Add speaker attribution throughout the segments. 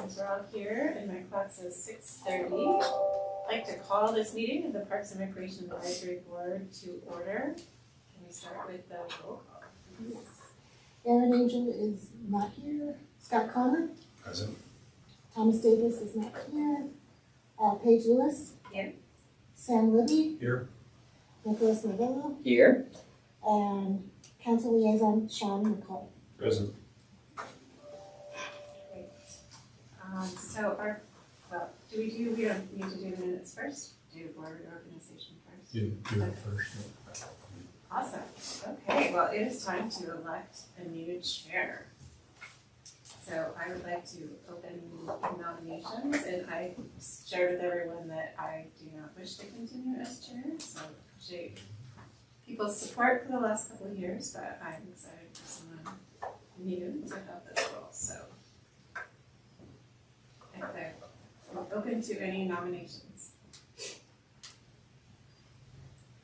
Speaker 1: since we're all here and my clock says 6:30, I'd like to call this meeting of the Parks and Recreation Advisory Board to order. Can we start with the roll call, please?
Speaker 2: Aaron Angel is not here. Scott Connor.
Speaker 3: Present.
Speaker 2: Thomas Davis is not here. Paige Lewis.
Speaker 1: Here.
Speaker 2: Sam Libby.
Speaker 3: Here.
Speaker 2: Nicholas Novello.
Speaker 4: Here.
Speaker 2: And Council Liaison Sean McCall.
Speaker 3: Present.
Speaker 1: Great. We don't need to do the minutes first? Do board organization first?
Speaker 3: Do it first.
Speaker 1: Awesome. Okay, well, it is time to elect a new chair. So I would like to open nominations, and I shared with everyone that I do not wish to continue as chair, so I appreciate people's support for the last couple of years, but I'm excited for someone new to help this role, so. I'm open to any nominations.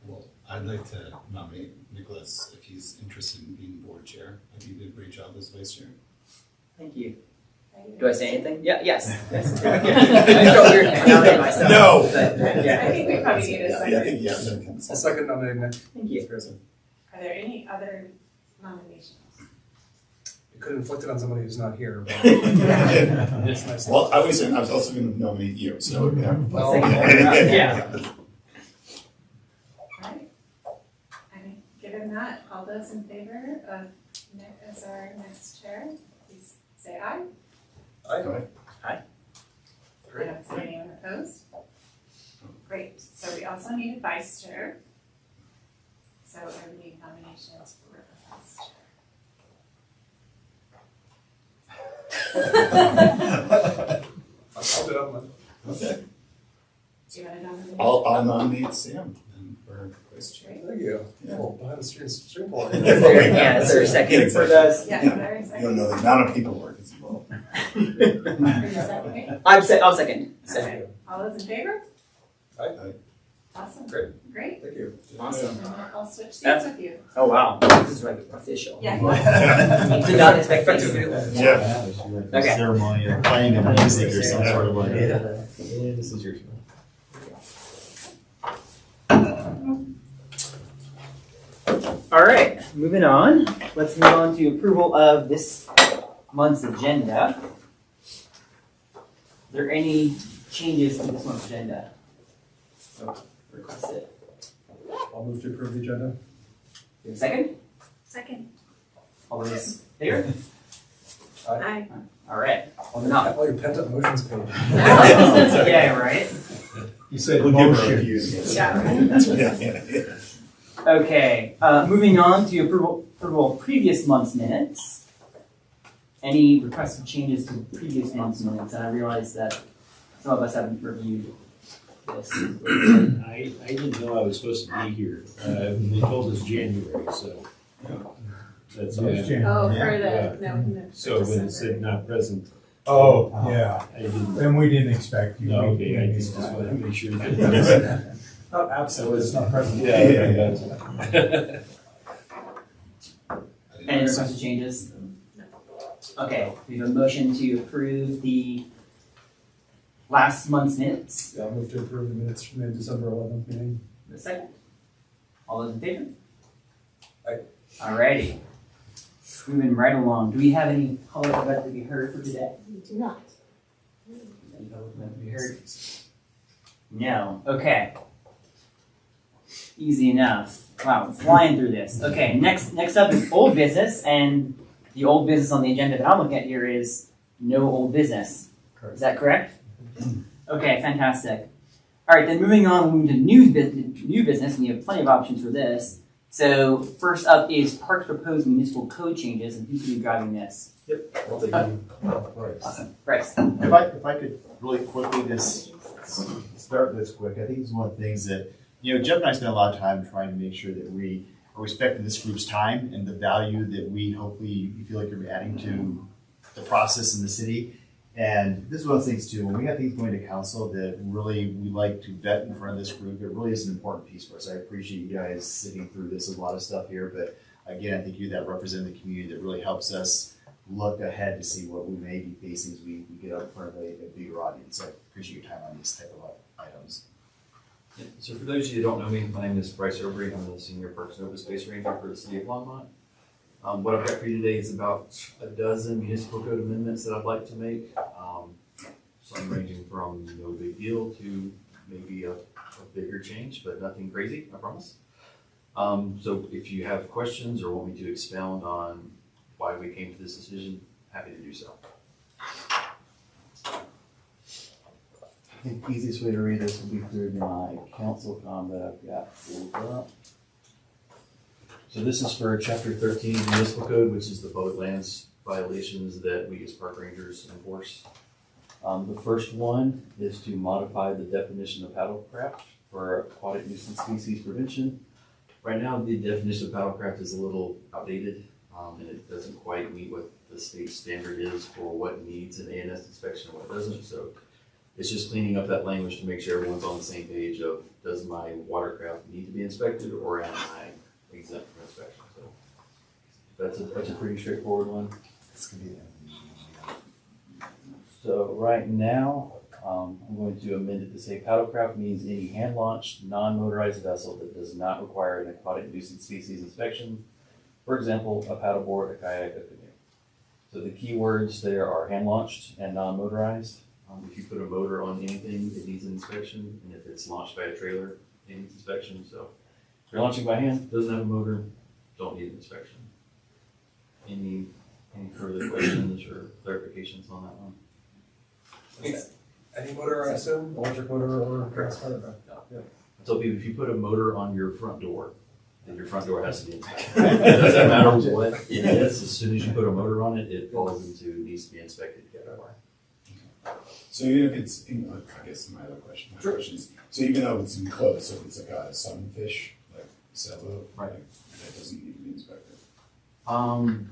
Speaker 3: Well, I'd like to nominate Nicholas if he's interested in being board chair. I think he did a great job as vice chair.
Speaker 4: Thank you.
Speaker 1: Right?
Speaker 4: Do I say anything? Yeah, yes. Yes. I felt weird nominating myself.
Speaker 3: No!
Speaker 4: But, yeah.
Speaker 1: I think we probably need a second.
Speaker 3: I think, yeah.
Speaker 5: I'll second nominate Nick.
Speaker 4: Thank you.
Speaker 3: Present.
Speaker 1: Are there any other nominations?
Speaker 5: You could inflict it on somebody who's not here, but
Speaker 1: Yeah.
Speaker 5: it's nice.
Speaker 3: Well, I was also going to nominate you, so yeah.
Speaker 5: Well,
Speaker 4: Yeah.
Speaker 1: Alright. And given that, all those in favor of Nick as our next chair, please say aye.
Speaker 5: I
Speaker 1: I don't see anyone opposed. Great, so we also need a vice chair. So I would need nominations for a vice chair.
Speaker 5: I'll do it, man.
Speaker 3: Okay.
Speaker 1: Do you want to nominate?
Speaker 3: I'll nominate Sam then for vice chair.
Speaker 1: Great.
Speaker 5: Thank you.
Speaker 3: Yeah.
Speaker 5: Well, behind the string puller.
Speaker 4: Is there a second for those?
Speaker 1: Yeah, very
Speaker 3: You don't
Speaker 1: second.
Speaker 3: know the amount of paperwork as well.
Speaker 1: Are you seconding?
Speaker 4: I'll second.
Speaker 1: Okay. All those in favor?
Speaker 5: Aye.
Speaker 1: Awesome.
Speaker 5: Great.
Speaker 1: Great.
Speaker 5: Thank you.
Speaker 4: Awesome.
Speaker 1: And I'll switch seats
Speaker 4: That's-
Speaker 1: with you.
Speaker 4: Oh, wow. This is like official.
Speaker 1: Yeah.
Speaker 4: Did not expect that to do that.
Speaker 3: Yeah.
Speaker 4: Okay.
Speaker 6: Ceremony of playing of music or some sort of like.
Speaker 4: Yeah.
Speaker 6: This is your turn.
Speaker 4: All right, moving on. Let's move on to approval of this month's agenda. Are there any changes to this month's agenda? So, request it.
Speaker 5: I'll move to approve the agenda.
Speaker 4: Do you have a second?
Speaker 1: Second.
Speaker 4: All those in favor?
Speaker 1: Aye.
Speaker 4: All right.
Speaker 5: All
Speaker 4: No.
Speaker 5: your pent up motions page.
Speaker 4: Yeah, right?
Speaker 6: You said
Speaker 3: We'll give her a
Speaker 6: motion.
Speaker 3: few.
Speaker 1: Yeah.
Speaker 3: Yeah.
Speaker 4: Okay, moving on to approval of previous month's minutes. Any requested changes to previous month's minutes? And I realize that some of us haven't reviewed this.
Speaker 7: I didn't know I was supposed to be here. They told us January, so. That's
Speaker 1: Oh, for the, no.
Speaker 7: So when it said not present.
Speaker 8: Oh, yeah,
Speaker 7: I didn't.
Speaker 8: and we didn't expect you.
Speaker 7: No,
Speaker 8: We-
Speaker 7: okay, I
Speaker 8: we
Speaker 7: just
Speaker 8: didn't
Speaker 7: wanted to make sure.
Speaker 5: Not absent, it's not present.
Speaker 7: Yeah, okay, gotcha.
Speaker 4: Any requested changes? Okay, we have a motion to approve the last month's minutes.
Speaker 5: Yeah, I'll move to approve the minutes from the December 11th meeting.
Speaker 4: The second. All those in favor?
Speaker 5: Aye.
Speaker 4: Alrighty. Moving right along. Do we have any public event to be heard for today?
Speaker 2: We do not.
Speaker 4: Any public event to be heard? No. Okay. Easy enough. Wow, we're flying through this. Okay, next up is old business, and the old business on the agenda that I'm looking at here is no old business.
Speaker 5: Correct.
Speaker 4: Is that correct? Okay, fantastic. All right, then moving on, we'll move to new business, and you have plenty of options for this. So first up is Parks proposed municipal code changes, and who's going to be driving this?
Speaker 6: I'll take you.
Speaker 4: Awesome, Bryce.
Speaker 6: If I could really quickly just start this quick, I think it's one of the things that, Jeff and I spent a lot of time trying to make sure that we are respecting this group's time and the value that we hopefully you feel like you're adding to the process in the city. And this is one of the things too, when we got things going to council that really we like to vet in front of this group, it really is an important piece for us. I appreciate you guys sitting through this, a lot of stuff here, but again, I think you that represent the community that really helps us look ahead to see what we may be facing as we get up in front of a bigger audience. So I appreciate your time on these type of items.
Speaker 9: Yeah, so for those of you that don't know me, my name is Bryce Obrey. I'm the Senior Parks and Open Space Ranger for the City of Longmont. What I've got for you today is about a dozen municipal code amendments that I'd like to make. Some ranging from no big deal to maybe a bigger change, but nothing crazy, I promise. So if you have questions or want me to expound on why we came to this decision, happy to do so.
Speaker 6: I think the easiest way to read this will be through my council comment that I've got pulled up.
Speaker 9: So this is for Chapter 13 of the Municipal Code, which is the public lands violations that we as park rangers enforce. The first one is to modify the definition of paddlecraft for aquatic nuisance species prevention. Right now, the definition of paddlecraft is a little outdated, and it doesn't quite meet what the state standard is for what needs an ANS inspection and what doesn't. So it's just cleaning up that language to make sure everyone's on the same page of, does my watercraft need to be inspected or am I exempt from inspection? So that's a pretty straightforward one.
Speaker 6: This could be
Speaker 9: So right now, I'm going to amend it to say paddlecraft means any hand-launched, non-motorized vessel that does not require an aquatic nuisance species inspection. For example, a paddleboard, a kayak, a canoe. So the key words there are hand-launched and non-motorized. If you put a motor on anything, it needs an inspection, and if it's launched by a trailer, it needs inspection. So if you're launching by hand, doesn't have a motor, don't need an inspection. Any further questions or clarifications on that one?
Speaker 5: Any motor, I assume, electric motor or gas motor?
Speaker 9: I tell people, if you put a motor on your front door, then your front door has to be inspected. It doesn't matter what it is, as soon as you put a motor on it, it falls into, needs to be inspected category.
Speaker 3: So even if it's, I guess my other question, is, so even though it's enclosed, so if it's like a sunfish, like sailboat,
Speaker 9: Right.
Speaker 3: like, that doesn't need to be inspected.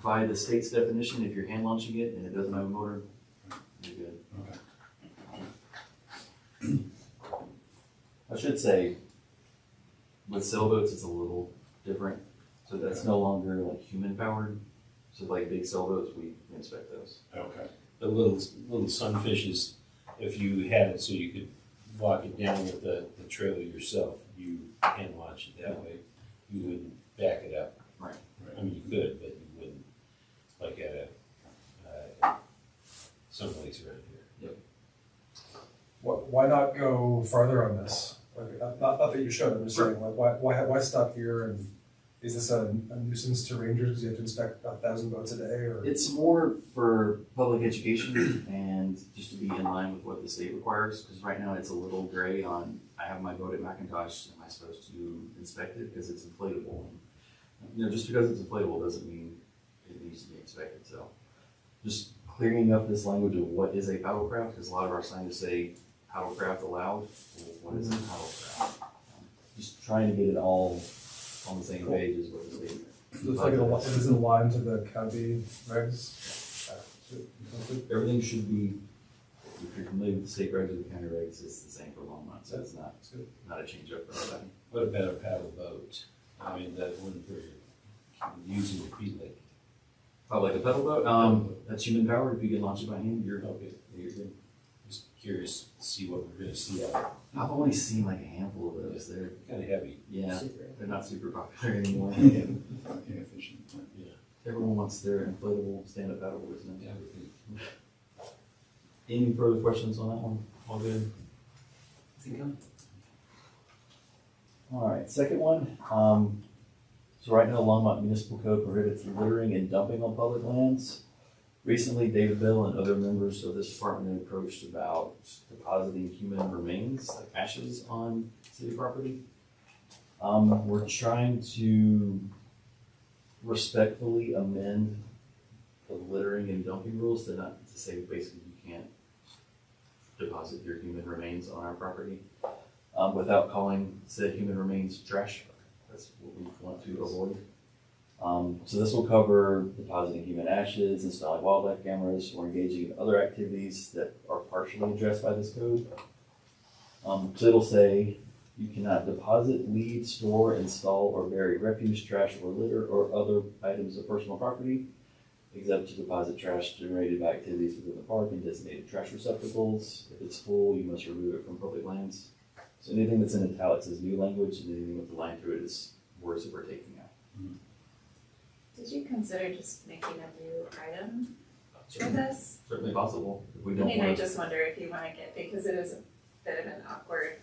Speaker 9: By the state's definition, if you're hand launching it and it doesn't have a motor, you're good.
Speaker 3: Okay.
Speaker 9: I should say, with sailboats, it's a little different. So that's no longer like human powered. So like big sailboats, we inspect those.
Speaker 3: Okay.
Speaker 7: The little sunfishes, if you had it so you could walk it down with the trailer yourself, you can launch it that way. You wouldn't back it up.
Speaker 9: Right.
Speaker 7: I mean, you could, but you wouldn't, like at some place around here.
Speaker 5: Why not go farther on this? Like, not that you should, I'm just saying, like, why stop here, and is this a nuisance to rangers because you have to inspect 1,000 boats a day, or?
Speaker 9: It's more for public education and just to be in line with what the state requires, because right now it's a little gray on, I have my boat at McIntosh, am I supposed to inspect it because it's inflatable? And, just because it's inflatable doesn't mean it needs to be inspected, so. Just clearing up this language of what is a paddlecraft, because a lot of our signs say paddlecraft allowed, well, what is a paddlecraft? Just trying to get it all on the same page as what the state.
Speaker 5: Is it aligned to the county regs?
Speaker 9: Everything should be, if you're familiar with the state regs or the county regs, it's the same for Longmont, so it's not a change up for everybody.
Speaker 7: What about a paddle boat? I mean, that one where you're using your feet like.
Speaker 9: Oh, like a pedal boat? That's human powered. If you can launch it by hand, you're
Speaker 7: Okay.
Speaker 9: good.
Speaker 7: Just curious to see what we're gonna see out of it.
Speaker 9: I've only seen like a handful of those. They're,
Speaker 7: Kind of heavy.
Speaker 9: yeah, they're not super popular anymore.
Speaker 3: Inefficient.
Speaker 7: Yeah.
Speaker 9: Everyone wants their inflatable stand-up paddleboards now.
Speaker 7: Yeah.
Speaker 9: Any further questions on that one? All good? All right, second one. So right now, Longmont Municipal Code prohibits littering and dumping on public lands. Recently, David Bell and other members of this department approached about depositing human remains, like ashes, on city property. We're trying to respectfully amend the littering and dumping rules to not to say basically you can't deposit your human remains on our property without calling said human remains trash. That's what we want to avoid. So this will cover depositing human ashes, installing wildlife cameras, or engaging in other activities that are partially addressed by this code. So it'll say you cannot deposit, leave, store, install, or bury refuse, trash, or litter, or other items of personal property. exempt to deposit trash generated by activities within the park in designated trash receptacles. If it's full, you must remove it from public lands. So anything that's in italics is new language, and anything with the line through it is words that we're taking out.
Speaker 1: Did you consider just making a new item for this?
Speaker 9: Certainly possible, if we
Speaker 1: I
Speaker 9: don't
Speaker 1: mean, I
Speaker 9: want to.
Speaker 1: just wonder if you wanna get, because it is a bit of an awkward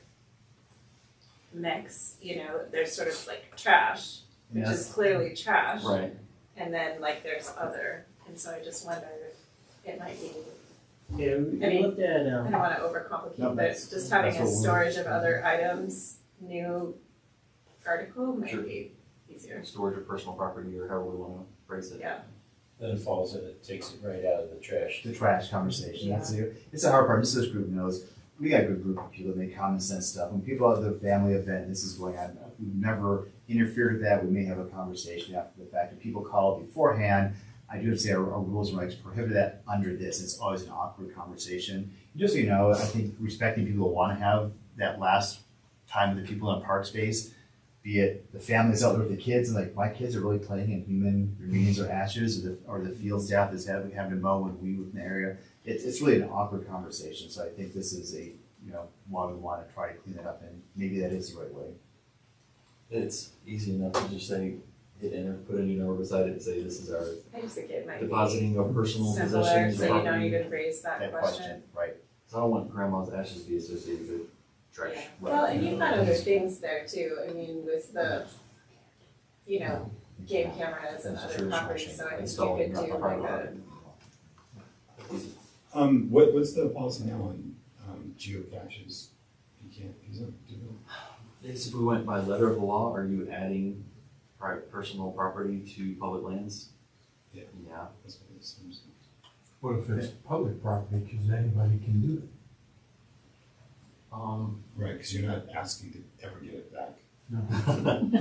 Speaker 1: mix, you know, there's sort of like trash, which is clearly trash.
Speaker 9: Right,
Speaker 1: And then like there's other, and so I just wonder if it might be,
Speaker 4: Yeah, we
Speaker 1: I mean,
Speaker 4: looked at,
Speaker 1: I don't wanna overcomplicate,
Speaker 6: No,
Speaker 1: but
Speaker 6: that's-
Speaker 1: just having
Speaker 6: that's
Speaker 1: a
Speaker 6: what we're-
Speaker 1: storage of other items, new article
Speaker 9: Sure.
Speaker 1: might be easier.
Speaker 9: storage of personal property or however we want to phrase it.
Speaker 1: Yeah.
Speaker 7: Then it falls in, it takes it right out of the trash.
Speaker 6: The trash conversation, it's a hard part, just so this group knows, we got a good group of people that make common sense stuff. When people have their family event, this is going on, we've never interfered with that, we may have a conversation after the fact. If people call beforehand, I do have to say our rules and regs prohibit that under this, it's always an awkward conversation. Just so you know, I think respecting people who wanna have that last time with the people in a park space, be it the families out there with the kids, and like, my kids are really playing in human remains or ashes, or the field staff is having to mow and weed in the area. It's really an awkward conversation, so I think this is a, why we wanna try to clean it up, and maybe that is the right way.
Speaker 9: It's easy enough to just say, hit enter, put a new number beside it and say, this is our
Speaker 1: I just think it might be
Speaker 9: depositing of personal
Speaker 1: simpler,
Speaker 9: possessions.
Speaker 1: so you don't
Speaker 9: property.
Speaker 1: even raise that
Speaker 6: That
Speaker 1: question.
Speaker 6: question, right?
Speaker 9: So I don't want grandma's ashes to be associated with trash.
Speaker 1: Yeah. Well, and you've got other things there too, I mean, with the, game cameras and
Speaker 9: That's
Speaker 1: other
Speaker 9: true.
Speaker 1: properties, so I think
Speaker 9: Installing
Speaker 1: you could do like a,
Speaker 3: What's the policy now on, geocaches? You can't use them, do them?
Speaker 9: If we went by letter of the law, are you adding private personal property to public lands?
Speaker 3: Yeah.
Speaker 9: Yeah.
Speaker 3: That's what it seems.
Speaker 8: What if it's public property, because anybody can do it?
Speaker 3: Right, because you're not asking to ever get it back.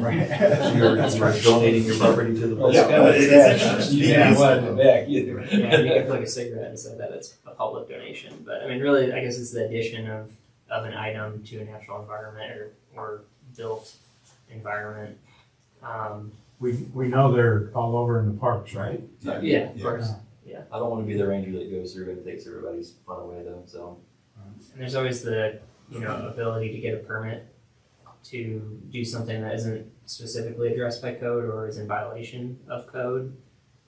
Speaker 6: Right.
Speaker 9: You're donating your property to the public.
Speaker 7: You didn't want it back either.
Speaker 10: Yeah, you can flick a cigarette and say that it's a public donation, but I mean, really, I guess it's the addition of an item to a natural environment or built environment.
Speaker 8: We know they're all over in the parks, right?
Speaker 10: Yeah, of course.
Speaker 9: I don't want to be the ranger that goes through and takes everybody's fun away though, so.
Speaker 10: And there's always the, ability to get a permit to do something that isn't specifically addressed by code or is in violation of code.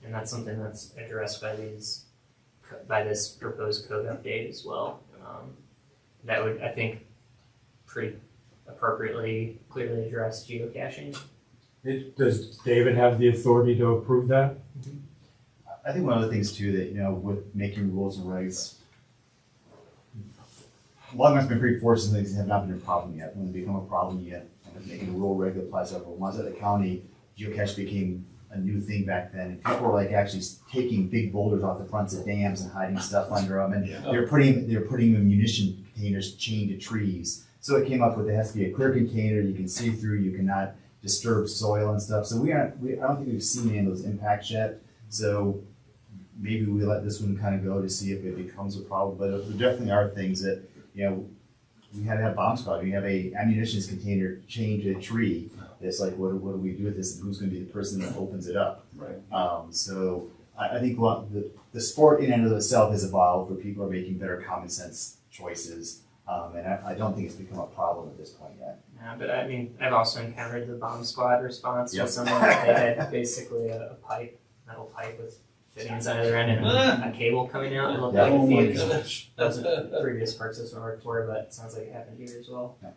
Speaker 10: And that's something that's addressed by this proposed code update as well. That would, I think, pretty appropriately, clearly address geocaching.
Speaker 8: Does David have the authority to approve that?
Speaker 6: I think one of the things too that, with making rules and regs, Longmont's been pretty fortunate, things have not been a problem yet. When they become a problem, you end up making a rule reg that applies to everyone. Once at the county, geocache became a new thing back then. And people were like actually taking big boulders off the fronts of dams and hiding stuff under them. And they're putting them in munition containers chained to trees. So it came up with, it has to be a clear container, you can see through, you cannot disturb soil and stuff. So I don't think we've seen any of those impacts yet. So maybe we let this one kind of go to see if it becomes a problem. But there definitely are things that, we had to have bomb squad. We have a ammunition container chained to a tree. It's like, what do we do with this, and who's going to be the person that opens it up?
Speaker 3: Right.
Speaker 6: So I think the sport in and of itself has evolved, where people are making better common sense choices, and I don't think it's become a problem at this point yet.
Speaker 10: Yeah, but I mean, I've also encountered the bomb squad response
Speaker 6: Yep.
Speaker 10: with someone that they had basically a metal pipe with fittings on either end and a cable coming out. It looked like
Speaker 3: Oh
Speaker 10: a
Speaker 3: my
Speaker 10: fuse.
Speaker 3: gosh.
Speaker 10: That was a previous park system I worked for, but it sounds like it happened here as well.
Speaker 6: Yeah.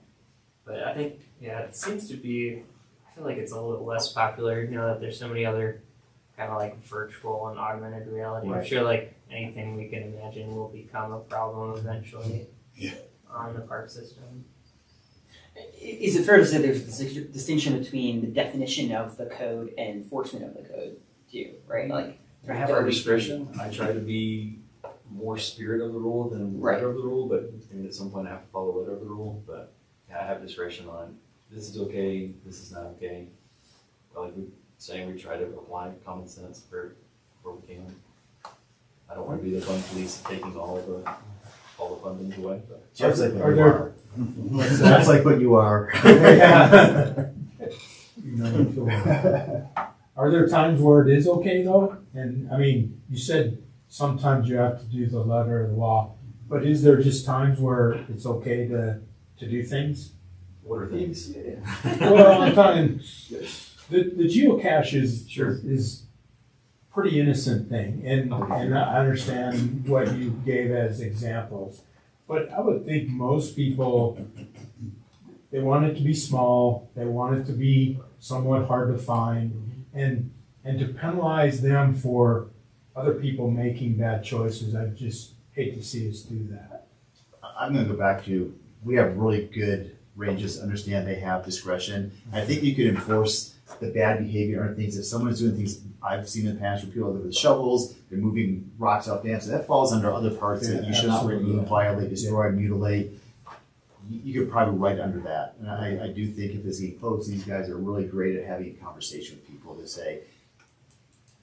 Speaker 10: But I think, it seems to be, I feel like it's a little less popular, that there's so many other kind of like virtual and augmented reality. I'm
Speaker 6: Right.
Speaker 10: sure like anything we can imagine will become a problem eventually
Speaker 3: Yeah.
Speaker 10: on the park system.
Speaker 4: Is it fair to say there's a distinction between the definition of the code and enforcement of the code too, right? Like,
Speaker 9: I have our discretion. I try to be more spirit of the rule than letter of the rule, but I mean, at some point I have to follow letter of the rule. But yeah, I have discretion on this is okay, this is not okay. But like we saying, we try to apply common sense where we can. I don't want to be the fun police taking all the fun things away. But.
Speaker 6: Jeff's like what
Speaker 8: Are
Speaker 6: you
Speaker 8: there-
Speaker 6: are. Jeff's like what you are.
Speaker 8: You know, so, Are there times where it is okay though? And I mean, you said sometimes you have to do the letter of the law, but is there just times where it's okay to do things?
Speaker 9: What are things?
Speaker 8: Well, I'm talking, the geocache is,
Speaker 9: Sure.
Speaker 8: is pretty innocent thing, and I understand what you gave as examples. But I would think most people, they want it to be small, they want it to be somewhat hard to find, and to penalize them for other people making bad choices, I just hate to see us do that.
Speaker 6: I'm gonna go back to, we have really good ranges, understand they have discretion. I think you could enforce the bad behavior or things, if someone's doing things I've seen in the past where people are with shovels, they're moving rocks off dams, so that falls under other parts that you should not remove, violate, destroy, mutilate. You could probably write under that. And I do think if this getting close, these guys are really great at having a conversation with people to say,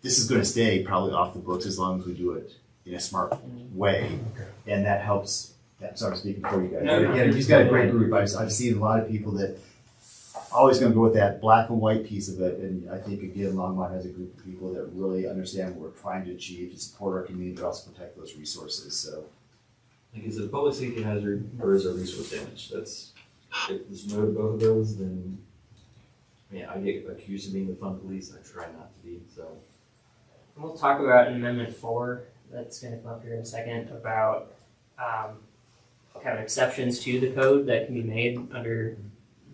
Speaker 6: this is gonna stay probably off the books as long as we do it in a smart way. And that helps. I'm sorry, speaking for you guys.
Speaker 4: No.
Speaker 6: Again, he's got a great group. I've seen a lot of people that always going to go with that black and white piece of it. And I think, again, Longmont has a group of people that really understand what we're trying to achieve to support our community, but also protect those resources. So,
Speaker 9: Like, is it a public safety hazard or is it resource damage? That's, if there's no to both of those, then, I mean, I get accused of being the fun police. I try not to be, so.
Speaker 10: And we'll talk about in Amendment 4, that's gonna come up here in a second, about kind of exceptions to the code that can be made under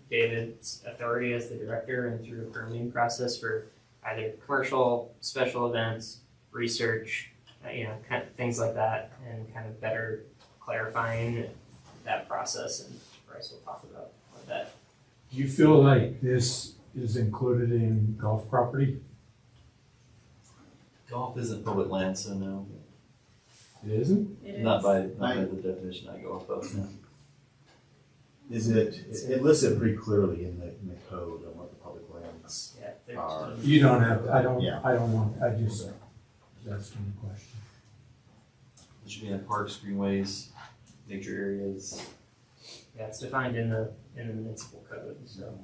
Speaker 10: David's authority as the director and through a permitting process for either commercial, special events, research, kind of things like that, and kind of better clarifying that process, and Bryce will talk about that.
Speaker 8: Do you feel like this is included in golf property?
Speaker 9: Golf isn't public land, so no.
Speaker 8: It isn't?
Speaker 1: It
Speaker 9: Not
Speaker 1: is.
Speaker 9: by the definition I go off of, no.
Speaker 6: it lists it pretty clearly in the code on what the public lands
Speaker 10: Yeah, there's-
Speaker 6: are.
Speaker 8: You don't have, I don't
Speaker 6: Yeah.
Speaker 8: want, I just was asking the question.
Speaker 9: It should be in parks, greenways, nature areas.
Speaker 10: Yeah, it's defined in the municipal code, so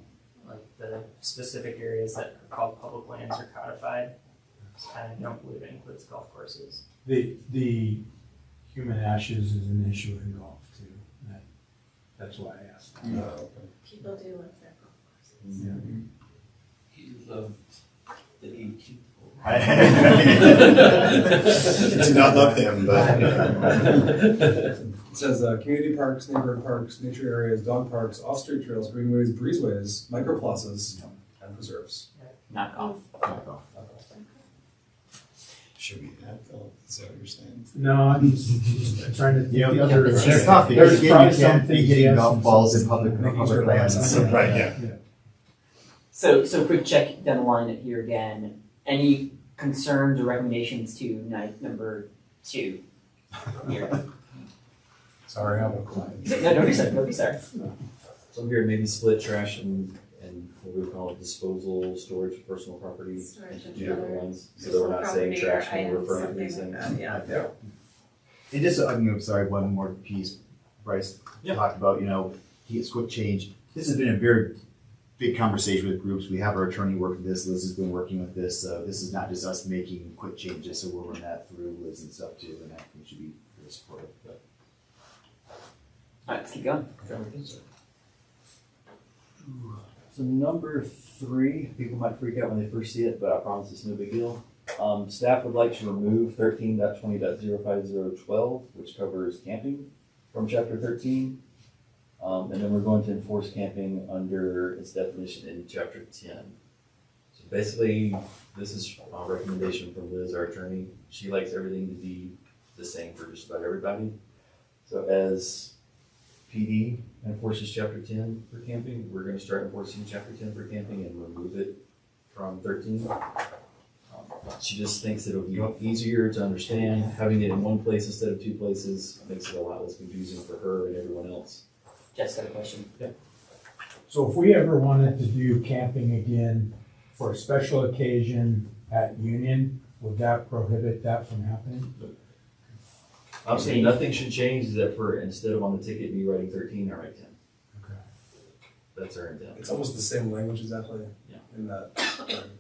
Speaker 10: like the specific areas that are called public lands are codified. I don't believe it includes golf courses.
Speaker 8: The human ashes is an issue in golf too. That's why I asked.
Speaker 1: People do love their golf courses.
Speaker 8: Yeah.
Speaker 7: He loved the 18th.
Speaker 6: I do not love him, but
Speaker 5: It says, community parks, neighborhood parks, nature areas, dog parks, off-street trails, greenways, breezeways, microplazas, and preserves.
Speaker 4: Not golf.
Speaker 3: Should we add Phil? Is that what you're saying?
Speaker 8: No, I'm just trying to.
Speaker 6: you know,
Speaker 8: there's-
Speaker 6: it's tough
Speaker 8: there's
Speaker 6: because again,
Speaker 8: probably
Speaker 6: you
Speaker 8: some
Speaker 6: can't be
Speaker 8: things
Speaker 6: hitting
Speaker 8: yes
Speaker 6: golf
Speaker 8: and
Speaker 6: balls
Speaker 8: some
Speaker 6: in public
Speaker 5: sure
Speaker 6: lands.
Speaker 5: that's-
Speaker 3: Right, yeah.
Speaker 4: So quick check down the line here again. Any concerns or recommendations to number 2? Here.
Speaker 3: Sorry, I'm a client.
Speaker 4: No, don't be sorry. Don't be sorry.
Speaker 9: So I'm here, maybe split trash and what we call it, disposal, storage of personal property.
Speaker 1: Storage of
Speaker 9: into different
Speaker 1: other
Speaker 9: ones, so that we're not saying
Speaker 1: property or
Speaker 9: trash when we're
Speaker 1: items,
Speaker 9: referring to these
Speaker 1: something
Speaker 9: things.
Speaker 1: like that, yeah.
Speaker 6: And just, I'm sorry, one more piece. Bryce talked about, he gets quick change. This has been a very big conversation with groups. We have our attorney working this. Liz has been working with this. This is not just us making quick changes. So we'll run that through Liz and stuff too. And I think should be very supportive. But
Speaker 4: All right, let's keep going.
Speaker 9: So number 3, people might freak out when they first see it, but I promise it's no big deal. Staff would like to remove 13.20.05012, which covers camping from chapter 13. And then we're going to enforce camping under its definition in chapter 10. So basically, this is a recommendation from Liz, our attorney. She likes everything to be the same for just about everybody. So as PD enforces chapter 10 for camping, we're going to start enforcing chapter 10 for camping and remove it from 13. She just thinks it'll be easier to understand. Having it in one place instead of 2 places makes it a lot less confusing for her and everyone else.
Speaker 4: Jeff's got a question.
Speaker 8: So if we ever wanted to do camping again for a special occasion at Union, would that prohibit that from happening?
Speaker 9: I'm saying nothing should change except for instead of on the ticket me writing 13, I write 10.
Speaker 8: Okay.
Speaker 9: That's our intent.
Speaker 5: It's almost the same language exactly.
Speaker 9: Yeah.
Speaker 5: in that?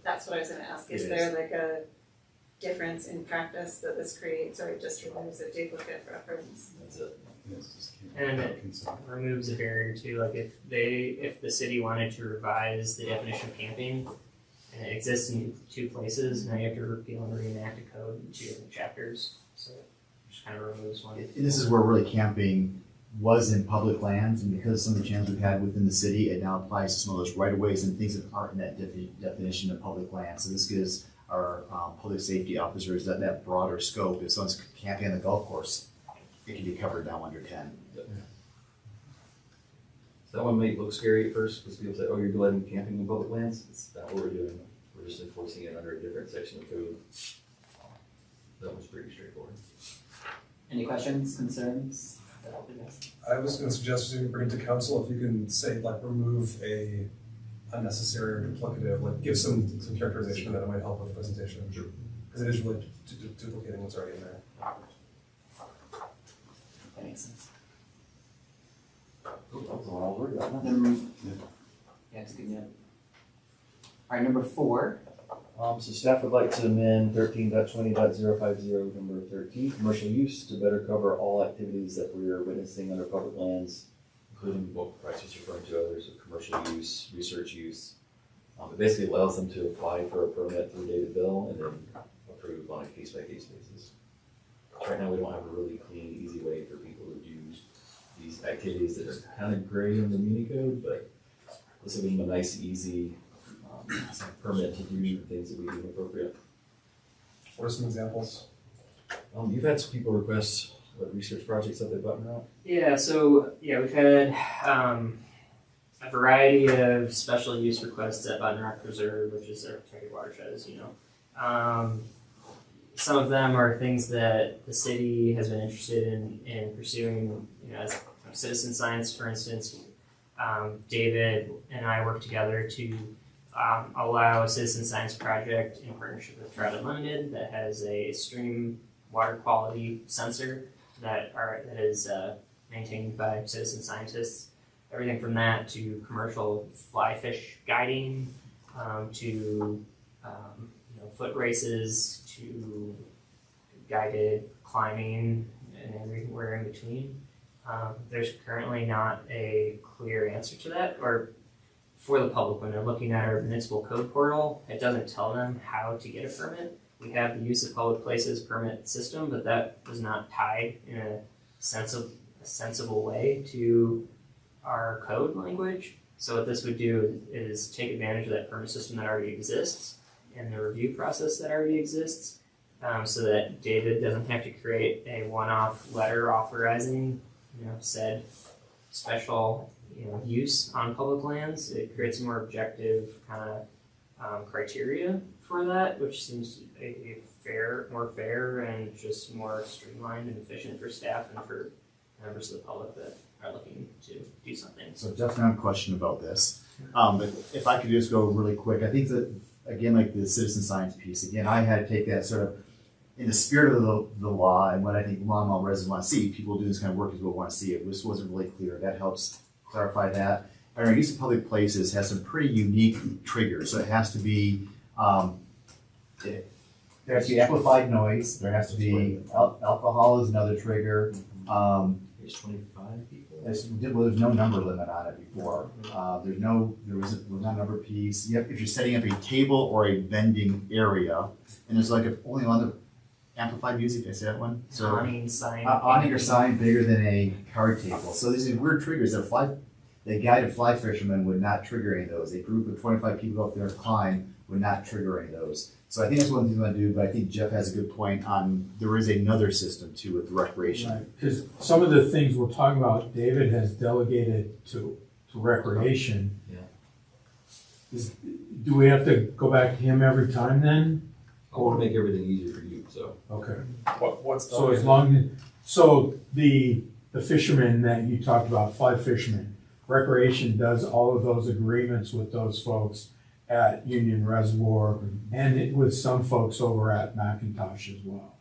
Speaker 1: That's what I was gonna ask, is
Speaker 9: It
Speaker 1: there like a difference in practice that this creates, or it just removes a duplicate reference?
Speaker 9: That's it.
Speaker 3: Yes, just can't-
Speaker 10: And it removes a barrier too, like if the city wanted to revise the definition of camping, and it exists in two places, now you have to repeal and reenact a code in two different chapters, so it just kind of removes one.
Speaker 6: And this is where really camping was in public lands, and because of some of the changes we've had within the city, it now applies to some of those right of ways and things that aren't in that definition of public land. So this gives our public safety officers that broader scope. If someone's camping on the golf course, it can be covered down under 10.
Speaker 9: So that one might look scary at first, because people say, oh, you're letting camping in public lands? It's not what we're doing. We're just enforcing it under a different section of code. That was pretty straightforward.
Speaker 4: Any questions, concerns? That help you guys?
Speaker 5: I was gonna suggest you bring it to council, if you can say, like, remove a unnecessary or duplicative, like, give some characterization that it might help with the presentation. Sure. Because it is really duplicating what's already in there.
Speaker 4: That makes sense.
Speaker 9: Cool, that was the one I was worried about.
Speaker 4: Yeah, it's a good note. Alright, number 4.
Speaker 9: So staff would like to amend 13.20.050 number 13, commercial use, to better cover all activities that we are witnessing under public lands, including what Bryce was referring to others of commercial use, research use. It basically allows them to apply for a permit through David Bill and then approve on a case-by-case basis. Right now, we don't have a really clean, easy way for people to do these activities that are kind of gray in the muni code, but this will give them a nice, easy permit to do things that we deem appropriate.
Speaker 5: What are some examples?
Speaker 9: You've had some people request what research projects that they've buttoned out.
Speaker 10: Yeah, so we've had a variety of special use requests at Button Rock Preserve, which is our protected watershed, as you know. Some of them are things that the city has been interested in pursuing, as citizen science, for instance. David and I worked together to allow a citizen science project in partnership with Trout Unlimited that has a stream water quality sensor that is maintained by citizen scientists. Everything from that to commercial fly fish guiding, to foot races, to guided climbing, and everywhere in between. There's currently not a clear answer to that, or for the public when they're looking at our municipal code portal, it doesn't tell them how to get a permit. We have the use of public places permit system, but that is not tied in a sensible way to our code language. So what this would do is take advantage of that permit system that already exists and the review process that already exists, so that David doesn't have to create a one-off letter authorizing, said special use on public lands. It creates a more objective kind of criteria for that, which seems more fair and just more streamlined and efficient for staff and for members of the public that are looking to do something.
Speaker 6: So Jeff, I have a question about this. But if I could just go really quick, I think that, again, like the citizen science piece, again, I had to take that sort of in the spirit of the law and what I think Longmont residents want to see. People do this kind of work as we want to see it. This wasn't really clear. That helps clarify that. And our use of public places has some pretty unique triggers. So it has to be, there has to be amplified noise. There has to be, alcohol is another trigger.
Speaker 9: There's 25 people.
Speaker 6: There's no number limit on it before. There was not a number piece. If you're setting up a table or a vending area, and there's like only one of amplified music, I say that one? So
Speaker 10: Awning sign.
Speaker 6: Awning or sign bigger than a card table. So these are weird triggers. The guided fly fishermen would not trigger any of those. A group of 25 people go up there and climb would not trigger any of those. So I think that's one thing we want to do, but I think Jeff has a good point on there is another system too with recreation.
Speaker 8: Because some of the things we're talking about, David has delegated to recreation.
Speaker 9: Yeah.
Speaker 8: Do we have to go back to him every time then?
Speaker 9: I want to make everything easier for you, so.
Speaker 8: Okay.
Speaker 5: What's the?
Speaker 8: So the fishermen that you talked about, fly fishermen, recreation does all of those agreements with those folks at Union Reservoir and with some folks over at McIntosh as well.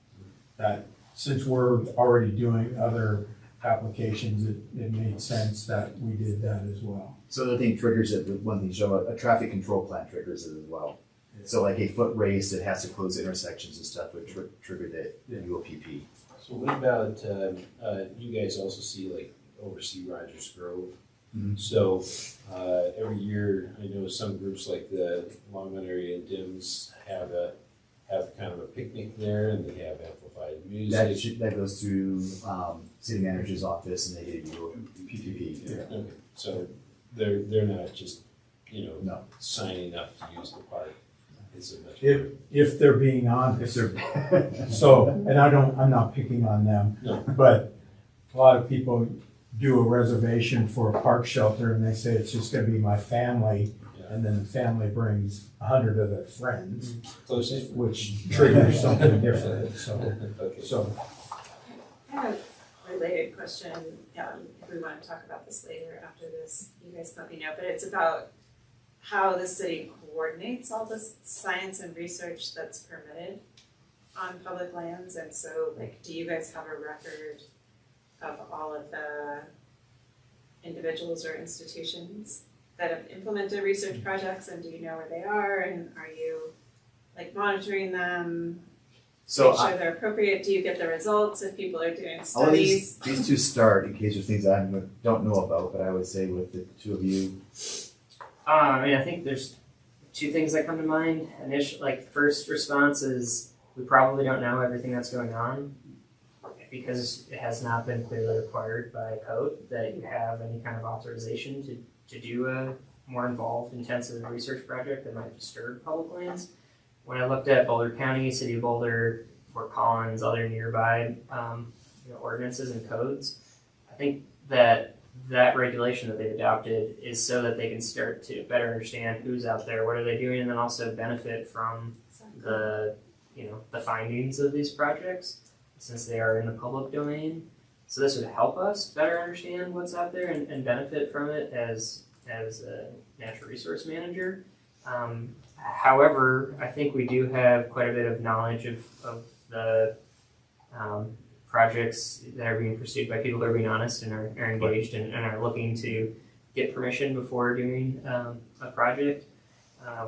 Speaker 8: That since we're already doing other applications, it made sense that we did that as well.
Speaker 6: So the thing triggers it, one thing, show a traffic control plan triggers it as well. So like a foot race that has to close intersections and stuff would trigger the UOPP.
Speaker 7: So what about, you guys also oversee Rogers Grove?
Speaker 6: Mhm.
Speaker 7: So, every year, I know some groups like the Longmont area DIMS have kind of a picnic there, and they have amplified music.
Speaker 6: That goes through, city manager's office and they get a UOPP.
Speaker 7: Yeah. Okay, so they're not just,
Speaker 6: No.
Speaker 7: signing up to use the park. It's a much.
Speaker 8: If they're being honest. So, and I'm not picking on them,
Speaker 7: No.
Speaker 8: but a lot of people do a reservation for a park shelter and they say it's just gonna be my family,
Speaker 7: Yeah.
Speaker 8: and then the family brings 100 of their friends,
Speaker 7: Close neighbor.
Speaker 8: which triggers something different, so,
Speaker 7: Okay.
Speaker 8: so.
Speaker 1: I have a related question, if we want to talk about this later after this, you guys let me know, but it's about how the city coordinates all this science and research that's permitted on public lands, and so do you guys have a record of all of the individuals or institutions that have implemented research projects, and do you know where they are, and are you monitoring them?
Speaker 6: So
Speaker 1: Make sure they're appropriate, do you get the results if people are doing
Speaker 6: I'll let
Speaker 1: studies?
Speaker 6: these two start in case there's things I don't know about, but I would say with the two of you.
Speaker 10: I think there's two things that come to mind. First response is we probably don't know everything that's going on because it has not been clearly required by code that you have any kind of authorization to do a more involved, intensive research project that might disturb public lands. When I looked at Boulder County, City of Boulder, Fort Collins, other nearby ordinances and codes, I think that regulation that they've adopted is so that they can start to better understand who's out there, what are they doing, and then also benefit from the findings of these projects since they are in the public domain. So this would help us better understand what's out there and benefit from it as a natural resource manager. However, I think we do have quite a bit of knowledge of the projects that are being pursued by people that are being honest and are engaged and are looking to get permission before doing a project.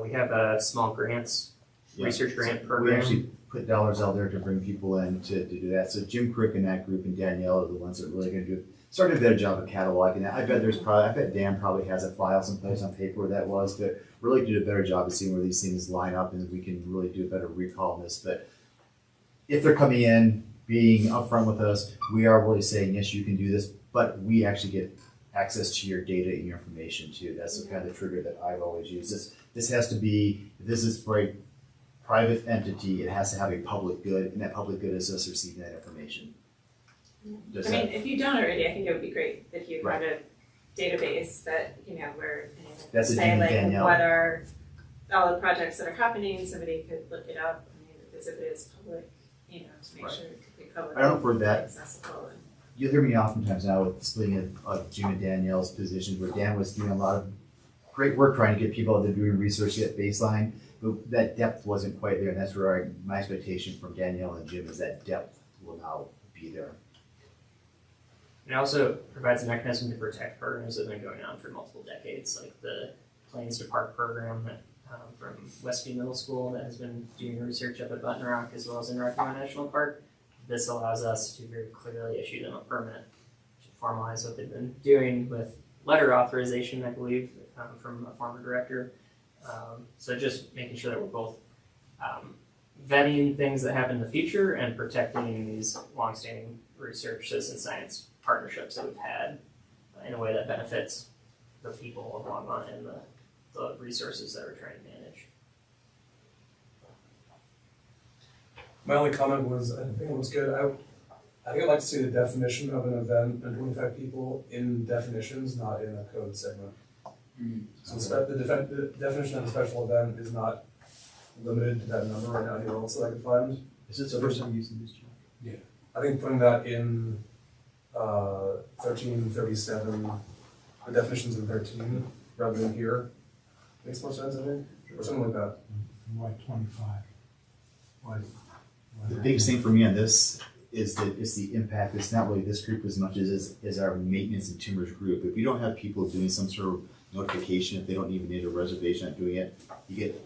Speaker 10: We have a small research grant program.
Speaker 6: We actually put dollars out there to bring people in to do that. So Jim Crick and that group and Danielle are the ones that are really going to start a better job of cataloging that. I bet Dan probably has a file someplace on paper where that was, but really do a better job of seeing where these things line up, and we can really do a better recall on this. But if they're coming in, being upfront with us, we are really saying, yes, you can do this, but we actually get access to your data and your information too. That's the kind of the trigger that I've always used. This has to be, if this is for a private entity, it has to have a public good, and that public good is us receiving that information.
Speaker 1: If you don't already, I think it would be great if you had a database that, where,
Speaker 6: That's a
Speaker 1: say
Speaker 6: Danielle.
Speaker 1: what are all the projects that are happening, somebody could look it up, because if it is public, to make sure it could be public.
Speaker 6: I don't know if we're that
Speaker 1: accessible.
Speaker 6: You'll hear me oftentimes now with splitting of Jim and Danielle's positions, where Dan was doing a lot of great work trying to get people that are doing research to get baseline, but that depth wasn't quite there, and that's where my expectation from Danielle and Jim is that depth will now be there.
Speaker 10: It also provides a mechanism to protect programs that have been going on for multiple decades, like the Plains to Park program that from Westview Middle School that has been doing research up at Button Rock as well as in Rocky Mountain National Park. This allows us to very clearly issue them a permit to formalize what they've been doing with letter authorization, I believe, from a former director. So just making sure that we're both vetting things that happen in the future and protecting these longstanding research citizen science partnerships that we've had in a way that benefits the people of Longmont and the resources that we're trying to manage.
Speaker 5: My only comment was, I think it was good. I think I'd like to see the definition of an event and 25 people in definitions, not in a code segment. So the definition of a special event is not limited to that number right now anywhere else that I could find.
Speaker 6: Is this the first time using this, John?
Speaker 5: Yeah. I think putting that in 1337, the definitions in 13 rather than here makes more sense, I think, or something like that.
Speaker 8: Why 25? Why?
Speaker 6: The biggest thing for me on this is that it's the impact. It's not really this group as much as our maintenance and timbers group. If you don't have people doing some sort of notification, if they don't even need a reservation on doing it, you get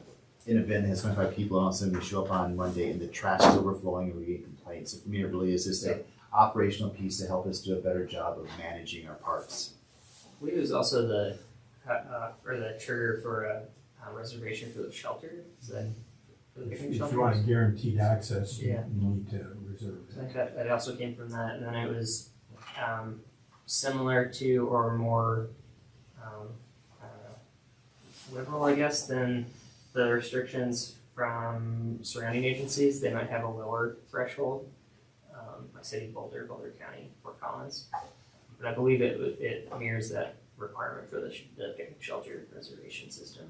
Speaker 6: an event that has 25 people, and all of a sudden we show up on Monday and the trash is overflowing and we get complaints. So for me, it really is just an operational piece to help us do a better job of managing our parks.
Speaker 10: I believe it was also the or the trigger for a reservation for the shelter. Is that for the picnic
Speaker 8: If
Speaker 10: shelter?
Speaker 8: you want guaranteed access, you
Speaker 10: Yeah.
Speaker 8: need to reserve
Speaker 10: I think
Speaker 8: it.
Speaker 10: that also came from that, and then it was similar to or more liberal, I guess, than the restrictions from surrounding agencies. They might have a lower threshold, like City of Boulder, Boulder County, Fort Collins, but I believe it mirrors that requirement for the picnic shelter reservation system.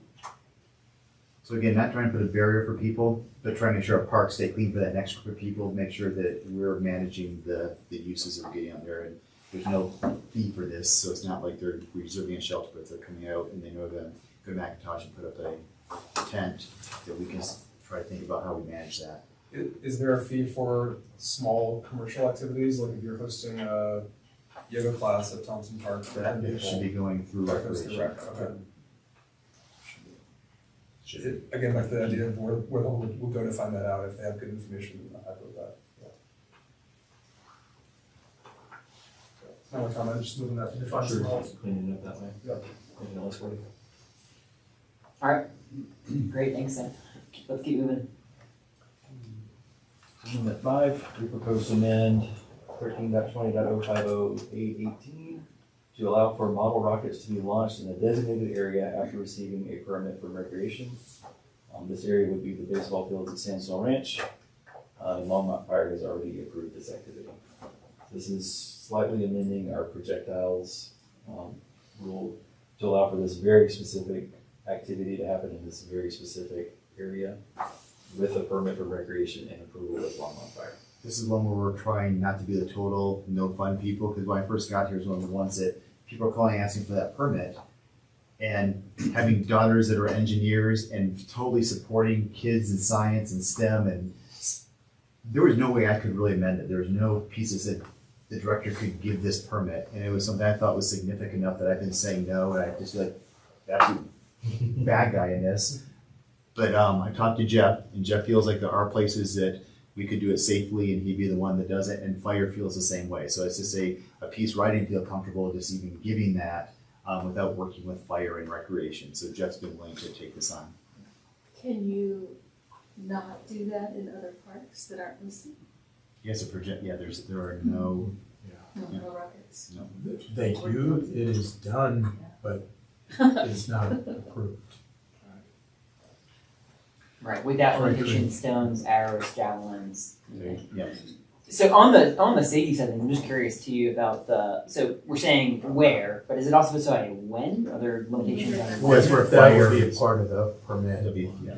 Speaker 6: So again, not trying to put a barrier for people, but trying to make sure our parks stay clean for that next group of people, make sure that we're managing the uses that we're getting out there. And there's no fee for this, so it's not like they're reserving a shelter, but they're coming out and they know to go to Macintosh and put up a tent, that we can try to think about how we manage that.
Speaker 5: Is there a fee for small commercial activities, like if you're hosting a yoga class at Thompson Park for
Speaker 6: That
Speaker 5: 10
Speaker 6: should
Speaker 5: people?
Speaker 6: be going through
Speaker 5: That goes through
Speaker 6: recreation.
Speaker 5: rec, okay.
Speaker 6: Should be.
Speaker 5: Again, like the idea of where we'll go to find that out if they have good information, I'm happy with that. It's not a comment, just moving that to define some roles.
Speaker 9: Cleaning it up that way.
Speaker 5: Yeah.
Speaker 9: Anything else for you?
Speaker 4: Great, thanks, Sam. Let's keep moving.
Speaker 9: Item at 5, we propose to amend 13.20.050.818 to allow for model rockets to be launched in a designated area after receiving a permit from recreation. This area would be the baseball fields at Sandstone Ranch. Longmont Fire has already approved this activity. This is slightly amending our projectiles rule to allow for this very specific activity to happen in this very specific area with a permit for recreation and approval of Longmont Fire.
Speaker 6: This is one where we're trying not to be the total no fun people, because when I first got here, it was one of the ones that people are calling asking for that permit. And having daughters that are engineers and totally supporting kids in science and STEM, and there was no way I could really amend it. There was no piece that said the director could give this permit, and it was something I thought was significant enough that I've been saying no, and I just feel like that's a bad guy in this. But I talked to Jeff, and Jeff feels like there are places that we could do it safely, and he'd be the one that does it, and fire feels the same way. So it's just a piece where I didn't feel comfortable just even giving that without working with fire and recreation. So Jeff's been willing to take this on.
Speaker 2: Can you not do that in other parks that aren't listed?
Speaker 6: Yes, there are no,
Speaker 2: No rockets.
Speaker 6: no.
Speaker 8: They do, it is done, but it's not approved.
Speaker 4: Right, without
Speaker 8: Right,
Speaker 4: limitation,
Speaker 8: great.
Speaker 4: stones, arrows, javelins.
Speaker 6: Yeah.
Speaker 4: So on the safety side, I'm just curious to you about so we're saying where, but is it also supposed to say when? Are there limitations on
Speaker 8: Well,
Speaker 6: That's where
Speaker 8: that
Speaker 6: fire
Speaker 8: would be a
Speaker 6: is.
Speaker 8: part of the permit.
Speaker 6: It'll be, yeah.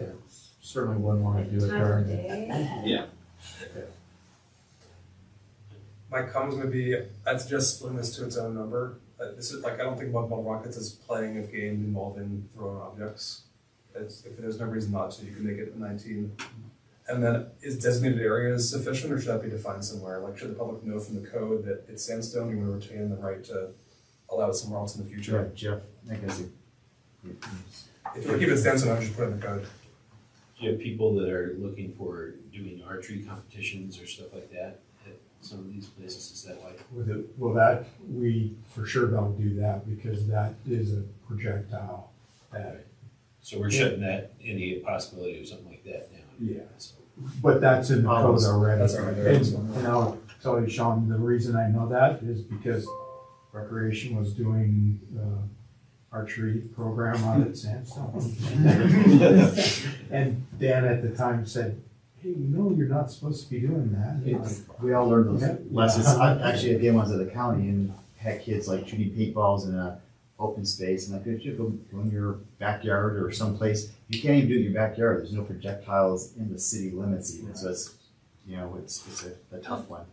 Speaker 8: Certainly wouldn't want to do it
Speaker 2: Time of
Speaker 8: during the
Speaker 2: day.
Speaker 5: My comment is gonna be, I'd suggest splitting this to its own number. This is like, I don't think about model rockets as playing a game involving throwing objects. If there's no reason not to, you can make it 19. And then is designated areas sufficient, or should that be defined somewhere? Like, should the public know from the code that it's sandstone, you want to retain the right to allow it somewhere else in the future?
Speaker 6: Jeff, I guess
Speaker 5: If you keep it sandstone, I would just put it in the code.
Speaker 7: Do you have people that are looking for doing archery competitions or stuff like that at some of these places? Is that like?
Speaker 8: with it. Well, that, we for sure don't do that because that is a projectile that,
Speaker 7: So we're shutting that, any possibility of something like that down?
Speaker 8: Yeah.
Speaker 7: So-
Speaker 8: but that's in the code already.
Speaker 5: That's already there.
Speaker 8: And I'll tell you, Sean, the reason I know that is because Recreation was doing archery program out at Sandstone. And Dan at the time said, hey, you're not supposed to be doing that.
Speaker 6: we all learned
Speaker 8: Yeah.
Speaker 6: those lessons. I actually again was at the county and had kids like shooting paintballs in a open space, and I could go in your backyard or someplace. You can't even do it in your backyard. There's no projectiles in the city limits even, so it's it's a tough one.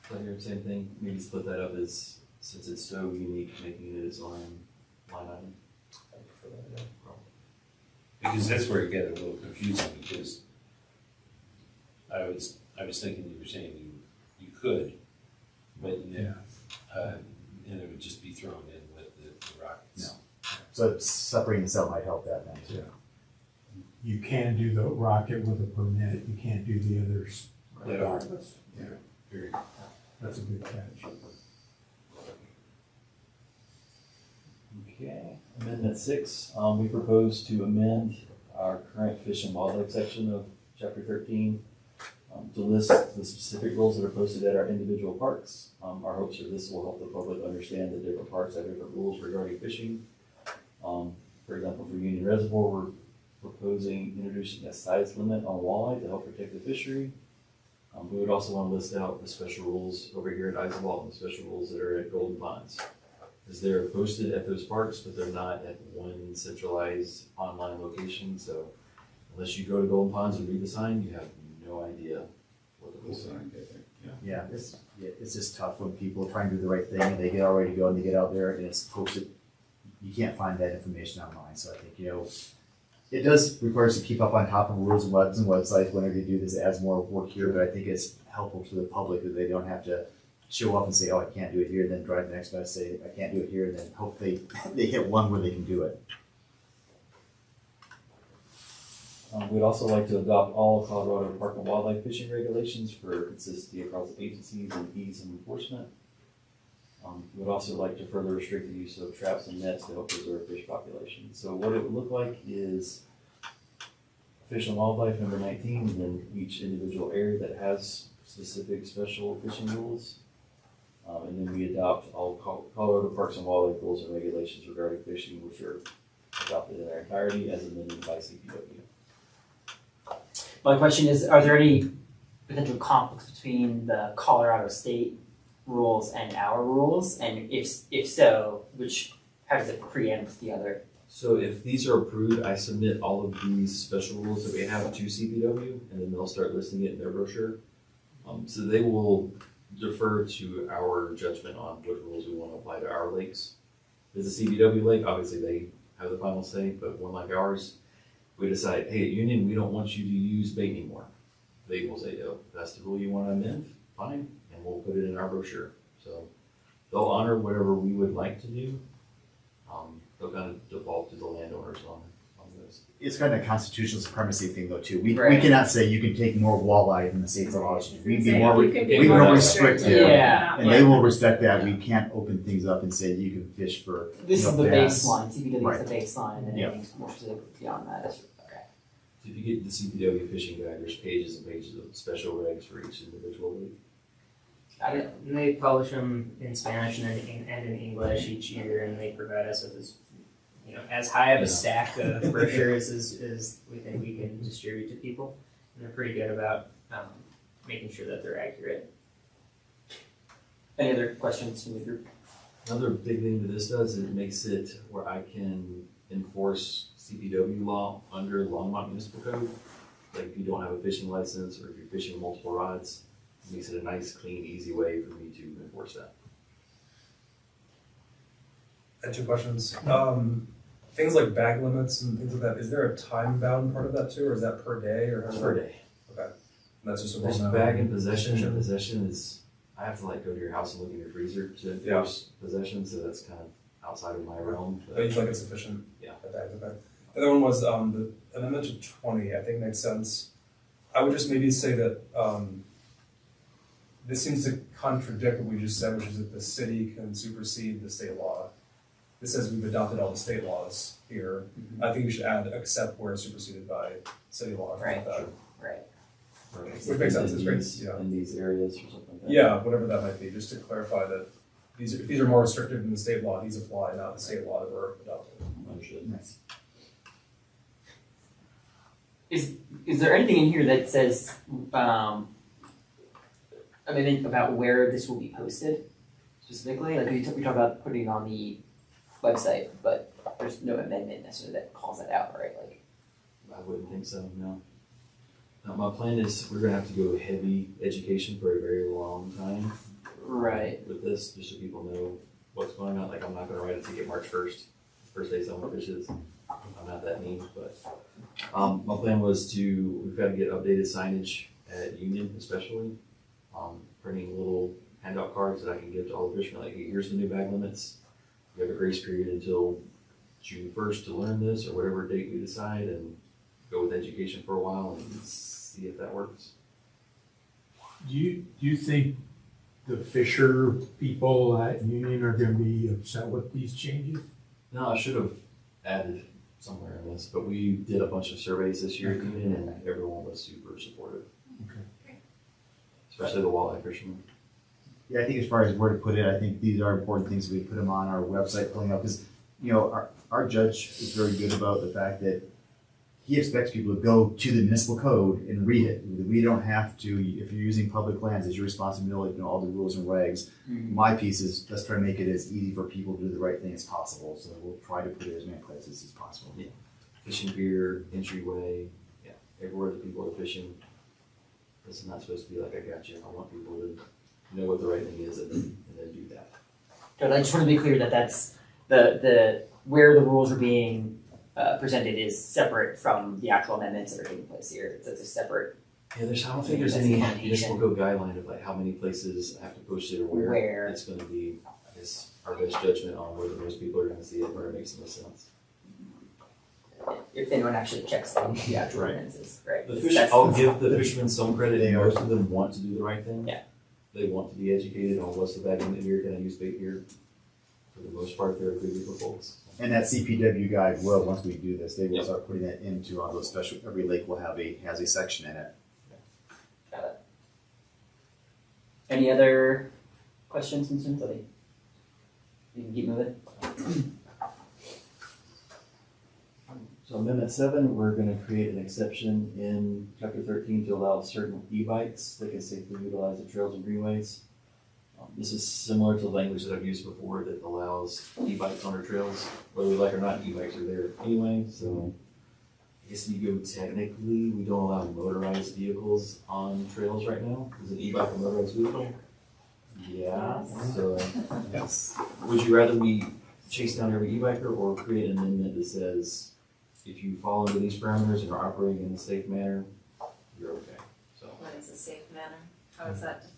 Speaker 9: So here, same thing, maybe split that up as, since it's so unique, making it its own line item.
Speaker 7: because that's where it got a little confusing, because I was thinking you were saying you could, but and it would just be thrown in with the rockets.
Speaker 6: No. So separating this out might help that then too.
Speaker 8: You can do the rocket with a permit, you can't do the others
Speaker 7: That are-
Speaker 8: regardless.
Speaker 3: Yeah.
Speaker 7: Very-
Speaker 8: That's a good catch.
Speaker 9: Okay, amendment 6, we propose to amend our current fish and wildlife section of chapter 13 to list the specific rules that are posted at our individual parks. Our hopes are this will help the public understand that different parks have different rules regarding fishing. For example, for Union Reservoir, we're proposing introducing a size limit on walleye to help protect the fishery. We would also want to list out the special rules over here at Eisenwald and the special rules that are at Golden Ponds. Because they're posted at those parks, but they're not at one centralized online location. So unless you go to Golden Ponds and read the sign, you have no idea what the rules are.
Speaker 6: Yeah, it's just tough when people are trying to do the right thing and they get all ready to go and they get out there and it's posted. You can't find that information online. So I think, it does require us to keep up on top of rules and websites whenever you do this. It adds more work here, but I think it's helpful to the public that they don't have to show up and say, oh, I can't do it here, and then drive the next guy and say, I can't do it here, and then hope they hit one where they can do it.
Speaker 9: We'd also like to adopt all Colorado Park and Wildlife fishing regulations for consistency across agencies and ease of enforcement. We'd also like to further restrict the use of traps and nets to help preserve fish populations. So what it would look like is Fish and Wildlife number 19, and then each individual area that has specific special fishing rules. And then we adopt all Colorado Parks and Wildlife rules and regulations regarding fishing, which are adopted in their entirety as amended by CPW.
Speaker 4: My question is, are there any potential conflicts between the Colorado state rules and our rules? And if so, how does it preempt the other?
Speaker 9: So if these are approved, I submit all of these special rules that we have to CPW, and then they'll start listing it in their brochure. So they will defer to our judgment on what rules we want to apply to our lakes. If it's a CPW lake, obviously they have the final say, but one like ours, we decide, hey, at Union, we don't want you to use bait anymore. They will say, oh, that's the rule you want to amend, fine, and we'll put it in our brochure. So they'll honor whatever we would like to do. They'll kind of default to the landowners on this.
Speaker 6: It's kind of a constitutional supremacy thing though too. We
Speaker 4: Right.
Speaker 6: cannot say you can take more walleye than the state's allows you. We can be
Speaker 1: Say
Speaker 6: more,
Speaker 1: you can be
Speaker 6: we can
Speaker 1: more
Speaker 6: more restrictive.
Speaker 1: restrictive.
Speaker 4: Yeah.
Speaker 6: And they will respect that. We can't open things up and say you can fish for,
Speaker 4: This is the
Speaker 6: bass.
Speaker 4: baseline, CPW
Speaker 6: Right.
Speaker 4: is the baseline, and
Speaker 6: Yeah.
Speaker 4: anything more specific beyond that is, okay.
Speaker 9: So if you get the CPW fishing guide, there's pages and pages of special regs for each individual lake.
Speaker 4: Got it.
Speaker 10: And they publish them in Spanish and in English each year, and they provide us with as high of a stack of brochures as we think we can distribute to people. And they're pretty good about making sure that they're accurate.
Speaker 4: Any other questions from the group?
Speaker 9: Another big thing that this does is it makes it where I can enforce CPW law under Longmont Municipal Code. Like if you don't have a fishing license or if you're fishing with multiple rods, it makes it a nice, clean, easy way for me to enforce that.
Speaker 5: I had two questions. Things like bag limits and things like that, is there a time bound part of that too, or is that per day or?
Speaker 9: Per day.
Speaker 5: Okay. And that's just a
Speaker 9: There's
Speaker 5: well-known
Speaker 9: bag and possession.
Speaker 5: decision.
Speaker 9: Possession is, I have to go to your house and look in your freezer to enforce possession, so that's kind of outside of my realm.
Speaker 5: But you feel like it's sufficient?
Speaker 9: Yeah.
Speaker 5: A bag, okay. The other one was, the amendment to 20, I think makes sense. I would just maybe say that, this seems to contradict what we just said, which is that the city can supersede the state law. This says we've adopted all the state laws here. I think we should add except where superseded by city law. or something like that.
Speaker 4: Right.
Speaker 5: Which makes sense, it's great, yeah.
Speaker 9: In these areas or something like that.
Speaker 5: Yeah, whatever that might be, just to clarify that if these are more restrictive than the state law, these apply, not the state law that we're adopting.
Speaker 9: Understood.
Speaker 6: Nice.
Speaker 4: Is there anything in here that says, anything about where this will be posted specifically? Like we talk about putting it on the website, but there's no amendment necessarily that calls that out, right? Like,
Speaker 9: I wouldn't think so, no. My plan is we're gonna have to go heavy education for a very long time
Speaker 4: right.
Speaker 9: with this, just so people know what's going on. Like I'm not gonna write a ticket March 1st, first day someone fishes. I'm not that neat, but, my plan was we've got to get updated signage at Union especially. Printing little handout cards that I can give to all the fishermen, like, hey, here's the new bag limits. You have a grace period until June 1st to learn this, or whatever date we decide, and go with education for a while and see if that works.
Speaker 8: Do you think the fisher people at Union are gonna be upset with these changes?
Speaker 9: No, I should have added somewhere in this, but we did a bunch of surveys this year at Union, and everyone was super supportive.
Speaker 8: Okay.
Speaker 9: Especially the walleye fishermen.
Speaker 6: Yeah, I think as far as where to put it, I think these are important things. We put them on our website, pulling up, because, you know, our judge is very good about the fact that he expects people to go to the municipal code and read it. We don't have to, if you're using public lands, it's your responsibility to know all the rules and regs. My piece is, let's try to make it as easy for people to do the right thing as possible. So we'll try to put it as many places as possible.
Speaker 9: Yeah. Fishing pier, entryway, yeah, everywhere that people are fishing. This is not supposed to be like, I got you. I want people to know what the right thing is and then do that.
Speaker 4: But I just want to be clear that that's the where the rules are being presented is separate from the actual amendments that are taking place here. It's a separate.
Speaker 9: Yeah, I don't think there's any municipal code guideline of like how many places I have to post it or where.
Speaker 4: Where.
Speaker 9: It's gonna be, I guess, our best judgment on whether most people are gonna see it, where it makes the most sense.
Speaker 4: If anyone actually checks the actual
Speaker 9: Right.
Speaker 4: ordinances, right?
Speaker 9: I'll give the fishermen some credit. Most of them want to do the right thing.
Speaker 4: Yeah.
Speaker 9: They want to be educated on what's the bag limit here, can I use bait here? For the most part, they're good for folks.
Speaker 6: And that CPW guide will, once we do this, they will start putting that into all those special, every lake will have has a section in it.
Speaker 4: Got it. Any other questions from Cynthia? You can keep moving.
Speaker 9: So Amendment 7, we're gonna create an exception in Chapter 13 to allow certain e-bikes that can safely utilize the trails and greenways. This is similar to the language that I've used before that allows e-bikes on our trails. Whether we like it or not, e-bikes are there anyway, so I guess you go technically, we don't allow motorized vehicles on trails right now. Is an e-bike a motorized vehicle? Yeah, so
Speaker 6: Yes.
Speaker 9: would you rather we chase down every e-biker or create an amendment that says if you fall into these parameters and are operating in a safe manner, you're okay, so.
Speaker 1: What is a safe manner? How is that defined?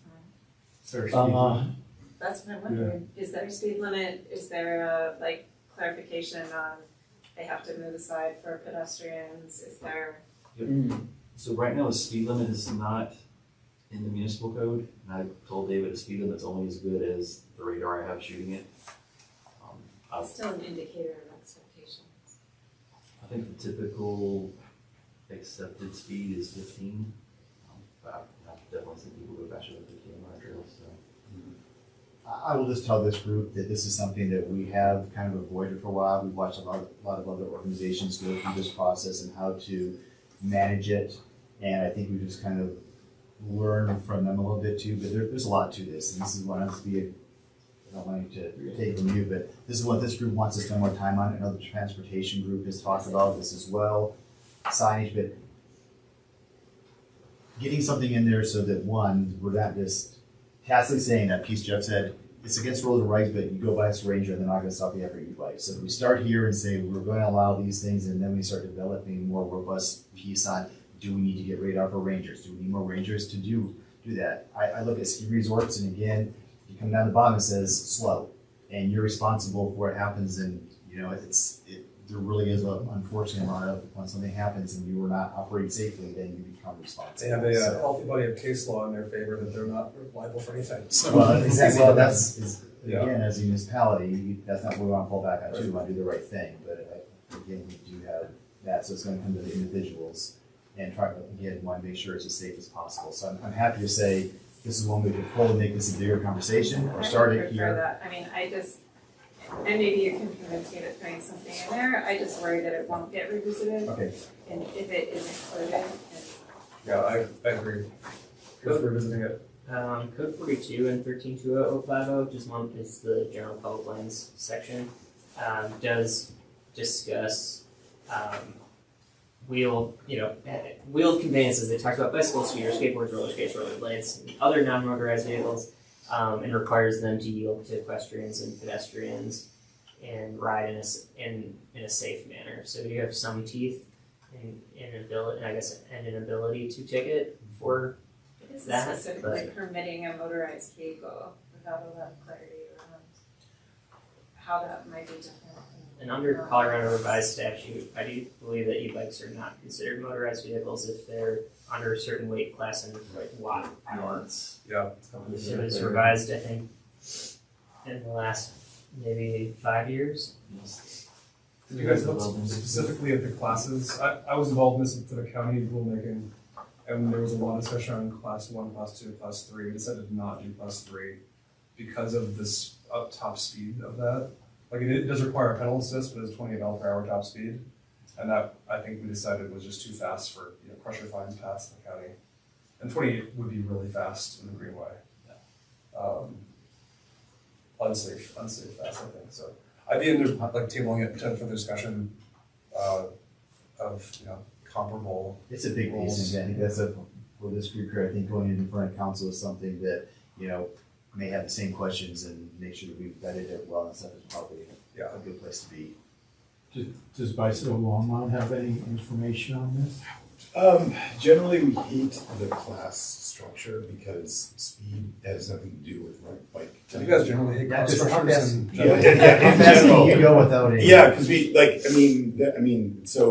Speaker 1: That's what I'm wondering. Is there a speed limit? Is there a, like, clarification on they have to move aside for pedestrians? Is there?
Speaker 9: So right now, the speed limit is not in the municipal code, and I told David a speed limit's only as good as the radar I have shooting it.
Speaker 1: Still an indicator of expectations.
Speaker 9: I think the typical accepted speed is 15. But I've definitely seen people go faster than 15 on our trails, so.
Speaker 6: I will just tell this group that this is something that we have kind of avoided for a while. We've watched a lot of other organizations go through this process and how to manage it. And I think we just kind of learn from them a little bit too, but there's a lot to this. And this is what I don't want you to take from you, but this is what this group wants to spend more time on. Another transportation group has talked about this as well, signage, but getting something in there so that one, we're not just tacitly saying that piece Jeff said, it's against rules and regs, but you go by as a ranger and they're not gonna stop you after you bike. So if we start here and say, we're gonna allow these things, and then we start developing a more robust piece on, do we need to get radar for rangers? Do we need more rangers to do that? I look at ski resorts, and again, you come down the bottom, it says slow, and you're responsible for what happens, and you know, there really is unfortunately a lot of, when something happens and you are not operating safely, then you become responsible.
Speaker 5: They have a healthy body of case law in their favor that they're not liable for anything. So
Speaker 6: Well, exactly, well, again, as a municipality, that's not what we want to fall back on too, we want to do the right thing, but again, we do have that, so it's going to come to the individuals and try to, again, want to make sure it's as safe as possible. So I'm happy to say, this is one we could pull and make this a bigger conversation, or start it here.
Speaker 1: That. I mean, and maybe you can convince me that putting something in there, I just worry that it won't get revisited.
Speaker 6: Okay.
Speaker 1: And if it is included,
Speaker 5: Yeah, I agree. Good for revisiting it.
Speaker 10: Code 42 and 13-20050, just one is the general public lands section, does discuss wheeled conveyances. It talks about bicycles, scooters, skateboards, roller skates, rollerblades, and other non-motorized vehicles, and requires them to yield to equestrians and pedestrians and ride in a safe manner. So you have some teeth and an ability to ticket for
Speaker 1: It is
Speaker 10: that,
Speaker 1: specifically permitting a motorized vehicle without a lot of clarity around how that might be different.
Speaker 10: and under Colorado revised statute, I do believe that e-bikes are not considered motorized vehicles if they're under a certain weight class and watt power.
Speaker 5: Yeah.
Speaker 10: It was revised, I think, in the last maybe 5 years.
Speaker 5: Did you guys look specifically at the classes? I was involved in this for the county rulemaking, and there was a lot of discussion on class 1, class 2, class 3. We decided to not do class 3 because of this up top speed of that. Like it does require a pedal assist, but it's 20 mile/hour top speed. And that, I think we decided was just too fast for, pressure fines passed in the county. And 20 would be really fast in the Greenway. Unsafe fast, I think, so. I'd be into like tabling it to further discussion, of, comparable.
Speaker 6: It's a big piece, and I think that's for this group here, I think going in front of council is something that, may have the same questions and make sure that we've vetted it well and stuff is probably a good place to be.
Speaker 8: Does Bicycle Longmont have any information on this?
Speaker 3: Generally, we hate the class structure because speed has nothing to do with bike.
Speaker 5: Do you guys generally hate class structures? And
Speaker 3: In
Speaker 6: general, you go without any.
Speaker 3: Yeah, because so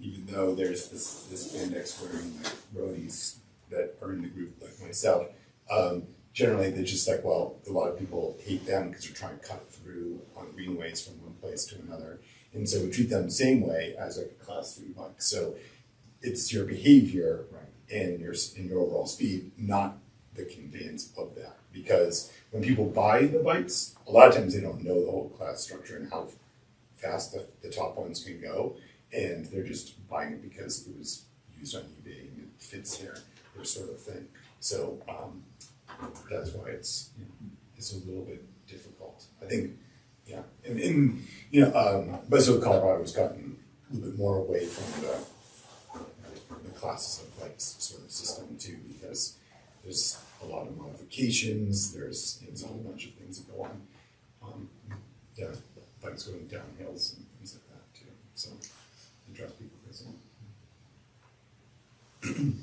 Speaker 3: even though there's this index wearing like roadies that are in the group like myself, generally they're just like, well, a lot of people hate them because they're trying to cut through on greenways from one place to another, and so we treat them the same way as like a class 3 bike. So it's your behavior and your overall speed, not the conveyance of that. Because when people buy the bikes, a lot of times they don't know the whole class structure and how fast the top ones can go, and they're just buying it because it was used on eBay and it fits their sort of thing. So that's why it's a little bit difficult. I think, but so Colorado has gotten a little bit more away from the classes of bikes sort of system too, because there's a lot of modifications, there's a whole bunch of things that go on. Bikes going down hills and things like that too. So it drives people crazy.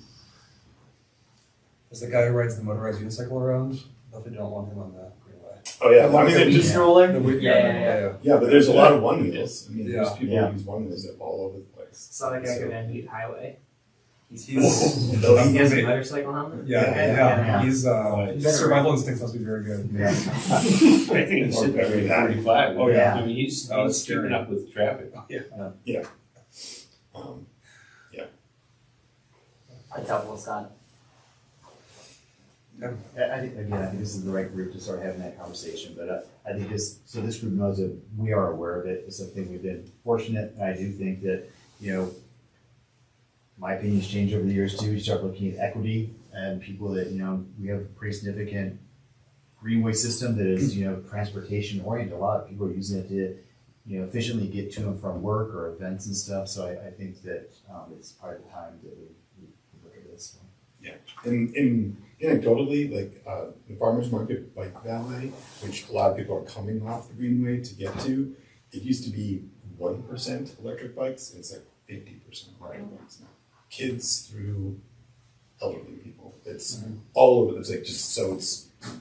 Speaker 5: As the guy who rides the motorized unicycle around, definitely don't want him on the Greenway.
Speaker 3: Oh yeah, I mean they're just
Speaker 4: stroller.
Speaker 5: Yeah.
Speaker 3: but there's a lot of one wheels. I mean, there's people
Speaker 6: Yeah.
Speaker 3: who use one wheels all over the place.
Speaker 10: Saw that guy go down Heat Highway.
Speaker 5: He's
Speaker 10: He has a motorcycle helmet?
Speaker 5: yeah. He's his survival instincts must be very good.
Speaker 6: Yeah.
Speaker 7: I think he's sitting there at 45.
Speaker 5: Oh, yeah.
Speaker 7: I mean, he's
Speaker 5: it's
Speaker 7: keeping
Speaker 5: scary.
Speaker 7: up with traffic.
Speaker 4: That's helpful, Scott.
Speaker 6: I think this is the right group to start having that conversation, but I think this group knows that we are aware of it. It's something we've been fortunate, and I do think that, my opinion's changed over the years too. You start looking at equity and people that, we have a pretty significant greenway system that is, transportation oriented. A lot of people are using it to, efficiently get to and from work or events and stuff. So I think that it's part of the time that we look at this.
Speaker 3: Yeah, and anecdotally, like the farmers market bike valet, which a lot of people are coming off the greenway to get to, it used to be 1% electric bikes, and it's like 50% electric bikes now. Kids through elderly people, it's all over. It's like just so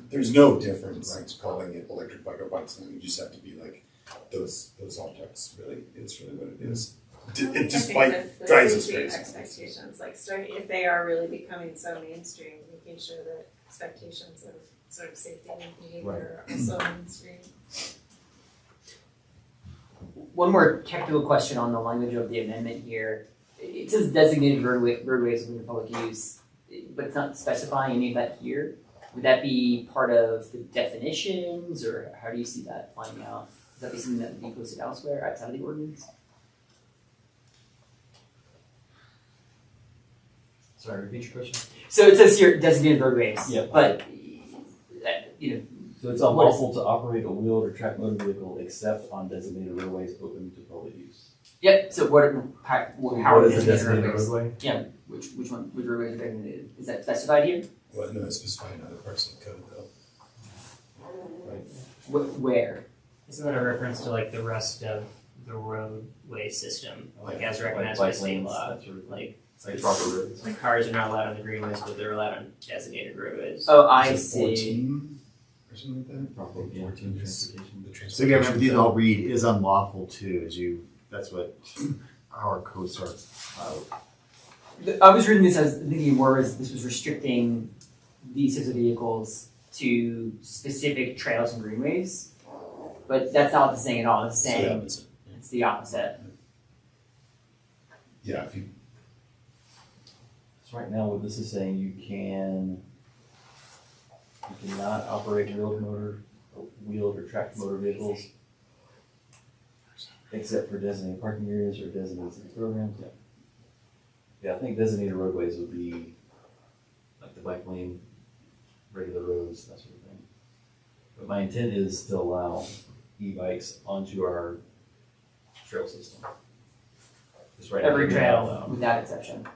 Speaker 3: there's no difference in calling it electric bike or bikes now. You just have to be like those objects. Really, it's really what it is. It just drives us crazy.
Speaker 1: Expectations, like starting if they are really becoming so mainstream, making sure that expectations of sort of safety and behavior are also mainstream.
Speaker 4: One more technical question on the language of the amendment here. It says designated roadways within public use, but it's not specifying any of that here. Would that be part of the definitions, or how do you see that playing out? Is that be something that would be posted elsewhere outside of the ordinance?
Speaker 9: Sorry, repeat your question.
Speaker 4: So it says here designated roadways,
Speaker 9: Yep.
Speaker 4: but
Speaker 9: So it's unlawful to operate a wheeled or tracked motor vehicle except on designated roadways open to public use.
Speaker 4: Yep. So how
Speaker 9: What
Speaker 4: are
Speaker 9: is a designated
Speaker 4: roadways?
Speaker 9: roadway?
Speaker 4: Yeah. Which roadways are designated? Is that specified here?
Speaker 3: Well, no, it's specified in other parts of the code though.
Speaker 4: Where?
Speaker 10: Isn't that a reference to like the rest of the roadway system, like as recognized by
Speaker 9: Bike
Speaker 10: state
Speaker 9: lanes,
Speaker 10: law?
Speaker 9: that sort of thing.
Speaker 10: Like,
Speaker 9: Like proper roads.
Speaker 10: like cars are not allowed on the greenways, but they're allowed on designated roadways.
Speaker 4: Oh, I
Speaker 3: Is it
Speaker 4: see.
Speaker 3: 14 or something like that?
Speaker 9: Proper, yeah, transportation.
Speaker 3: The
Speaker 6: So again, remember, these all read is unlawful too, that's what our codes are.
Speaker 4: I was reading this as thinking more as this was restricting these types of vehicles to specific trails and greenways. But that's not what it's saying at all. It's saying it's the opposite.
Speaker 3: Yeah, if you,
Speaker 9: So right now, what this is saying, you cannot operate wheeled or tracked motor vehicles except for designated parking areas or designated city programs. Yeah. Yeah, I think designated roadways would be like the bike lane, regular roads, that sort of thing. But my intent is to allow e-bikes onto our trail system. Just right now,
Speaker 4: Every
Speaker 9: they're not
Speaker 4: trail
Speaker 9: allowed.
Speaker 4: without exception.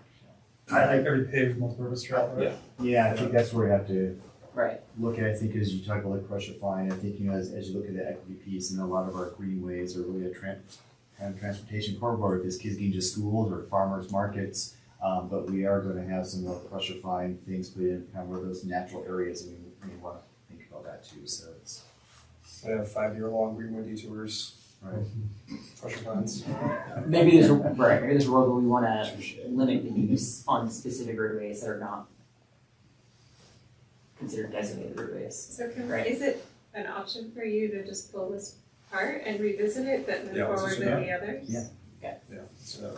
Speaker 5: Every paved multi-purpose trail, right?
Speaker 6: Yeah, I think that's where we have to
Speaker 4: Right.
Speaker 6: look at, I think, as you talk about like pressure fine, I think, as you look at the equity piece, and a lot of our greenways are really a kind of transportation corridor, because kids getting to schools or farmers markets, but we are gonna have some more pressure fine things put in, kind of where those natural areas, and we wanna think about that too, so it's,
Speaker 5: I have 5-year-long greenway detours,
Speaker 6: right.
Speaker 5: pressure fines.
Speaker 4: Maybe there's a world where we want to limit the use on specific roadways that are not considered designated roadways.
Speaker 1: So
Speaker 4: Right.
Speaker 1: is it an option for you to just pull this part and revisit it, but move
Speaker 5: Yeah, let's
Speaker 1: forward
Speaker 5: just
Speaker 1: with
Speaker 5: do
Speaker 1: the others?
Speaker 6: Yeah.
Speaker 5: Yeah, so.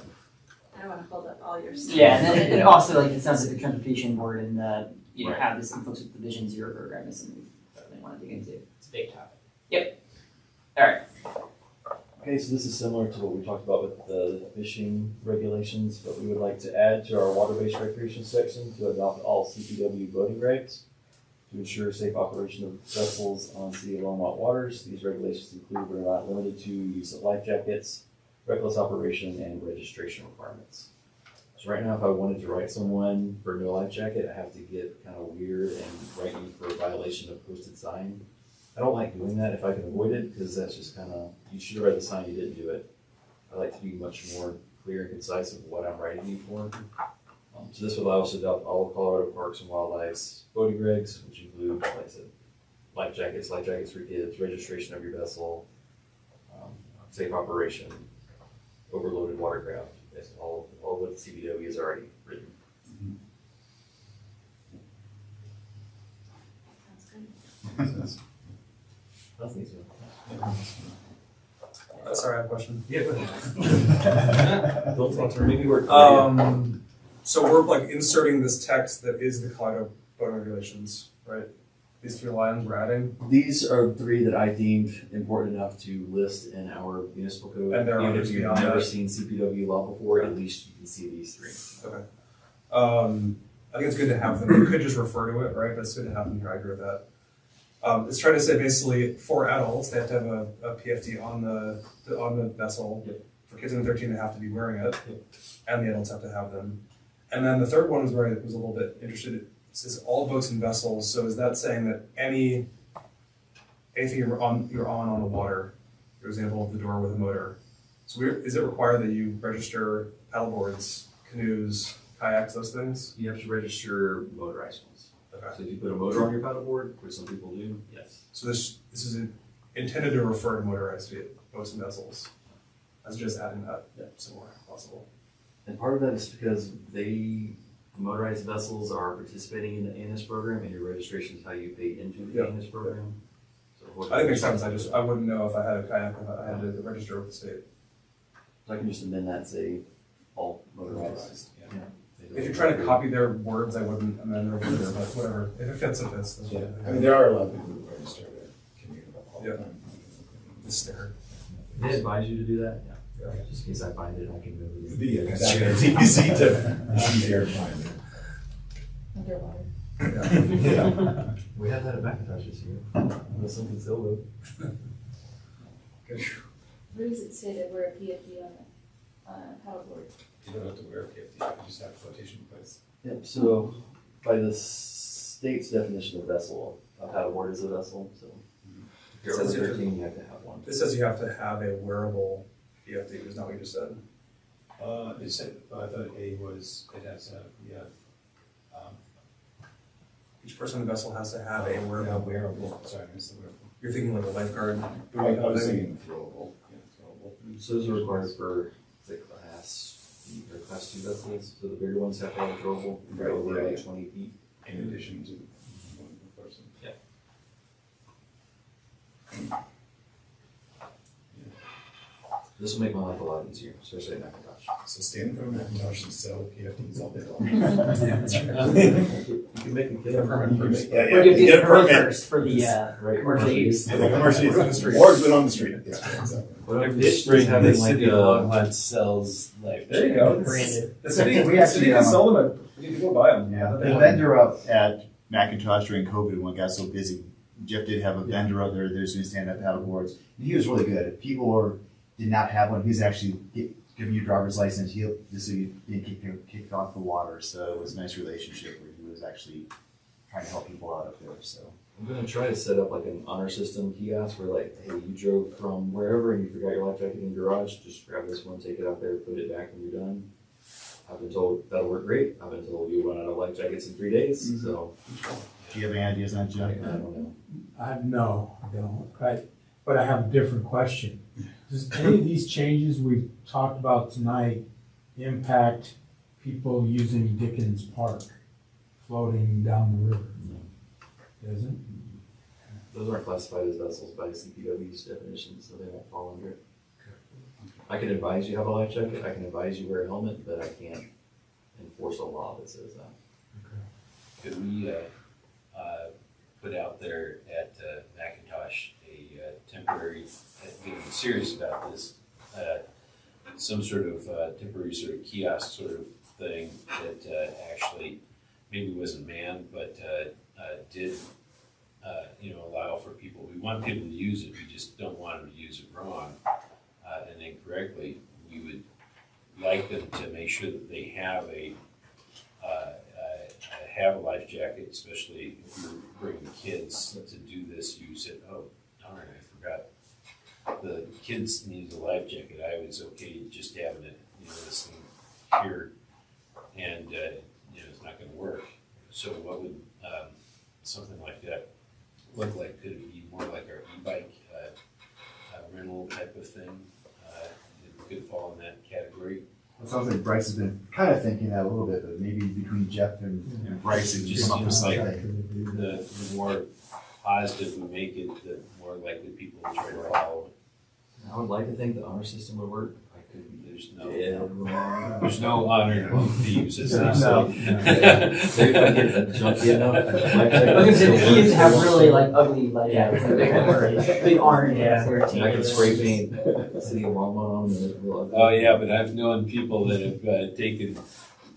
Speaker 1: I don't wanna hold up all your stuff.
Speaker 4: Yeah, and then it also like it sounds like the transportation board and the
Speaker 9: Right.
Speaker 4: have this conflicts with the Vision Zero program is something we definitely want to dig into.
Speaker 10: It's a big topic.
Speaker 4: All right.
Speaker 9: Okay, so this is similar to what we talked about with the fishing regulations, but we would like to add to our water-based recreation section to adopt all CPW boating regs to ensure safe operation of vessels on City of Longmont waters. These regulations include but are not limited to use of life jackets, reckless operation, and registration requirements. So right now, if I wanted to write someone for no life jacket, I have to get kind of weird and write you for a violation of posted sign. I don't like doing that if I can avoid it, because that's just kind of, you should have read the sign, you didn't do it. I like to be much more clear and concise of what I'm writing you for. So this will allow us to adopt all of Colorado Parks and Wildlife's boating regs, which include, like I said, life jackets for kids, registration of your vessel, safe operation, overloaded watercraft. That's all what the CBW has already written.
Speaker 1: Sounds good.
Speaker 9: That's easy.
Speaker 5: Sorry, I have a question.
Speaker 9: Yeah, go ahead. Don't talk to her. Maybe we're.
Speaker 5: So we're like inserting this text that is the Colorado boating regulations, right? These 3 lines we're adding,
Speaker 9: These are 3 that I deemed important enough to list in our municipal code.
Speaker 5: And there are
Speaker 9: Even
Speaker 5: others
Speaker 9: if you've
Speaker 5: beyond
Speaker 9: never
Speaker 5: that.
Speaker 9: seen CPW law before, at least you can see these 3.
Speaker 5: okay. I think it's good to have them, you could just refer to it, right, but it's good to have them here, I agree with that. It's trying to say basically, for adults, they have to have a PFD on the vessel.
Speaker 9: Yep.
Speaker 5: For kids under 13, they have to be wearing it,
Speaker 9: Yep.
Speaker 5: and the adults have to have them. And then the third one is where I was a little bit interested. It says all boats and vessels. So is that saying that anything you're on the water, for example, the door with a motor? So is it required that you register paddleboards, canoes, kayaks, those things?
Speaker 9: You have to register motorized ones.
Speaker 5: Okay.
Speaker 9: So if you put a motor on your paddleboard, which some people do, yes.
Speaker 5: So this is intended to refer to motorized boats and vessels. As just adding that somewhere if possible.
Speaker 9: And part of that is because the motorized vessels are participating in the ANS program, and your registration is how you pay into the
Speaker 5: Yeah.
Speaker 9: ANS program. So
Speaker 5: I think it makes sense. I wouldn't know if I had a kayak if I had to register with the state.
Speaker 9: I can just amend that and say all motorized.
Speaker 5: Yeah. If you're trying to copy their words, I wouldn't amend their words, but whatever. If it fits, it fits. That's
Speaker 3: yeah,
Speaker 5: what
Speaker 3: I mean, there are a lot of people who register to commute all the
Speaker 5: Yeah.
Speaker 3: time.
Speaker 5: the sticker.
Speaker 9: They advise you to do that? Yeah. Just in case I find it, I can move it.
Speaker 3: Yeah, exactly. It's easy to find it.
Speaker 2: Underwater.
Speaker 3: Yeah.
Speaker 9: We have that at McIntosh this year. With something solo.
Speaker 2: Where does it say that we're a PFD on a paddleboard?
Speaker 3: You don't have to wear a PFD, you just have flotation plates.
Speaker 9: Yep, so by the state's definition of vessel, a paddleboard is a vessel, so
Speaker 5: It
Speaker 9: You're
Speaker 5: says
Speaker 9: over
Speaker 5: you have to-
Speaker 9: 13, you have to have one.
Speaker 5: This says you have to have a wearable EFD, is not what you just said.
Speaker 7: It said, I thought A was, it has to have,
Speaker 5: Each person on the vessel has to have a wearable.
Speaker 7: wearable, sorry, I missed the wearable.
Speaker 5: You're thinking like a lifeguard.
Speaker 3: I was thinking throwable, yeah, throwable.
Speaker 9: So those are required for the class 2 vessels, so the bigger ones have to have a throwable,
Speaker 3: Right,
Speaker 9: over
Speaker 3: right.
Speaker 9: like 20 feet.
Speaker 3: In addition to one per person.
Speaker 9: This will make my life a lot easier, especially at Macintosh.
Speaker 3: So stand for Macintosh and sell PFDs all day long.
Speaker 9: You can make a
Speaker 5: Get a permit first.
Speaker 3: Yeah,
Speaker 4: We'll get
Speaker 3: you
Speaker 4: the
Speaker 3: get a
Speaker 4: permit
Speaker 3: permit.
Speaker 4: first for the
Speaker 9: Right.
Speaker 4: commercial use.
Speaker 3: Yeah, the commercial use.
Speaker 5: Put it on the street.
Speaker 3: Or put it on the street, yeah, exactly.
Speaker 9: But I'm
Speaker 7: Every
Speaker 9: ditched
Speaker 7: spring,
Speaker 9: having
Speaker 7: the
Speaker 9: like
Speaker 7: city of
Speaker 9: a,
Speaker 7: Longmont sells life.
Speaker 5: There you go.
Speaker 10: Branded.
Speaker 5: The city,
Speaker 6: We
Speaker 5: the
Speaker 6: actually,
Speaker 5: city can sell them, you can go buy them.
Speaker 6: Yeah, the vendor up at Macintosh during COVID when it got so busy, Jeff did have a vendor out there, there's doing stand-up paddle boards. And he was really good. If people did not have one, he's actually giving you a driver's license, just so you didn't kick off the water. So it was a nice relationship where he was actually trying to help people out up there, so.
Speaker 9: I'm gonna try to set up like an honor system kiosk where like, hey, you drove from wherever and you forgot your life jacket in your garage, just grab this one, take it out there, put it back when you're done. I've been told that'll work great. I've been told you'll run out of life jackets in 3 days, so
Speaker 6: Do you have any ideas on that, Jeff?
Speaker 9: I don't know.
Speaker 8: No, I don't. But I have a different question. Does any of these changes we've talked about tonight impact people using Dickens Park floating down the river? Does it?
Speaker 9: Those aren't classified as vessels by CPW's definition, so they won't fall under it. I can advise you have a life jacket, I can advise you wear a helmet, but I can't enforce a law that says that.
Speaker 7: Could we, put out there at Macintosh a temporary, being serious about this, some sort of temporary sort of kiosk sort of thing that actually maybe wasn't manned, but did, allow for people, we want people to use it, we just don't want them to use it wrong and incorrectly. We would like them to make sure that they have a life jacket, especially if you're bringing kids to do this. You said, oh, darn, I forgot. The kids needed a life jacket. I was okay just having it, this thing here, and, it's not gonna work. So what would, something like that look like? Could it be more like our e-bike, rental type of thing? It could fall in that category.
Speaker 6: It sounds like Bryce has been kind of thinking that a little bit, but maybe between Jeff and Bryce, it just come up with something.
Speaker 7: The more positive we make it, the more likely people will try to follow.
Speaker 9: I would like to think the honor system would work. I could be
Speaker 7: There's no honor among thieves, as they
Speaker 9: No.
Speaker 7: say.
Speaker 9: Maybe if I get a junky enough life jacket.
Speaker 4: I was gonna say, the kids have really like ugly life jackets, like big orange,
Speaker 10: Yeah.
Speaker 9: And I can spray paint City of Longmont on them and it's real ugly.
Speaker 7: Oh, yeah, but I've known people that have taken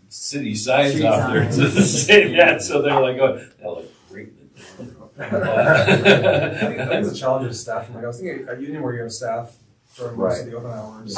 Speaker 7: city signs
Speaker 4: Street
Speaker 7: off there to
Speaker 4: signs.
Speaker 7: say that, so they're like, oh, that looks great.
Speaker 5: I think it's a challenge with staff. Like I was thinking, a union where you have staff during most of the open hours.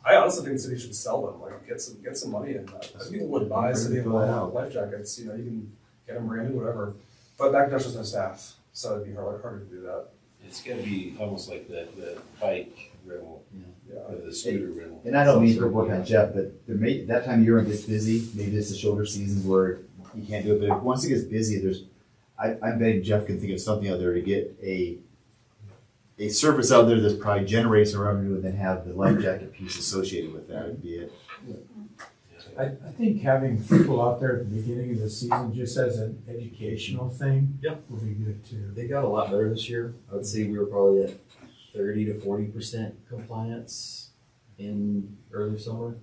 Speaker 5: I honestly think the city should sell them, like get some money in that. I think people would buy City of Longmont life jackets, you can get them branded, whatever. But Macintosh has no staff, so it'd be harder to do that.
Speaker 7: It's gotta be almost like the bike rental,
Speaker 5: Yeah.
Speaker 7: or the scooter rental.
Speaker 6: And I don't mean to work on Jeff, but that time of year when it gets busy, maybe it's the shoulder seasons where you can't do it, but once it gets busy, I'm betting Jeff can think of something out there to get a service out there that probably generates a revenue and then have the life jacket piece associated with that would be it.
Speaker 8: I think having people out there at the beginning of the season just as an educational thing would be good too.
Speaker 9: They got a lot better this year. I would say we were probably at 30 to 40% compliance in early summer.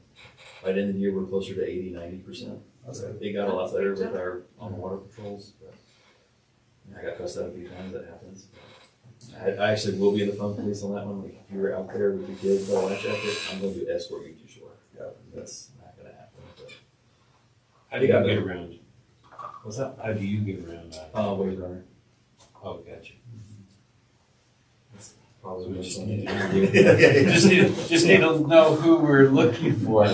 Speaker 9: By the end of the year, we're closer to 80, 90%.
Speaker 5: That's it.
Speaker 9: They got a lot better with our on water patrols. But I got cussed out a few times. That happens. I actually will be in the phone police on that one. Like if you were out there with your kids by life jacket, I'm going to escort you to shore.
Speaker 5: Yeah.
Speaker 9: That's not going to happen. But
Speaker 7: How do you get around?
Speaker 9: what's that?
Speaker 7: How do you get around?
Speaker 9: Wave runner.
Speaker 7: Oh, gotcha.
Speaker 9: Probably
Speaker 7: So
Speaker 9: the
Speaker 7: we
Speaker 9: most
Speaker 7: just
Speaker 9: fun
Speaker 7: need
Speaker 9: you
Speaker 7: to-
Speaker 9: can do.
Speaker 7: just need to know who we're looking for.
Speaker 9: I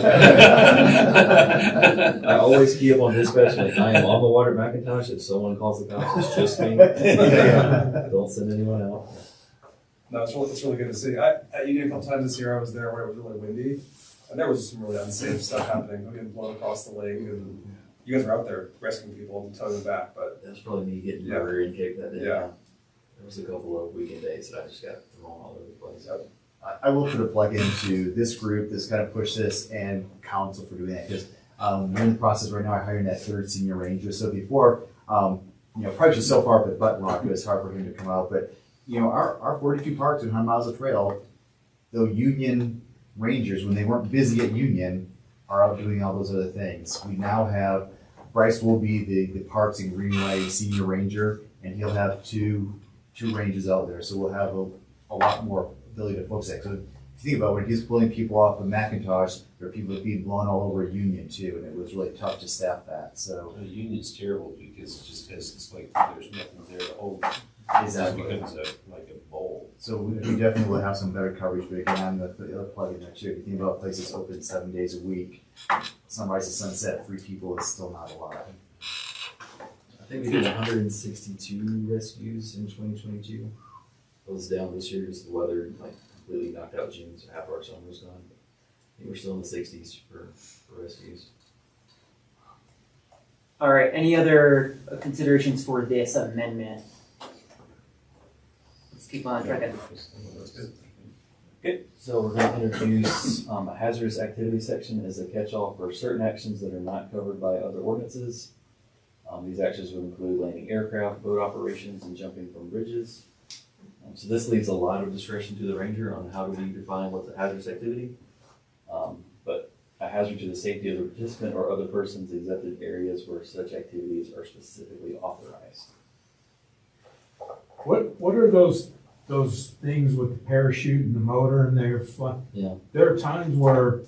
Speaker 9: always key up on dispatch, like I am on the water at Macintosh. If someone calls the cops, it's just me. Don't send anyone out.
Speaker 5: No, it's really good to see. At Union a couple times this year, I was there when it was really windy, and there was some really unsafe stuff happening. We getting blown across the lake, and you guys were out there rescuing people and towing them back. But
Speaker 9: That's probably me getting
Speaker 5: Yeah.
Speaker 9: my rear end kicked that day.
Speaker 5: Yeah.
Speaker 9: There was a couple of weekend days that I just got thrown all over the place.
Speaker 6: I will put a plug into this group that's kind of pushed this and council for doing that, because we're in the process right now of hiring that third senior ranger. So before, Price was so far up at Button Rock, it was hard for him to come out, but our 42 parks and 100 miles of trail, the Union Rangers, when they weren't busy at Union, are out doing all those other things. We now have, Bryce will be the Parks and Greenway Senior Ranger, and he'll have two rangers out there, so we'll have a lot more ability to focus that. So if you think about when he's pulling people off of McIntosh, there are people that being blown all over Union too, and it was really tough to staff that, so.
Speaker 7: The union's terrible because it's like there's nothing there to hold.
Speaker 6: Exactly.
Speaker 7: It becomes like a bowl.
Speaker 6: So we definitely will have some better coverage, but again, I'm gonna put the other plug in there too. If you think about places open 7 days a week, sunrise to sunset, 3 people is still not a lot.
Speaker 9: I think we did 162 rescues in 2022. It was down this year because the weather completely knocked out June, so half our summer was gone. I think we're still in the 60s for rescues.
Speaker 4: All right, any other considerations for this amendment? Let's keep on trucking.
Speaker 9: Okay, so we're going to introduce a hazardous activity section as a catch-all for certain actions that are not covered by other ordinances. These actions would include landing aircraft, boat operations, and jumping from bridges. So this leaves a lot of discretion to the ranger on how do we define what's a hazardous activity. But a hazard to the safety of the participant or other persons exempted areas where such activities are specifically authorized.
Speaker 8: What are those things with the parachute and the motor and they're fun?
Speaker 9: Yeah.
Speaker 8: There are times where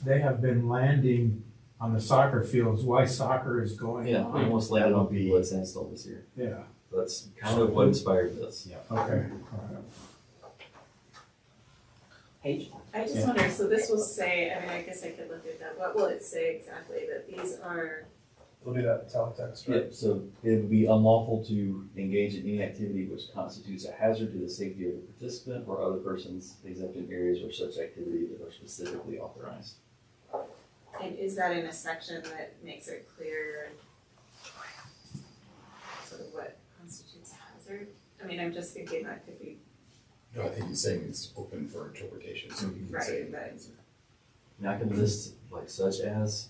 Speaker 8: they have been landing on the soccer fields while soccer is going
Speaker 9: Yeah, we
Speaker 8: on.
Speaker 9: almost landed on people at Sandstone this year.
Speaker 8: Yeah,
Speaker 9: That's kind of what inspired this.
Speaker 8: okay.
Speaker 4: Paige?
Speaker 1: I just wonder, so this will say, I guess I could look at that, what will it say exactly, that these are,
Speaker 5: it'll be that metallic text, right?
Speaker 9: Yep, so it would be unlawful to engage in any activity which constitutes a hazard to the safety of the participant or other persons except in areas where such activities are specifically authorized.
Speaker 1: and is that in a section that makes it clear sort of what constitutes a hazard? I'm just thinking that could be,
Speaker 3: No, I think he's saying it's open for interpretation, so you can say.
Speaker 1: right, but,
Speaker 9: Now I can list such as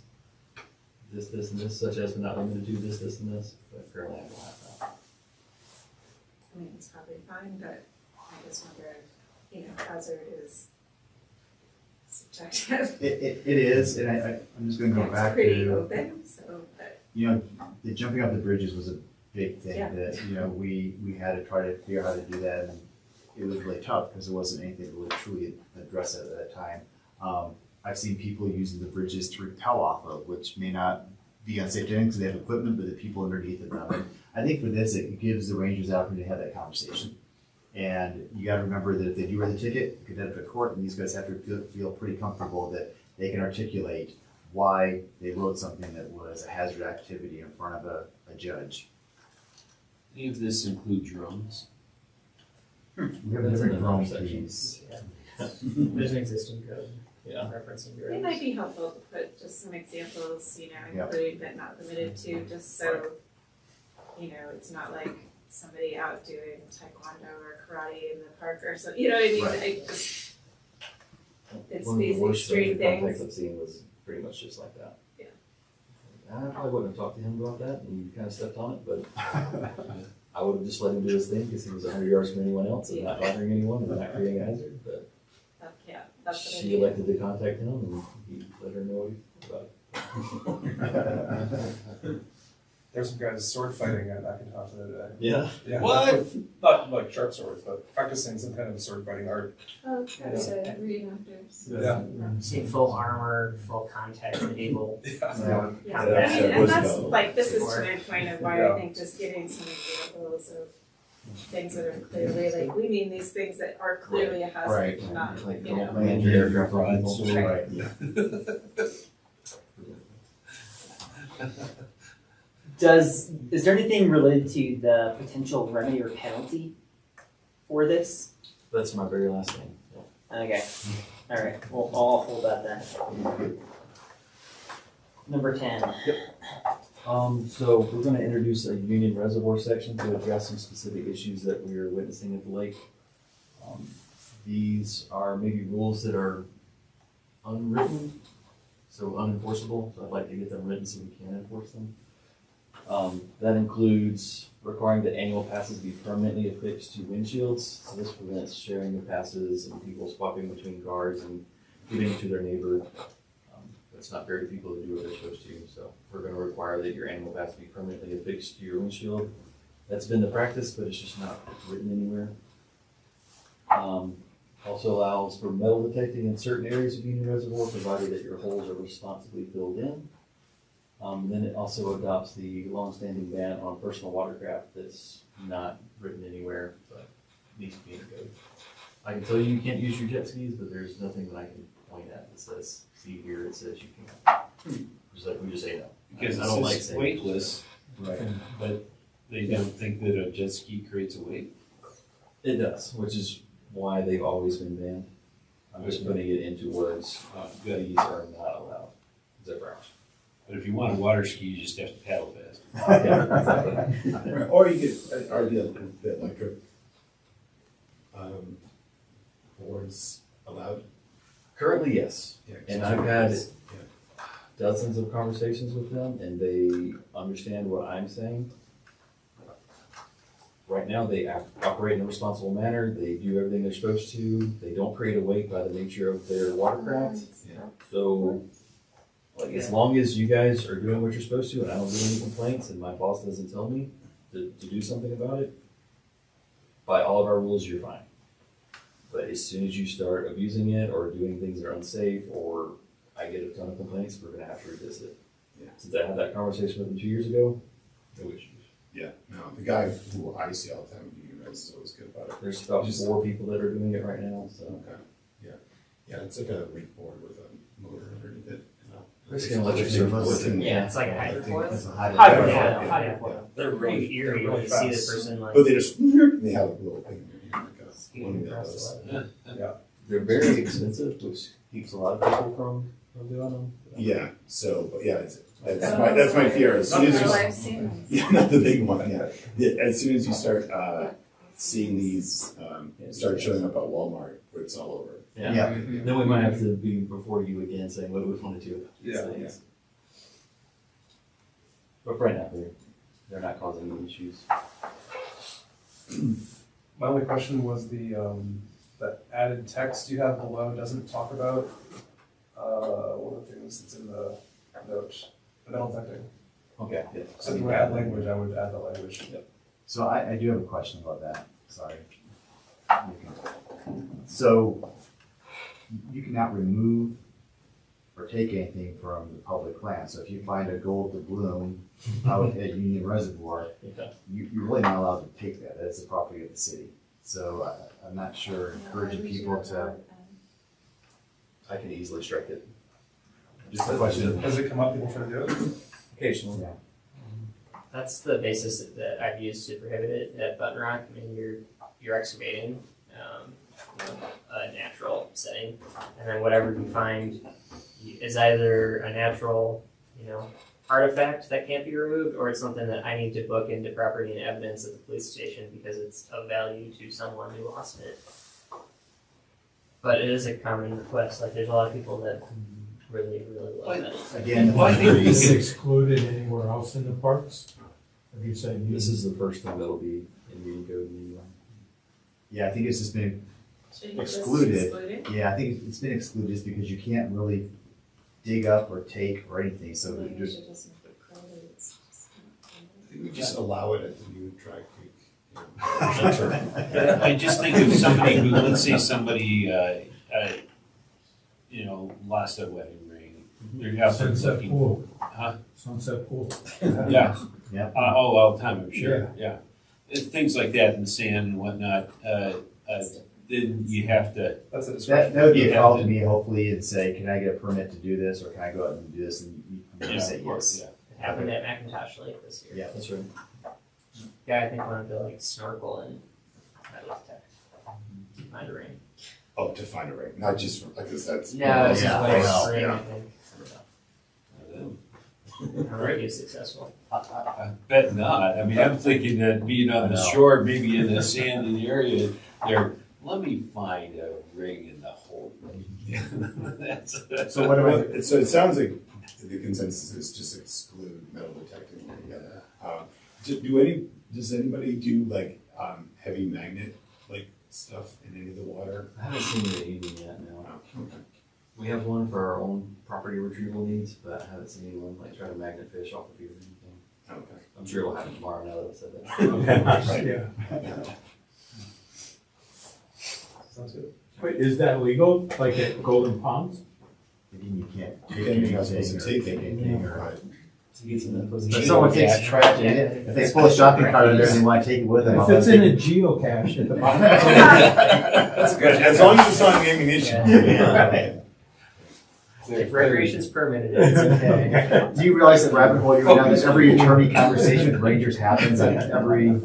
Speaker 9: this, and this, such as but not limited to this, and this, but currently I don't have that.
Speaker 1: it's probably fine, but I just wonder if, hazard is subjective.
Speaker 6: It is, and I'm just gonna go back
Speaker 1: It's pretty
Speaker 6: to,
Speaker 1: open, so, but,
Speaker 6: the jumping off the bridges was a big thing
Speaker 1: Yeah.
Speaker 6: that, we had to try to figure out how to do that, and it was really tough because there wasn't anything that would truly address it at that time. I've seen people using the bridges to rappel off of, which may not be unsafe to them because they have equipment, but the people underneath it don't. And I think for this, it gives the rangers the opportunity to have that conversation. And you gotta remember that if they do write the ticket, you could head up to court, and these guys have to feel pretty comfortable that they can articulate why they wrote something that was a hazard activity in front of a judge.
Speaker 7: Any of this include drones?
Speaker 6: We have
Speaker 9: That's
Speaker 6: different
Speaker 9: in
Speaker 6: drone
Speaker 9: another section.
Speaker 6: keys.
Speaker 10: There's an existing code
Speaker 9: Yeah.
Speaker 10: referencing
Speaker 1: it might
Speaker 10: drones.
Speaker 1: be helpful to put just some examples,
Speaker 6: Yeah.
Speaker 1: including but not limited to, just so, it's not like somebody out doing taekwondo or karate in the park or so, you know what I mean?
Speaker 6: Right.
Speaker 1: It's
Speaker 9: One of the
Speaker 1: these
Speaker 9: worst
Speaker 1: extreme
Speaker 9: stranger contacts
Speaker 1: things.
Speaker 9: I've seen was pretty much just like that.
Speaker 1: Yeah.
Speaker 9: I probably wouldn't have talked to him about that, and he kind of stepped on it, but I would have just let him do his thing because he was 100 yards from anyone else and not bothering anyone and not creating a hazard. But
Speaker 1: That's what I
Speaker 9: she
Speaker 1: mean.
Speaker 9: elected to contact him, and he let her know what he thought about it.
Speaker 5: There's some guys sword fighting at McIntosh the other day.
Speaker 9: Yeah.
Speaker 5: Yeah.
Speaker 7: What?
Speaker 5: Not like sharp swords, but practicing some kind of sword fighting art.
Speaker 1: Oh, that's a reenactors.
Speaker 5: Yeah.
Speaker 10: Full armor, full contact, medieval.
Speaker 5: Yeah.
Speaker 1: Yeah,
Speaker 3: Yeah,
Speaker 1: I
Speaker 3: that
Speaker 1: mean, and
Speaker 3: was
Speaker 1: that's,
Speaker 3: no-
Speaker 1: this is to my point of why
Speaker 5: Yeah.
Speaker 1: I think just giving some examples of things that are clearly, we mean these things that are clearly a hazard,
Speaker 6: Right.
Speaker 1: not,
Speaker 9: Like,
Speaker 1: you know.
Speaker 9: don't land your aircraft on people.
Speaker 1: Right.
Speaker 4: Is there anything related to the potential remedy or penalty for this?
Speaker 9: That's my very last thing.
Speaker 4: Okay, alright, well, I'll hold that then. Number 10.
Speaker 9: So we're gonna introduce a Union Reservoir section to address some specific issues that we are witnessing at the lake. These are maybe rules that are unwritten, so unenforceable, so I'd like to get them written so we can enforce them. That includes requiring that annual passes be permanently affixed to windshields, so this prevents sharing of passes and people swapping between cars and giving it to their neighbor. It's not fair to people to do what they're supposed to, so we're gonna require that your annual pass be permanently affixed to your windshield. That's been the practice, but it's just not written anywhere. Also allows for metal detecting in certain areas of Union Reservoir, provided that your holes are responsibly filled in. Then it also adopts the longstanding ban on personal watercraft that's not written anywhere, but needs to be in the code. I can tell you can't use your jet skis, but there's nothing that I can point at that says, see here, it says you can't. Just like we just say no.
Speaker 7: Because
Speaker 9: I don't like
Speaker 7: it's
Speaker 9: saying
Speaker 7: weightless,
Speaker 9: Right.
Speaker 7: but they don't think that a jet ski creates a weight.
Speaker 9: It does, which is why they've always been banned. I'm just putting it into words.
Speaker 7: Good.
Speaker 9: These are not allowed. Zipper out.
Speaker 7: But if you want a water ski, you just have to paddle fast.
Speaker 3: Right, or you could argue that the electric boards allowed.
Speaker 9: Currently, yes.
Speaker 3: Yeah,
Speaker 9: And I've had
Speaker 3: Yeah.
Speaker 9: dozens of conversations with them, and they understand what I'm saying. Right now, they operate in a responsible manner. They do everything they're supposed to. They don't create a weight by the nature of their watercraft.
Speaker 3: Yeah.
Speaker 9: So, like, as long as you guys are doing what you're supposed to, and I don't get any complaints, and my boss doesn't tell me to do something about it, by all of our rules, you're fine. But as soon as you start abusing it or doing things that are unsafe, or I get a ton of complaints, we're gonna have to revisit.
Speaker 3: Yeah.
Speaker 9: Since I had that conversation with him 2 years ago, no issues.
Speaker 3: Yeah, no, the guy who I see all the time in Union Res is always good about it.
Speaker 9: There's about 4 people that are doing it right now, so.
Speaker 3: Okay, yeah, yeah, it's like a rig board with a motor underneath it.
Speaker 9: It's an electric surfboard.
Speaker 10: Yeah, it's like a hydrofoil.
Speaker 6: It's a hydrofoil.
Speaker 10: Hydrofoil,
Speaker 3: Yeah,
Speaker 10: hydrofoil. They're really eerie when you see the person like.
Speaker 3: But they just, they have a little thing in there, like a, one of
Speaker 10: across the
Speaker 3: those.
Speaker 10: line.
Speaker 9: They're very expensive, which keeps a lot of people from doing them.
Speaker 3: Yeah, so, but yeah, that's my fear, as soon as
Speaker 1: Oh,
Speaker 3: you.
Speaker 1: I've seen them.
Speaker 3: Yeah, not the big one, yeah. As soon as you start, seeing these, start showing up at Walmart, where it's all over.
Speaker 6: Yeah.
Speaker 9: Then we might have to be before you again saying, what do we want to do about these
Speaker 5: Yeah,
Speaker 9: things? But right now, they're not causing any issues.
Speaker 5: My only question was that added text you have below doesn't talk about, one of the things that's in the note, the metal detecting.
Speaker 9: Okay, yeah.
Speaker 5: So if you add language, I would add the language.
Speaker 6: So I do have a question about that, sorry. So you cannot remove or take anything from the public land. So if you find a gold doubloon out at Union Reservoir, you're really not allowed to take that. That's the property of the city. So I'm not sure encouraging people to,
Speaker 9: I can easily strike it.
Speaker 6: just a question.
Speaker 5: Does it come up, people try to do it?
Speaker 9: Occasionally.
Speaker 6: Yeah.
Speaker 10: That's the basis that I've used to prohibit it at Button Rock. I mean, you're excavating a natural setting, and then whatever you find is either a natural, artifact that can't be removed, or it's something that I need to book into property and evidence at the police station because it's of value to someone who lost it. But it is a common request. Like, there's a lot of people that really, really love that.
Speaker 6: Again,
Speaker 7: Well, I think we
Speaker 8: Is it
Speaker 7: could,
Speaker 8: excluded anywhere else in the parks? Have you said
Speaker 9: This is the first time that'll be in Union Code anyway.
Speaker 6: yeah, I think it's just been,
Speaker 1: Should you just
Speaker 6: Excluded.
Speaker 1: exclude it?
Speaker 6: yeah, I think it's been excluded just because you can't really dig up or take or anything, so
Speaker 1: Maybe
Speaker 6: you
Speaker 1: we
Speaker 6: just,
Speaker 1: should just make it permanent. It's just
Speaker 3: I think we just allow it at the new Dry Creek.
Speaker 7: I just think of somebody who, let's say somebody, lost a wedding ring. They're out there
Speaker 8: Sunset
Speaker 7: looking.
Speaker 8: Pool?
Speaker 7: Huh?
Speaker 8: Sunset Pool.
Speaker 7: Yeah.
Speaker 6: Yeah.
Speaker 7: All the time, I'm sure, yeah. Things like that in the sand and whatnot, then you have to,
Speaker 5: That's a discretion.
Speaker 6: that would be a call to me hopefully and say, can I get a permit to do this, or can I go out and do this, and you say
Speaker 7: of course,
Speaker 6: yes.
Speaker 7: yeah.
Speaker 10: It happened at Macintosh Lake this year.
Speaker 6: Yeah.
Speaker 9: That's right.
Speaker 10: Yeah, I think wanted to snorkel and that was text. find a ring.
Speaker 3: Oh, to find a ring, not just for, because that's.
Speaker 10: No, it's
Speaker 6: Yeah,
Speaker 10: just
Speaker 6: I
Speaker 10: like
Speaker 6: know,
Speaker 10: ring,
Speaker 3: yeah.
Speaker 10: I think. I don't know if he was successful.
Speaker 7: I bet not. I mean, I'm thinking that being on the
Speaker 6: I know.
Speaker 7: shore, maybe in a sandy area, there, let me find a ring in the hole. That's.
Speaker 6: So what do I,
Speaker 3: Well, so it sounds like the consensus is just exclude metal detecting altogether. Does anybody do like heavy magnet like stuff in any of the water?
Speaker 9: I haven't seen it using yet, no.
Speaker 3: Oh, okay.
Speaker 9: We have one for our own property retrieval needs, but I haven't seen anyone like try to magnet fish off of here or anything.
Speaker 3: Okay.
Speaker 9: I'm sure it'll happen tomorrow now that I've said that.
Speaker 8: Yeah.
Speaker 5: Sounds good.
Speaker 8: Wait, is that legal, like at Golden Ponds?
Speaker 6: you can't take
Speaker 3: Yeah, you're not
Speaker 6: anything
Speaker 3: supposed to
Speaker 6: or
Speaker 3: take
Speaker 6: take
Speaker 3: anything,
Speaker 6: anything or.
Speaker 3: right?
Speaker 9: To get some info.
Speaker 6: If someone takes
Speaker 7: Yeah.
Speaker 6: trash in it, if they pull a shopping cart in there and they wanna take it with them.
Speaker 8: If it's in a geocache at the bottom.
Speaker 3: That's good, as long as it's not ammunition.
Speaker 6: Yeah.
Speaker 10: If recreation's permitted, it's okay.
Speaker 6: Do you realize that rabbit hole you're down, that every attorney conversation with rangers happens at every.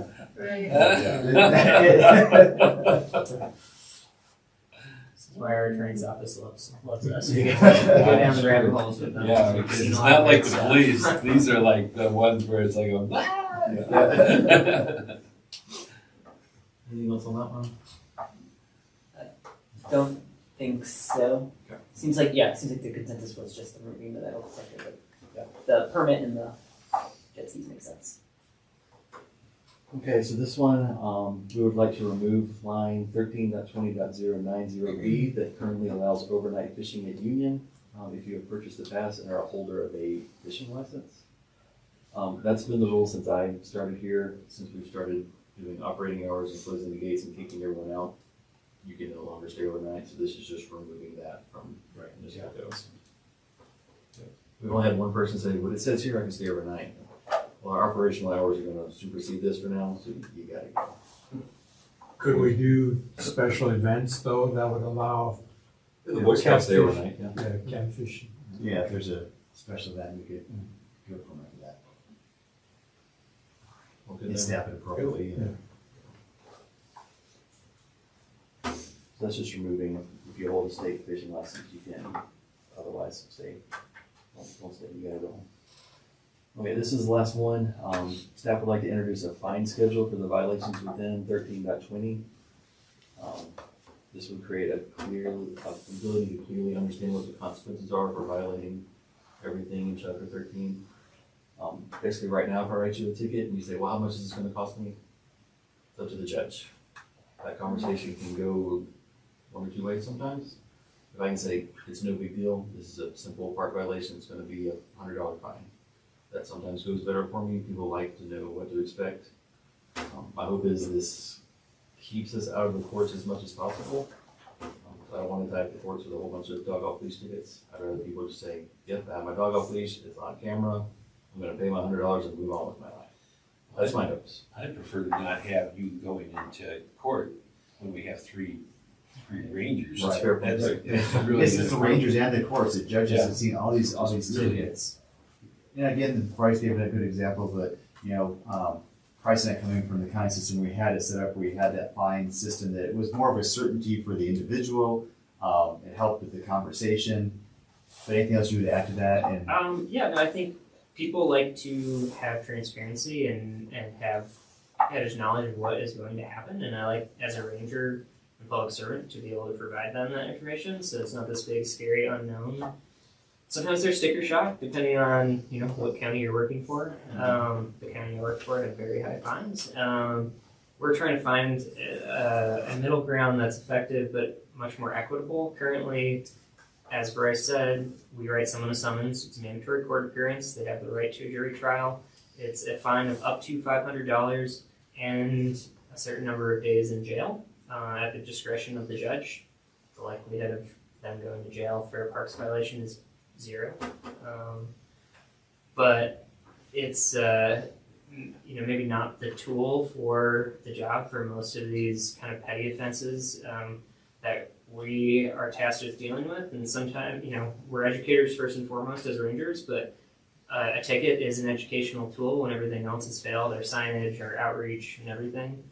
Speaker 10: That's why our attorney's office loves us. We get to go down the rabbit holes with them.
Speaker 7: Yeah, because it's not like the police. These are like the ones where it's like,
Speaker 9: Anything else on that one?
Speaker 4: Don't think so. Seems like the consensus was just the removing the metal detector, but the permit and the jet skis make sense.
Speaker 9: Okay, so this one, we would like to remove line 13.20.090B that currently allows overnight fishing at Union, if you have purchased a pass and are a holder of a fishing license. That's been the rule since I started here, since we've started doing operating hours and closing the gates and kicking everyone out. You can no longer stay overnight, so this is just removing that from this window. We've only had one person say, well, it says here I can stay overnight. Well, our operational hours are gonna supersede this for now, so you gotta go.
Speaker 8: Could we do special events though, that would allow
Speaker 9: The Boy Scouts stay overnight, yeah.
Speaker 8: catfish?
Speaker 6: Yeah, if there's a special event, we could do a permit for that.
Speaker 9: Okay,
Speaker 6: And
Speaker 9: then.
Speaker 6: staff it appropriately.
Speaker 8: Yeah.
Speaker 9: So that's just removing, if you hold a state fishing license, you can otherwise stay. Won't stay, you gotta go home. Okay, this is the last one. Staff would like to introduce a fine schedule for the violations within 13.20. This would create a ability to clearly understand what the consequences are for violating everything in chapter 13. Basically right now, if I write you a ticket and you say, well, how much is this gonna cost me? It's up to the judge. That conversation can go one or two ways sometimes. If I can say, it's no big deal, this is a simple park violation, it's gonna be $100 fine. That sometimes goes better for me. People like to know what to expect. My hope is this keeps us out of the courts as much as possible. I don't want to tie up the courts with a whole bunch of dog off leash tickets. I'd rather people just say, yep, I have my dog off leash, it's on camera, I'm gonna pay my $100 and move on with my life. That's my hopes.
Speaker 7: I prefer to not have you going into court when we have three rangers.
Speaker 6: Right.
Speaker 9: Fair point.
Speaker 7: It's really.
Speaker 6: This is the rangers and the courts, the judges
Speaker 7: Yeah.
Speaker 6: have seen all these tickets. And again, Bryce gave it a good example, but, Price and I coming from the county system, we had it set up, we had that fine system that it was more of a certainty for the individual. It helped with the conversation. But anything else you would add to that? And
Speaker 10: I think people like to have transparency and have knowledge of what is going to happen, and I like, as a ranger and public servant, to be able to provide them that information, so it's not this big, scary unknown. Sometimes they're sticker shock, depending on what county you're working for. The county I work for had very high fines. We're trying to find a middle ground that's effective but much more equitable. Currently, as Bryce said, we write someone a summons. It's a mandatory court appearance. They have the right to a jury trial. It's a fine of up to $500 and a certain number of days in jail at the discretion of the judge. The likelihood of them going to jail for a parks violation is 0. But it's maybe not the tool for the job for most of these kind of petty offenses that we are tasked with dealing with. And sometimes we're educators first and foremost as rangers, but a ticket is an educational tool when everything else has failed, our signage, our outreach, and everything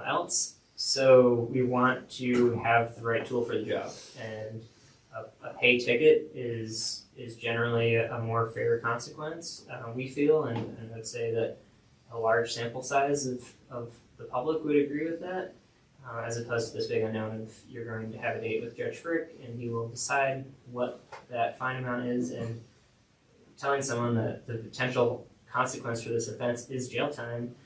Speaker 10: else. So we want to have the right tool for the job, and a pay ticket is generally a more fair consequence, we feel, and I'd say that a large sample size of the public would agree with that, as opposed to this big unknown of you're going to have a date with Judge Frick and he will decide what that fine amount is, and telling someone that the potential consequence for this offense is jail time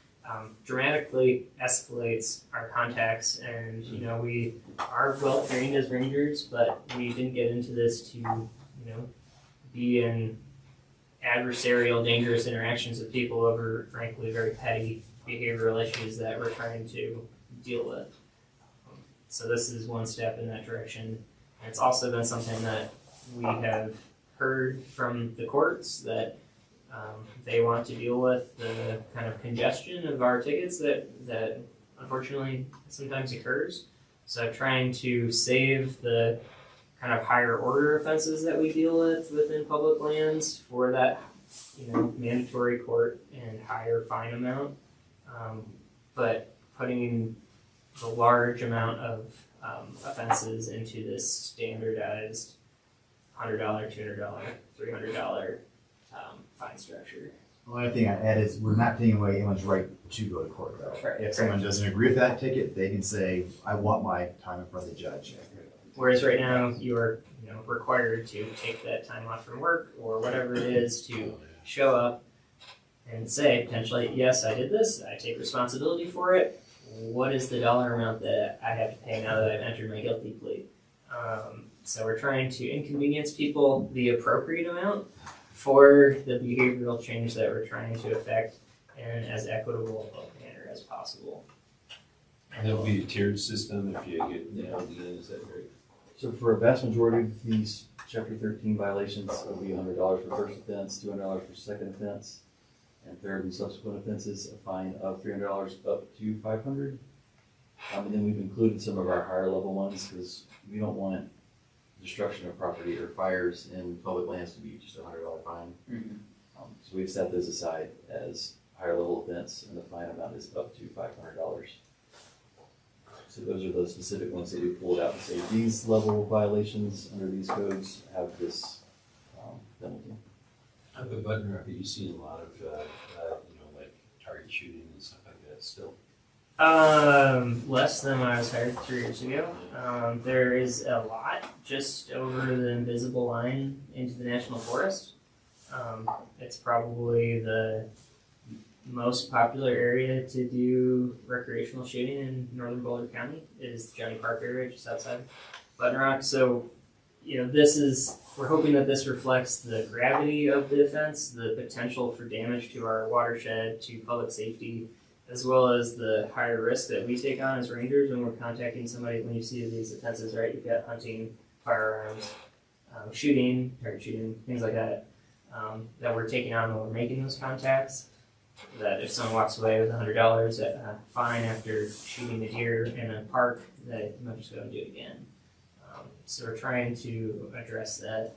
Speaker 10: dramatically escalates our contacts. And we are well trained as rangers, but we didn't get into this to be in adversarial, dangerous interactions with people over, frankly, very petty behavioral issues that we're trying to deal with. So this is one step in that direction. And it's also been something that we have heard from the courts that they want to deal with the kind of congestion of our tickets that unfortunately sometimes occurs. So trying to save the kind of higher order offenses that we deal with within public lands for that, mandatory court and higher fine amount. But putting the large amount of offenses into this standardized $100, $200, $300 fine structure.
Speaker 6: The only thing I add is we're not taking away anyone's right to go to court though.
Speaker 10: Right.
Speaker 6: If someone doesn't agree with that ticket, they can say, I want my time in front of the judge.
Speaker 10: Whereas right now you are required to take that time off from work or whatever it is to show up and say potentially, yes, I did this, I take responsibility for it. What is the dollar amount that I have to pay now that I've entered my guilty plea? So we're trying to inconvenience people the appropriate amount for the behavioral change that we're trying to affect in as equitable a manner as possible.
Speaker 7: And there'll be a tiered system if you get nailed in, is that right?
Speaker 9: So for a vast majority of these chapter 13 violations, it'll be $100 for first offense, $200 for second offense, and third and subsequent offenses, a fine of $300 up to $500. And then we've included some of our higher level ones because we don't want destruction of property or fires in public lands to be just a $100 fine.
Speaker 4: Mm-hmm.
Speaker 9: So we've set those aside as higher level events, and the fine amount is up to $500. So those are the specific ones that we pulled out and say these level violations under these codes have this penalty.
Speaker 7: Up at Button Rock, are you seeing a lot of, like target shooting and stuff like that still?
Speaker 10: Less than when I was hired 3 years ago. There is a lot just over the invisible line into the national forest. It's probably the most popular area to do recreational shooting in northern Boulder County is the Johnny Park area just outside Button Rock. So, we're hoping that this reflects the gravity of the offense, the potential for damage to our watershed, to public safety, as well as the higher risk that we take on as rangers when we're contacting somebody. When you see these offenses, right, you've got hunting, firearms, shooting, target shooting, things like that, that we're taking on when we're making those contacts. That if someone walks away with $100 fine after shooting a deer in a park, that you might just go and do it again. So we're trying to address that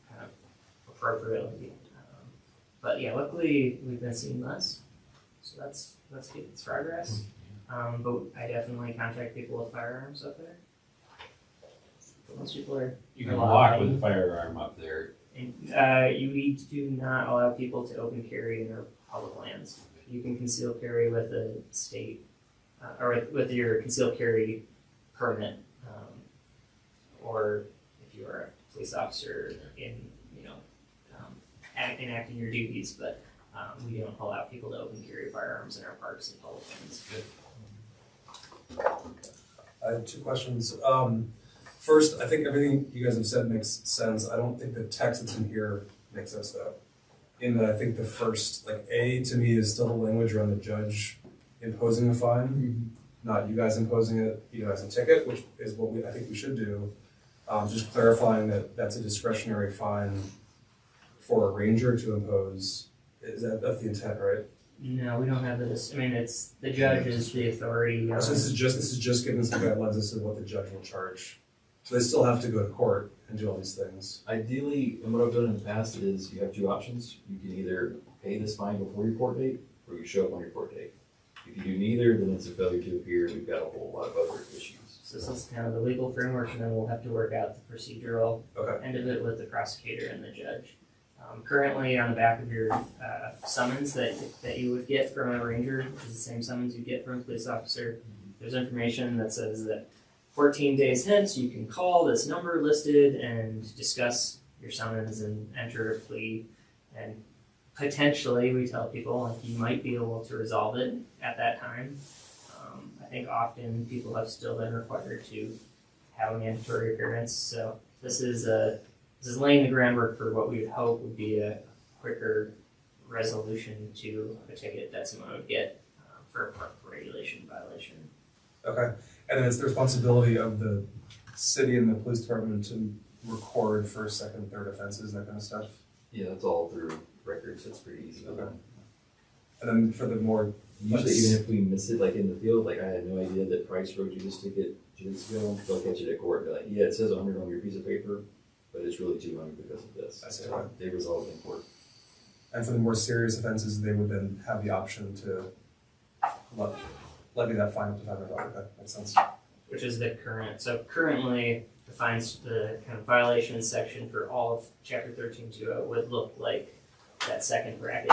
Speaker 10: kind of appropriately. But yeah, luckily we've been seeing less, so that's good. It's progress. But I definitely contact people with firearms up there. But most people are.
Speaker 7: You can walk with a firearm up there.
Speaker 10: And, you do not allow people to open carry in our public lands. You can conceal carry with a state, or with your concealed carry permit, or if you are a police officer enacting your duties. But we don't allow people to open carry firearms in our parks and public lands.
Speaker 5: I have 2 questions. First, I think everything you guys have said makes sense. I don't think the text that's in here makes sense though. In that I think the first, like A to me is still the language around the judge imposing a fine, not you guys imposing it, as a ticket, which is what I think we should do. Just clarifying that that's a discretionary fine for a ranger to impose. That's the intent, right?
Speaker 10: No, we don't have this. I mean, it's the judge is the authority.
Speaker 5: So this is just giving some guidelines as to what the judge will charge. So they still have to go to court and do all these things.
Speaker 9: Ideally, and what I've done in the past is you have 2 options. You can either pay this fine before your court date, or you show up on your court date. If If you do neither, then it's a failure to appear, we've got a whole lot of other issues.
Speaker 10: So this is kind of the legal framework, and then we'll have to work out the procedural
Speaker 5: Okay.
Speaker 10: end of it with the prosecutor and the judge. Currently, on the back of your summons that you would get from a ranger, which is the same summons you get from a police officer, there's information that says that 14 days hence, you can call this number listed and discuss your summons and enter a plea. And potentially, we tell people, like, you might be able to resolve it at that time. I think often people have still been required to have a mandatory appearance, so this is laying the groundwork for what we would hope would be a quicker resolution to a ticket that someone would get for a park regulation violation.
Speaker 5: Okay, and then it's the responsibility of the city and the police department to record first, second, third offenses, that kind of stuff?
Speaker 9: Yeah, that's all through records, it's pretty easy.
Speaker 5: Okay. And then for the more,
Speaker 9: Usually, even if we miss it, like in the field, like I had no idea that Price wrote you this ticket 2 weeks ago, they'll catch it at court and be like, yeah, it says 100 on your piece of paper, but it's really 200 because of this.
Speaker 5: I see.
Speaker 9: So they resolve it in court.
Speaker 5: and for the more serious offenses, they would then have the option to levy that fine up to $500. That makes sense.
Speaker 10: Which is the current, so currently, the fines, the kind of violations section for all of chapter 13.20 would look like that second bracket.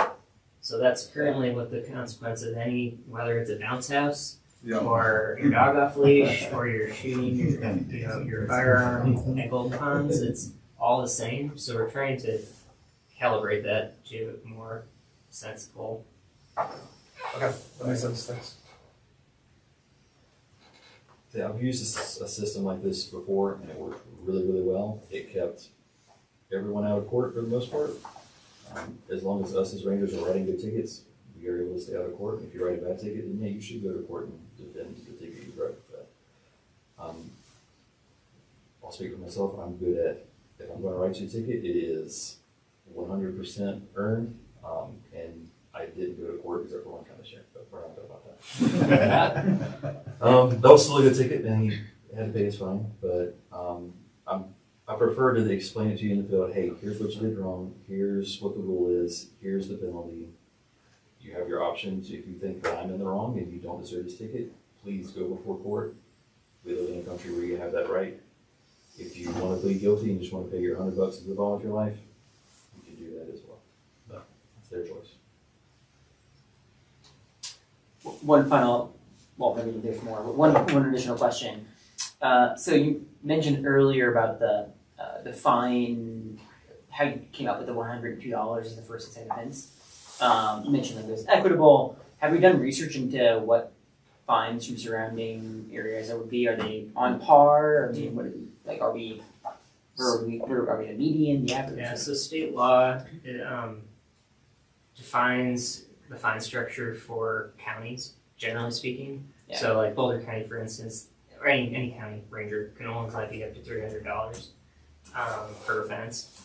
Speaker 10: So that's currently what the consequence of any, whether it's a bounce house,
Speaker 5: Yeah.
Speaker 10: or your dog off leash, or you're shooting your firearm at Golden Ponds, it's all the same. So we're trying to calibrate that to a more sensible.
Speaker 5: Okay, that makes sense, thanks.
Speaker 9: Yeah, I've used a system like this before and it worked really, really well. It kept everyone out of court for the most part. As long as us as rangers are writing good tickets, we are able to stay out of court. If you write a bad ticket, then yeah, you should go to court and defend the ticket you wrote. But I'll speak for myself. I'm good at, if I'm going to write you a ticket, it is 100% earned. And I didn't go to court except for one kind of shit, but we're not talking about that. That was still a good ticket, and he had to pay his fine. But I prefer to explain it to you in the field. Hey, here's what you did wrong. Here's what the rule is. Here's the penalty. You have your options. If you think that I'm in the wrong and you don't deserve this ticket, please go before court. We live in a country where you have that right. If you want to plead guilty and just want to pay your $100 to live all of your life, you can do that as well. But it's their choice.
Speaker 4: One final, well, maybe there's more, but one additional question. So you mentioned earlier about the fine, how you came up with the $102 as the first and second offense. You mentioned that it was equitable. Have we done research into what fines from surrounding areas that would be? Are they on par? I mean, what are we the median, the average?
Speaker 10: Yeah, so state law, it defines the fine structure for counties, generally speaking.
Speaker 4: Yeah.
Speaker 10: So like Boulder County, for instance, or any county ranger can only levy up to $300 per offense.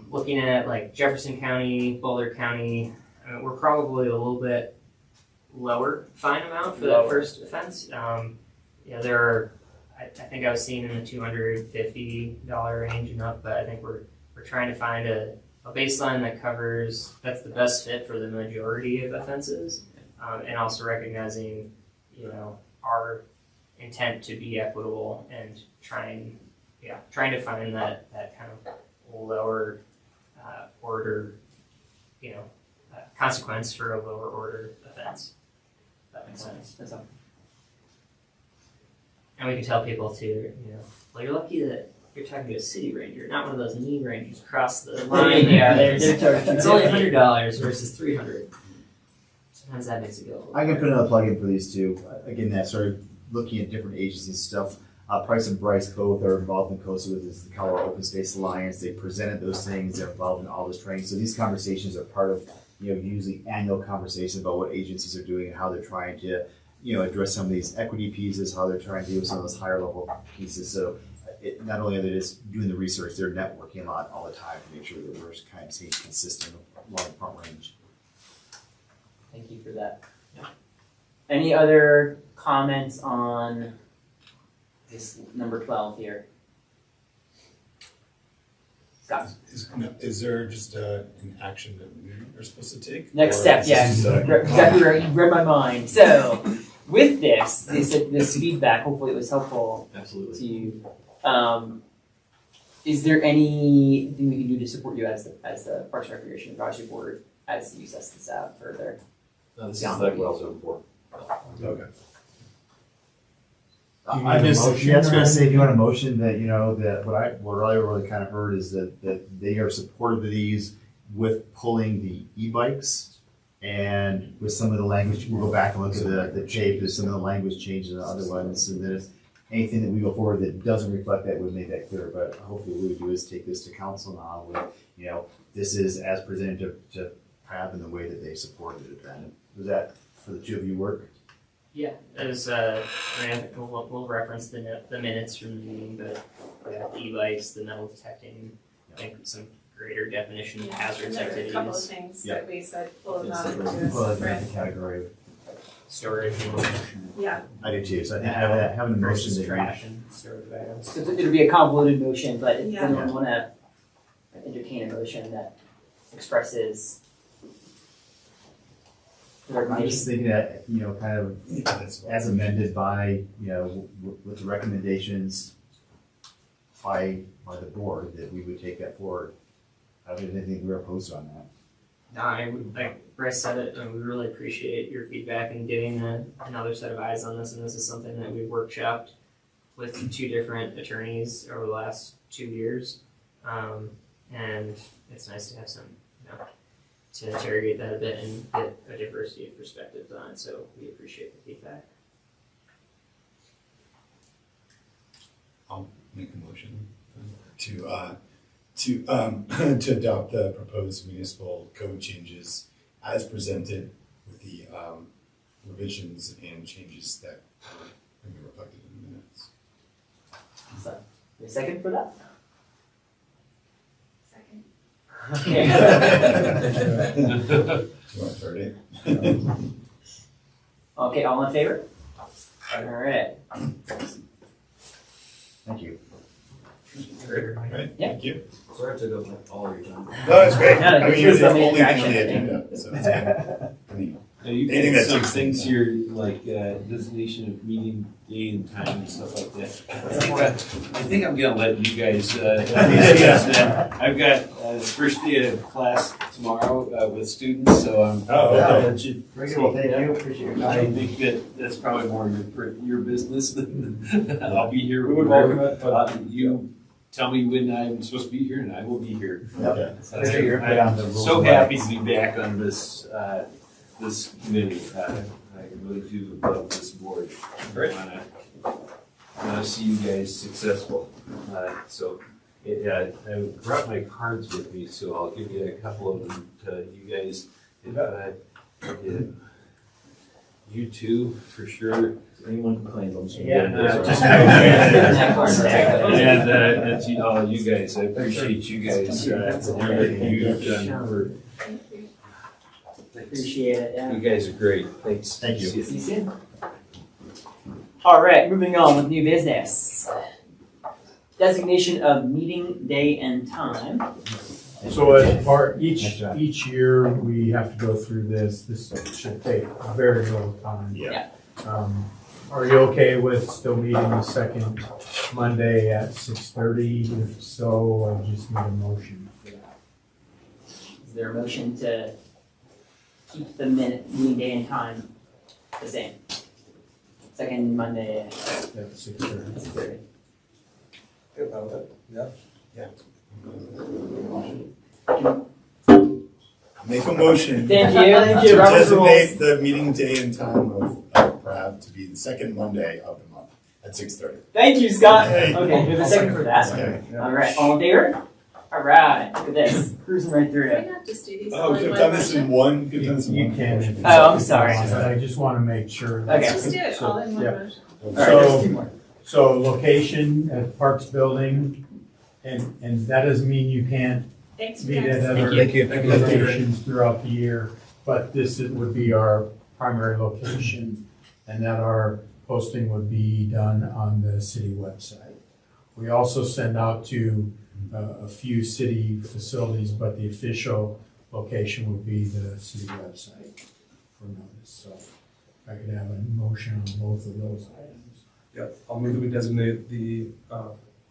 Speaker 10: Looking at like Jefferson County, Boulder County, we're probably a little bit lower fine amount for that first offense. There are, I think I was seeing in the $250 range and up, but I think we're trying to find a baseline that covers, that's the best fit for the majority of offenses, and also recognizing, our intent to be equitable and trying to find that kind of lower order, consequence for a lower order offense. If that makes sense.
Speaker 4: That's all.
Speaker 10: And we can tell people to, well, you're lucky that you're talking to a city ranger, not one of those mean rangers across the line.
Speaker 4: Yeah, they're charging
Speaker 10: It's only $100 versus $300. Sometimes that makes it go.
Speaker 6: I can put another plug in for these two. Again, that started looking at different agencies stuff. Price and Bryce both are involved in COSA with this, the Colorado Open Space Alliance. They presented those things. They're involved in all this training. So these conversations are part of, usually annual conversations about what agencies are doing and how they're trying to, address some of these equity pieces, how they're trying to do some of those higher level pieces. So not only are they just doing the research, they're networking a lot all the time to make sure that we're kind of staying consistent along the front range.
Speaker 4: Thank you for that. Yeah. Any other comments on this number 12 here?
Speaker 3: Is there just an action that we are supposed to take?
Speaker 4: Next
Speaker 3: Or
Speaker 4: step,
Speaker 3: is
Speaker 4: yeah,
Speaker 3: this just,
Speaker 4: exactly right, you read my mind. So, with this feedback, hopefully it was helpful
Speaker 9: Absolutely.
Speaker 4: to you. Is there anything we can do to support you as the Parks and Recreation Advisory Board as you suss this out further?
Speaker 9: This
Speaker 4: Yeah.
Speaker 9: is like well done for.
Speaker 3: Okay.
Speaker 8: Do you
Speaker 6: I
Speaker 8: need a
Speaker 6: just,
Speaker 8: motion
Speaker 6: yeah, I was
Speaker 8: or
Speaker 6: gonna say,
Speaker 8: anything?
Speaker 6: if you want a motion that, you know, that what I really kind of heard is that they are supportive of these with pulling the e-bikes and with some of the language, we'll go back and look at the shape, there's some of the language changes in the other ones, and then if anything that we go forward that doesn't reflect that, we'll make that clear, but hopefully what we do is take this to council now with, you know, this is as presented to Prav in the way that they supported it then. Does that, for the two of you, work?
Speaker 10: Yeah, as we'll reference the minutes from the meeting, but the e-bikes, the metal detecting, I think some greater definition of hazardous
Speaker 1: And there were a couple of
Speaker 10: activities,
Speaker 1: things
Speaker 6: Yeah.
Speaker 1: that we said, pull them
Speaker 9: Yes,
Speaker 1: out
Speaker 9: that
Speaker 1: into a
Speaker 6: Well, that's
Speaker 1: separate,
Speaker 6: the category.
Speaker 10: storage and
Speaker 1: yeah.
Speaker 6: I do too, so I think having a motion
Speaker 10: versus
Speaker 6: that
Speaker 10: trash and storage of items.
Speaker 4: So it'll be a convoluted motion, but if
Speaker 1: Yeah.
Speaker 4: anyone wanna entertain a motion that expresses the
Speaker 6: I'm
Speaker 4: recommendation.
Speaker 6: just thinking that, you know, kind of
Speaker 3: That's
Speaker 6: as amended by, you know, with the recommendations by the board, that we would take that forward. I don't even think we're opposed on that.
Speaker 10: No, I would, like Bryce said it, and we really appreciate your feedback and getting another set of eyes on this, and this is something that we've workshopped with two different attorneys over the last 2 years. And it's nice to have some, you know, to interrogate that a bit and get a diversity of perspectives on it, so we appreciate the feedback.
Speaker 3: I'll make a motion to adopt the proposed municipal code changes as presented with the revisions and changes that can be reflected in the minutes.
Speaker 4: So, a second for that?
Speaker 1: Second.
Speaker 4: Okay.
Speaker 3: Do you want to third it?
Speaker 4: Okay, all in favor? Alright,
Speaker 6: Thank you.
Speaker 3: Right,
Speaker 4: Yeah.
Speaker 3: thank you.
Speaker 9: Sorry I took up like all your time.
Speaker 3: No, it's great.
Speaker 4: No,
Speaker 3: I
Speaker 4: this
Speaker 3: mean, you're
Speaker 4: was
Speaker 3: the
Speaker 4: the main
Speaker 3: only thing on
Speaker 4: attraction,
Speaker 3: the
Speaker 4: I think.
Speaker 3: agenda, so it's good. I mean,
Speaker 7: Now, you
Speaker 3: Anything
Speaker 7: got
Speaker 3: that
Speaker 7: some
Speaker 3: takes
Speaker 7: things
Speaker 3: some
Speaker 7: here, like designation of meeting day and time and stuff like that. I think I'm gonna let you guys, I've got the first day of class tomorrow with students, so
Speaker 3: Oh, okay.
Speaker 7: that should.
Speaker 6: Very good, well, thank you, appreciate your
Speaker 7: I
Speaker 6: time.
Speaker 7: think that's probably more your business than I'll be here.
Speaker 5: We would welcome it, but
Speaker 7: You tell me when I'm supposed to be here and I will be here.
Speaker 6: Okay.
Speaker 7: Appreciate
Speaker 6: your input on the
Speaker 7: I'm
Speaker 6: rules
Speaker 7: so
Speaker 6: and
Speaker 7: happy
Speaker 6: regs.
Speaker 7: to be back on this committee. I really do love this board. I wanna see you guys successful. I brought my cards with me, so I'll give you a couple of them to you guys. If you two, for sure.
Speaker 9: If anyone complains, I'm just gonna
Speaker 10: Yeah,
Speaker 9: get this.
Speaker 10: just-
Speaker 7: And that's all you guys. I appreciate you guys for everything you've done.
Speaker 1: Thank you.
Speaker 4: appreciate it, yeah.
Speaker 7: You guys are great. Thanks.
Speaker 6: Thank you.
Speaker 4: See you soon. Alright, moving on with new business. Designation of meeting day and time.
Speaker 8: So as part,
Speaker 6: Nice
Speaker 8: each
Speaker 6: job.
Speaker 8: year, we have to go through this should take very little time.
Speaker 3: Yeah.
Speaker 8: Are you okay with still meeting the second Monday at 6:30? If so, I just need a motion for that.
Speaker 4: Is there a motion to keep the meeting day and time the same? Second Monday at
Speaker 8: At 6:30.
Speaker 4: 6:30.
Speaker 5: good about it, yeah.
Speaker 3: Make a motion
Speaker 4: Thank you,
Speaker 3: to
Speaker 4: Robert's rules.
Speaker 3: designate the meeting day and time of Prav to be the second Monday of the month at 6:30.
Speaker 4: Thank you, Scott.
Speaker 3: Okay.
Speaker 4: Okay, we have a second for that.
Speaker 3: Okay.
Speaker 4: Alright, all in favor? Alright, look at this, cruising right through
Speaker 1: Can
Speaker 4: it.
Speaker 1: we not just do these
Speaker 3: Oh,
Speaker 1: all
Speaker 3: we
Speaker 1: in
Speaker 3: could
Speaker 1: one
Speaker 3: have done this in
Speaker 1: motion?
Speaker 3: one, could have done this in
Speaker 8: You
Speaker 3: one.
Speaker 8: can.
Speaker 3: motion.
Speaker 8: if you
Speaker 4: Oh, I'm
Speaker 8: want,
Speaker 4: sorry.
Speaker 8: But I just want to make sure.
Speaker 4: Okay.
Speaker 1: Let's just do it all in one
Speaker 8: Yeah.
Speaker 1: motion.
Speaker 4: Alright, there's two more.
Speaker 8: So location at Parks Building, and that doesn't mean you can't
Speaker 1: Thanks,
Speaker 8: meet
Speaker 1: guys.
Speaker 8: at other locations throughout the year, but would be our primary location, and that our posting would be done on the city website. We also send out to a few city facilities, but the official location would be the city website for notice. So I could have a motion on both of those items.
Speaker 5: Yep, I'll move that we designate the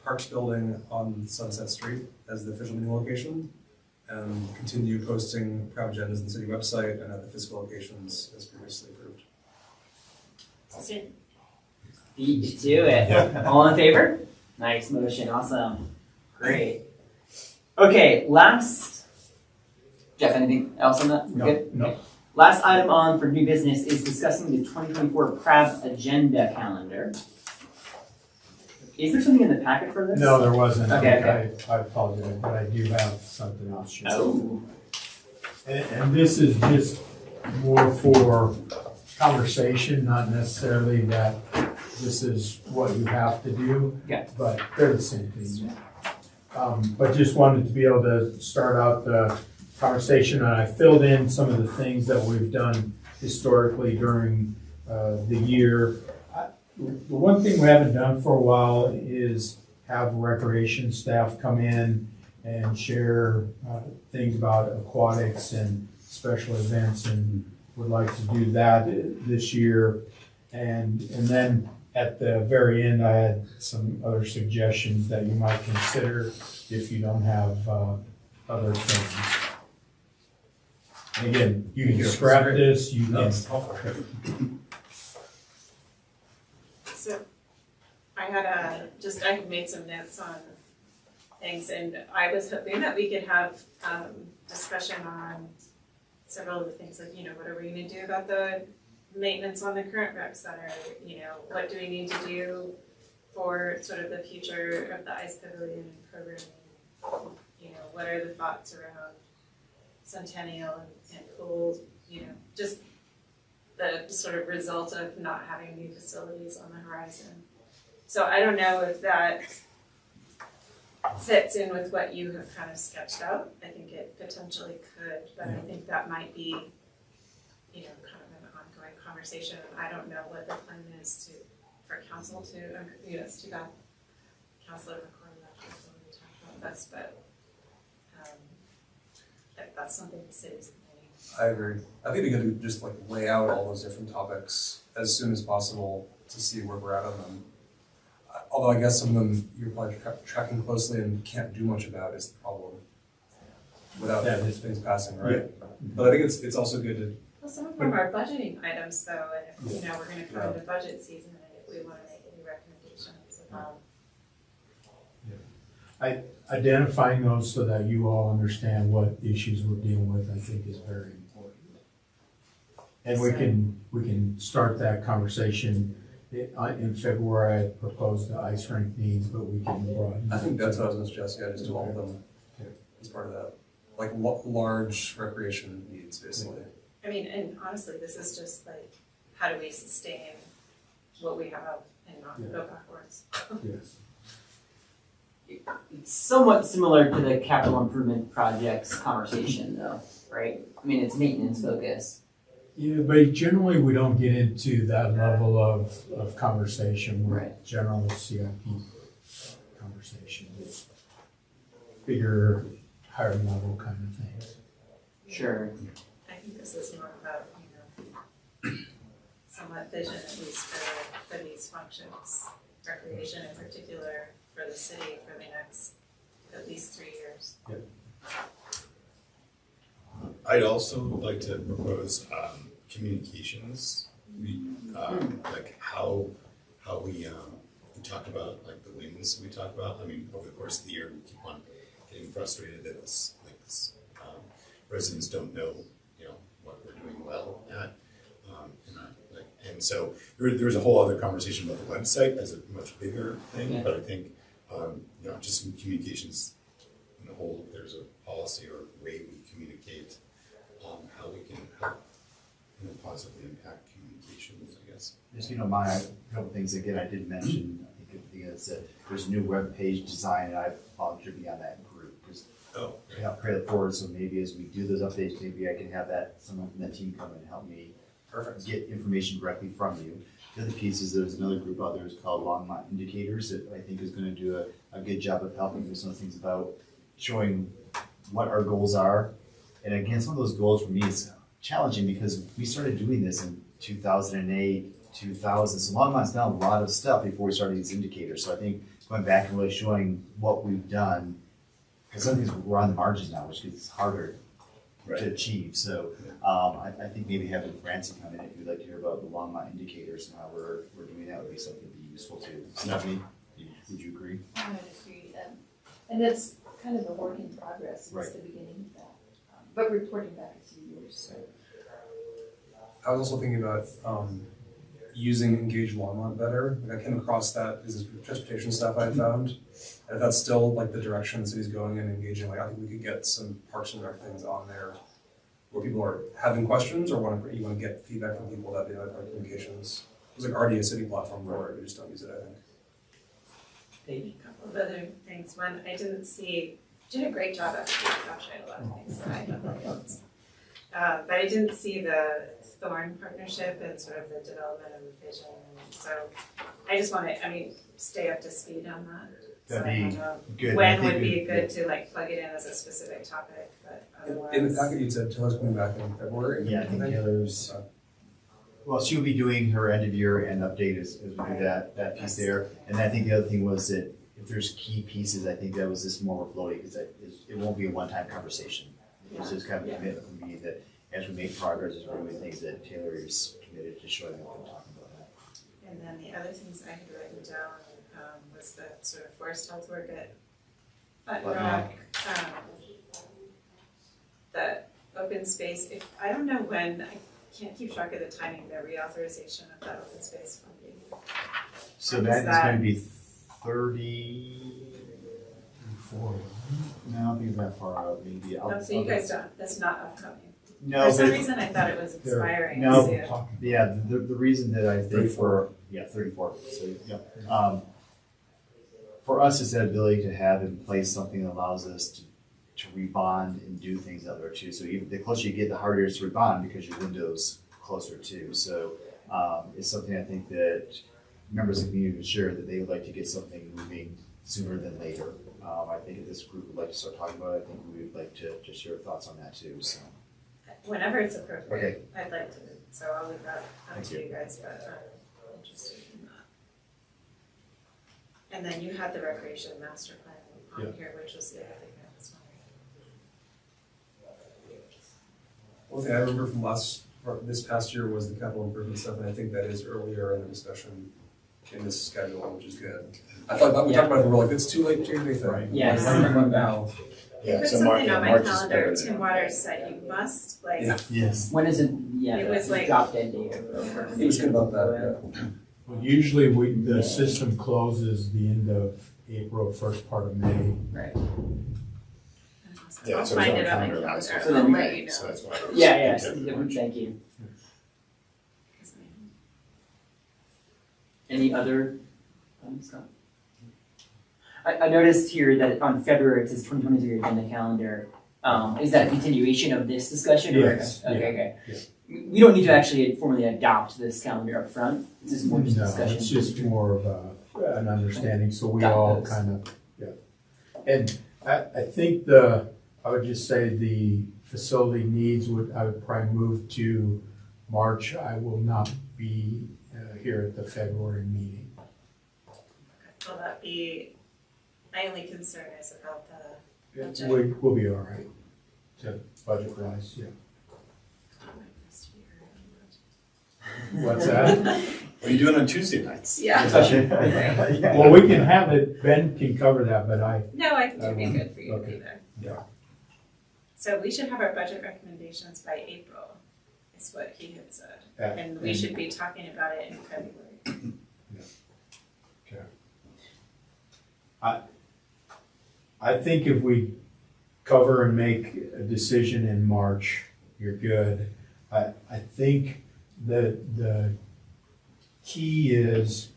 Speaker 5: Parks Building on Sunset Street as the official meeting location and continue posting private agendas on the city website and at the physical locations as previously approved.
Speaker 4: Beat you to it. All in favor? Nice motion, awesome. Great. Okay, last, Jeff, anything else on that? We're good?
Speaker 8: No.
Speaker 4: Last item on for new business is discussing the 2024 PRAB agenda calendar. Is there something in the packet for this?
Speaker 8: No, there wasn't.
Speaker 4: Okay.
Speaker 8: I apologize, but I do have something else. to
Speaker 4: Oh.
Speaker 8: And this is just more for conversation, not necessarily that this is what you have to do.
Speaker 4: Yeah.
Speaker 8: But they're the same thing. But just wanted to be able to start out the conversation, and I filled in some of the things that we've done historically during the year. The one thing we haven't done for a while is have recreation staff come in and share things about aquatics and special events, and would like to do that this year. And then at the very end, I had some other suggestions that you might consider if you don't have other things. And again, you can scrap this, you can.
Speaker 1: So I had I had made some notes on things, and I was hoping that we could have discussion on several of the things, like, what are we gonna do about the maintenance on the current rec center? What do we need to do for sort of the future of the ice pavilion and programming? What are the thoughts around Centennial and Cool? Just the sort of result of not having new facilities on the horizon. So I don't know if that fits in with what you have kind of sketched out. I think it potentially could, but I think that might be, kind of an ongoing conversation. I don't know what the plan is for council to, it's too bad Councilor McCormick actually wanted to talk about this, but that's something the city's planning.
Speaker 5: I agree. I think we could just lay out all those different topics as soon as possible to see where we're at on them. Although I guess some of them you're probably tracking closely and can't do much about is the problem without things passing, right?
Speaker 8: Yeah.
Speaker 5: But I think it's also good to.
Speaker 1: Well, some of them are budgeting items though, and if, we're gonna come into budget season, and if we wanna make any recommendations about.
Speaker 8: Identifying those so that you all understand what issues we're dealing with, I think is very important. And we can start that conversation in February. I proposed the ice rink needs, but we can broaden.
Speaker 5: I think that's what I was gonna suggest, just do all of them as part of that. Large recreation needs, basically.
Speaker 1: I mean, and honestly, this is just how do we sustain what we have and not go backwards?
Speaker 8: Yes.
Speaker 4: It's somewhat similar to the capital improvement projects conversation though, right? I mean, it's maintenance focused.
Speaker 8: Yeah, but generally we don't get into that level of conversation with general CIP conversation. It's bigger, higher level kind of things.
Speaker 4: Sure.
Speaker 1: I think this is more about, somewhat vision, at least for these functions, recreation in particular, for the city for the next at least 3 years.
Speaker 8: Yep.
Speaker 3: I'd also like to propose communications. We how we talk about the wins we talk about. I mean, over the course of the year, we keep on getting frustrated that residents don't know what we're doing well at, and so there's a whole other conversation about the website as a much bigger thing. Yeah. But I think just in communications in the whole, if there's a policy or way we communicate, how we can help positively impact communications, I guess.
Speaker 6: Just, a couple things, again, I did mention, I think there's a new web page design, and I volunteer to be on that group, because I help pray it forward, so maybe as we do those updates, maybe I can have someone from that team come and help me get information directly from you. The other piece is there's another group out there is called Longmont Indicators that I think is gonna do a good job of helping with some of the things about showing what our goals are. And again, some of those goals for me is challenging because we started doing this in 2008, 2000. So Longmont's done a lot of stuff before we started these indicators. So I think going back and really showing what we've done, because some things we're on the margins now, which gets harder to achieve. So I think maybe having Francie come in, if you'd like to hear about the Longmont indicators and how we're doing that, would be something that would be useful too. Stephanie, would you agree?
Speaker 2: I would agree, and it's kind of a work in progress since
Speaker 6: Right.
Speaker 2: the beginning of that. But reporting back a few years, so.
Speaker 5: I was also thinking about using Engage Longmont better. Like I came across that as transportation stuff I had found. And if that's still like the direction the city's going in engaging, like I think we could get some Parks and Rec things on there where people are having questions or you want to get feedback from people that they like our communications. There's like already a city platform for it, we just don't use it, I think.
Speaker 4: Paige?
Speaker 1: A couple of other things. One, I didn't see, did a great job at capturing a lot of things that I have notes. But I didn't see the Thorn partnership and sort of the development of the vision. And so I just want to, stay up to speed on that.
Speaker 6: That'd
Speaker 1: So I
Speaker 6: be
Speaker 1: don't know
Speaker 6: good. I
Speaker 1: when
Speaker 6: think
Speaker 1: would be
Speaker 6: we-
Speaker 1: good to like plug it in as a specific topic, but otherwise.
Speaker 5: In the packet you said Taylor's coming back in February.
Speaker 6: Yeah, I think Taylor's, well, she'll be doing her end of year and update as we do that piece there. And I think the other thing was that if there's key pieces, I think that was just more floaty because it won't be a one-time conversation. It's just kind of a commitment from me that as we make progress, as we're doing things that Taylor is committed to showing up and talking about that.
Speaker 1: And then the other things I had written down was the sort of forest health work at Button Rock, the open space. I don't know when, I can't keep track of the timing, the reauthorization of that open space funding.
Speaker 6: So
Speaker 1: When
Speaker 6: that
Speaker 1: is
Speaker 6: is
Speaker 1: that?
Speaker 6: going to be 34. No, I don't think it's that far out. Maybe.
Speaker 1: Oh, so you guys don't, that's not upcoming.
Speaker 6: No,
Speaker 1: For some
Speaker 6: but
Speaker 1: reason, I thought it was expiring.
Speaker 6: No.
Speaker 1: soon.
Speaker 6: yeah, the reason that I think for 34. So yeah. For us, it's that ability to have in place something that allows us to rebond and do things out there too. So even the closer you get, the harder it is to rebond because your window's closer too. So it's something I think that members of the community would share that they would like to get something moving sooner than later. I think if this group would like to start talking about it, I think we would like to share thoughts on that too. So
Speaker 1: Whenever it's appropriate,
Speaker 6: Okay.
Speaker 1: I'd like to, so I'll leave that up
Speaker 6: Thank
Speaker 1: to you guys, but I'm interested in that. And then you had the recreation master plan on here, which was the other thing I was wondering.
Speaker 5: One thing I remember from this past year was the capital improvement stuff, and I think that is earlier in the discussion in this schedule, which is good. I thought we talked about it, and we're like, it's too late to do anything.
Speaker 4: Yes.
Speaker 5: We're talking about now.
Speaker 1: I
Speaker 3: Yeah,
Speaker 1: put
Speaker 3: so
Speaker 1: something on my
Speaker 3: March is
Speaker 1: calendar,
Speaker 3: better
Speaker 1: Tim
Speaker 3: than.
Speaker 1: Waters said you must, like,
Speaker 5: Yeah.
Speaker 6: yes.
Speaker 4: When is it,
Speaker 1: It was
Speaker 4: the
Speaker 1: like-
Speaker 4: drop dead date?
Speaker 5: He was good about that, yeah.
Speaker 8: Well, usually the system closes the end of April, first part of May.
Speaker 4: Right.
Speaker 3: Yeah,
Speaker 1: I'll
Speaker 3: so
Speaker 1: find
Speaker 3: it's
Speaker 1: it
Speaker 3: on
Speaker 1: on my
Speaker 3: calendar last
Speaker 1: calendar,
Speaker 3: year.
Speaker 4: So
Speaker 1: I'll
Speaker 4: then
Speaker 1: let you know.
Speaker 3: So that's why.
Speaker 4: Yeah,
Speaker 3: March.
Speaker 4: thank you. Any other, Scott? I noticed here that on February, it says 2023 agenda calendar. Is that a continuation of this discussion? Or-
Speaker 8: Yes, yeah,
Speaker 4: Okay.
Speaker 8: yeah.
Speaker 4: We don't need to actually formally adopt this calendar up front. This is more just
Speaker 8: No,
Speaker 4: discussion.
Speaker 8: it's just more of an understanding, so we
Speaker 4: Got
Speaker 8: all
Speaker 4: those.
Speaker 8: kind of, yeah. And I think I would just say the facility needs I would probably move to March. I will not be here at the February meeting.
Speaker 1: Will that be, my only concern is about the budget.
Speaker 8: We'll be all right, budget wise, yeah. What's that?
Speaker 3: What are you doing on Tuesday nights?
Speaker 1: Yeah.
Speaker 8: Well, we can have it, Ben can cover that, but
Speaker 1: No, I think it'd be good for you to be
Speaker 8: Okay.
Speaker 1: there.
Speaker 8: Yeah.
Speaker 1: So we should have our budget recommendations by April, is what he had said.
Speaker 8: Yeah.
Speaker 1: And we should be talking about it in February.
Speaker 8: I think if we cover and make a decision in March, you're good. I think that the key is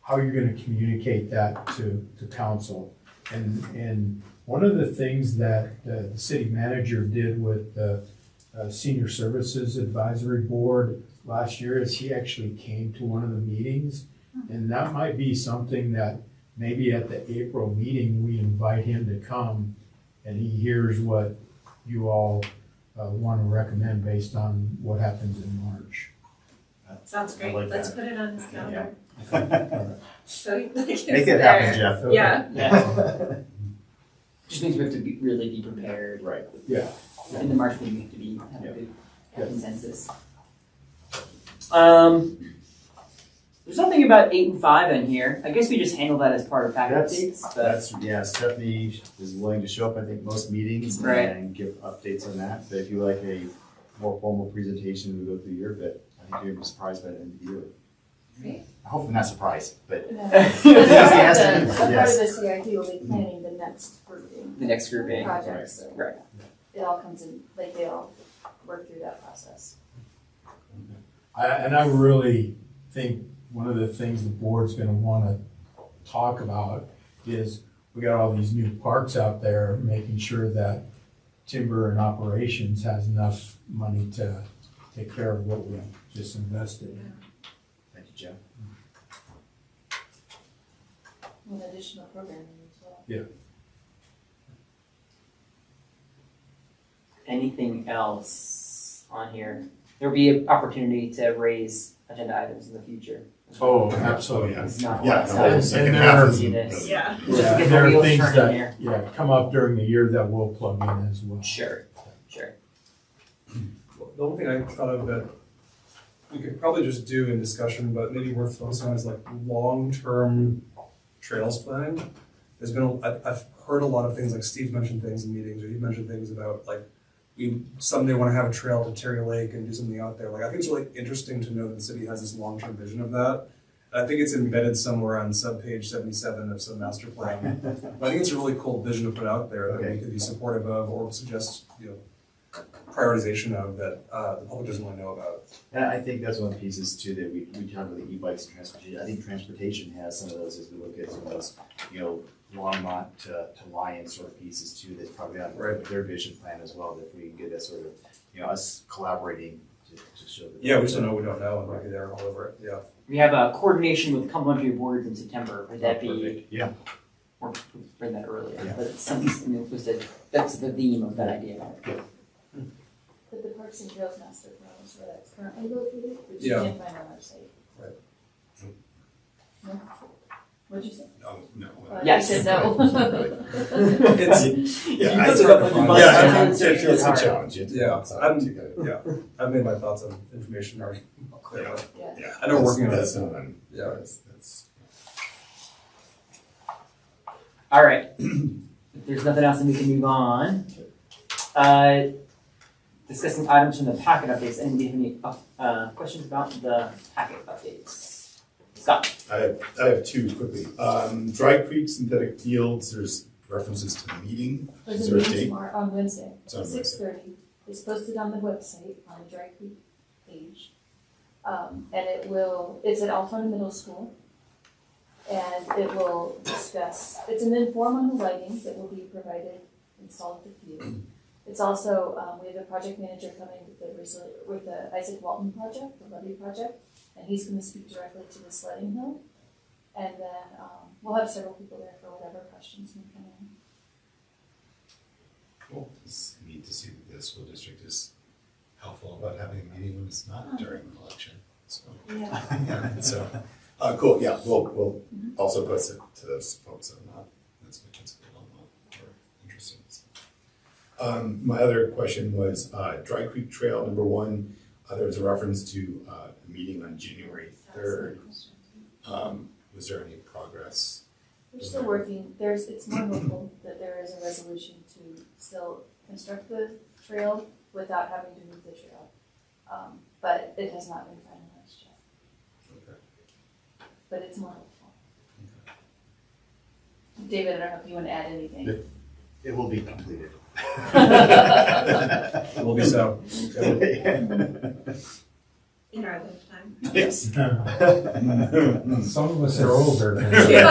Speaker 8: how you're gonna communicate that to council. And one of the things that the city manager did with the Senior Services Advisory Board last year is he actually came to one of the meetings. And that might be something that maybe at the April meeting, we invite him to come and he hears what you all want to recommend based on what happens in March.
Speaker 1: Sounds great.
Speaker 6: like
Speaker 1: Let's
Speaker 6: that.
Speaker 1: put it on his calendar. So he can
Speaker 6: Make it happen, Jeff.
Speaker 1: Yeah.
Speaker 4: Yeah. Just means we have to really be prepared.
Speaker 6: Right.
Speaker 8: Yeah.
Speaker 4: In the March meeting, we have to have a good
Speaker 8: Yeah.
Speaker 4: consensus. There's nothing about 8 and 5 in here. I guess we just handle that as part of packet updates. But
Speaker 6: That's, yeah, Stephanie is willing to show up, I think, most meetings
Speaker 4: Right.
Speaker 6: and give updates on that. But if you like a more formal presentation, we go through your bit. I think you're gonna be surprised by the end of the year.
Speaker 1: Great.
Speaker 6: Hopefully not surprised, but
Speaker 2: A
Speaker 6: Yes,
Speaker 2: part
Speaker 6: yes.
Speaker 2: of the CIP will be planning the next grouping.
Speaker 4: The next grouping.
Speaker 2: Project, so.
Speaker 4: Right.
Speaker 2: It all comes in, like they all work through that process.
Speaker 8: And I really think one of the things the board's gonna wanna talk about is we got all these new parks out there, making sure that timber and operations has enough money to take care of what we just invested in.
Speaker 6: thank you, Jeff.
Speaker 2: With additional programming as well.
Speaker 4: Anything else on here? There'll be an opportunity to raise agenda items in the future.
Speaker 8: Oh,
Speaker 3: Oh,
Speaker 8: absolutely.
Speaker 3: yeah.
Speaker 4: It's not
Speaker 3: Yeah,
Speaker 4: it's
Speaker 3: no,
Speaker 4: not-
Speaker 3: the second
Speaker 8: and
Speaker 3: half
Speaker 8: there-
Speaker 3: isn't
Speaker 4: It is.
Speaker 3: really-
Speaker 1: Yeah.
Speaker 4: Just to
Speaker 8: Yeah,
Speaker 4: get the
Speaker 8: there are
Speaker 4: wheels
Speaker 8: things
Speaker 4: turning here.
Speaker 8: that, come up during the year that we'll plug in as well.
Speaker 4: Sure.
Speaker 5: The only thing I thought of that we could probably just do in discussion, but maybe worth focusing on is like long-term trails planning. There's been, I've heard a lot of things, like Steve mentioned things in meetings, or you mentioned things about like, we someday want to have a trail to Terry Lake and do something out there. Like, I think it's really interesting to know that the city has this long-term vision of that. And I think it's embedded somewhere on sub-page 77 of some master plan. But I think it's a really cool vision to put out there that we could be supportive of or suggest, prioritization of that the public doesn't want to know about.
Speaker 6: And I think that's one of the pieces too that we talk about the e-bikes and transportation. I think transportation has some of those as we look at some of those, Longmont to Lion sort of pieces too, that's probably on their vision plan as well, that if we can get that sort of, us collaborating to show that.
Speaker 5: Yeah, we just don't know what we don't know, and we'll be there all over it, yeah.
Speaker 4: We have a coordination with complementary boards in September. Would that be?
Speaker 6: Perfect. Yeah.
Speaker 4: Or bring that earlier,
Speaker 6: Yeah.
Speaker 4: but it's something that was that's the theme of that idea.
Speaker 2: But the Parks and Trails Master Plan is where that's currently located, which you
Speaker 5: Yeah.
Speaker 2: can't find on our site.
Speaker 5: Right.
Speaker 2: No? What'd you say?
Speaker 3: No.
Speaker 4: Yes.
Speaker 2: You said no.
Speaker 5: It's,
Speaker 3: Yeah,
Speaker 4: You
Speaker 3: I
Speaker 4: put
Speaker 3: sort
Speaker 4: it
Speaker 3: of
Speaker 4: up on
Speaker 3: find-
Speaker 4: your
Speaker 3: yeah,
Speaker 4: bus,
Speaker 3: it's a
Speaker 4: hard.
Speaker 3: challenge. You have to
Speaker 5: Yeah,
Speaker 3: go outside to go.
Speaker 5: I've made my thoughts on information already clear.
Speaker 2: Yeah.
Speaker 3: Yeah,
Speaker 5: I know we're working on
Speaker 3: that's
Speaker 5: it.
Speaker 3: not on.
Speaker 5: Yeah.
Speaker 3: That's.
Speaker 4: All right. If there's nothing else, then we can move on. Discussing items from the packet updates. Anybody have any questions about the packet updates? Scott.
Speaker 3: I have two quickly. Dry Creek Synthetic Fields, there's references to the meeting.
Speaker 2: There's
Speaker 3: Is
Speaker 2: a
Speaker 3: there a
Speaker 2: meeting
Speaker 3: date?
Speaker 2: tomorrow, on Wednesday,
Speaker 3: It's on Wednesday.
Speaker 2: 6:30. It's posted on the website, on the Dry Creek page. And it's at Altona Middle School. And it will discuss, it's an inform on the lighting that will be provided, installed at the field. It's also, we have a project manager coming with the Isaac Walton project, the levy project, and he's gonna speak directly to the sledding hill. And then, we'll have several people there for whatever questions may come in.
Speaker 3: Cool. It's neat to see that the school district is helpful about having a meeting when it's not during an election. So,
Speaker 2: Yeah.
Speaker 3: so, cool, yeah, we'll also post it to those folks on that. That's what it's good on that, or interested. My other question was, Dry Creek Trail, number one, there was a reference to, the meeting on January 3rd. Was there any progress?
Speaker 2: We're still working, it's more hopeful that there is a resolution to still construct the trail without having to move the trail. But it has not been finalized yet,
Speaker 3: Okay.
Speaker 2: but it's more hopeful. David, I don't know if you want to add anything.
Speaker 6: It will be completed.
Speaker 5: It will be so.
Speaker 1: In our lifetime.
Speaker 3: Yes.
Speaker 8: Some of us are older.
Speaker 3: Okay.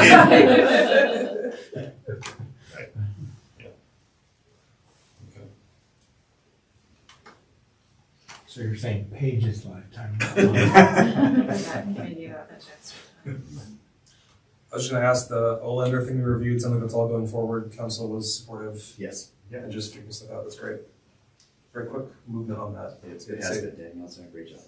Speaker 8: So So you're saying Paige's lifetime.
Speaker 1: I'm not giving you that much extra time.
Speaker 5: I was just gonna ask the Olander thing we reviewed, something that's all going forward, council was supportive.
Speaker 6: Yes.
Speaker 5: Yeah, and just figure stuff out, that's great. Very quick movement on that.
Speaker 6: It
Speaker 5: good to
Speaker 6: has
Speaker 5: see.
Speaker 6: been, Danielle's done a great job.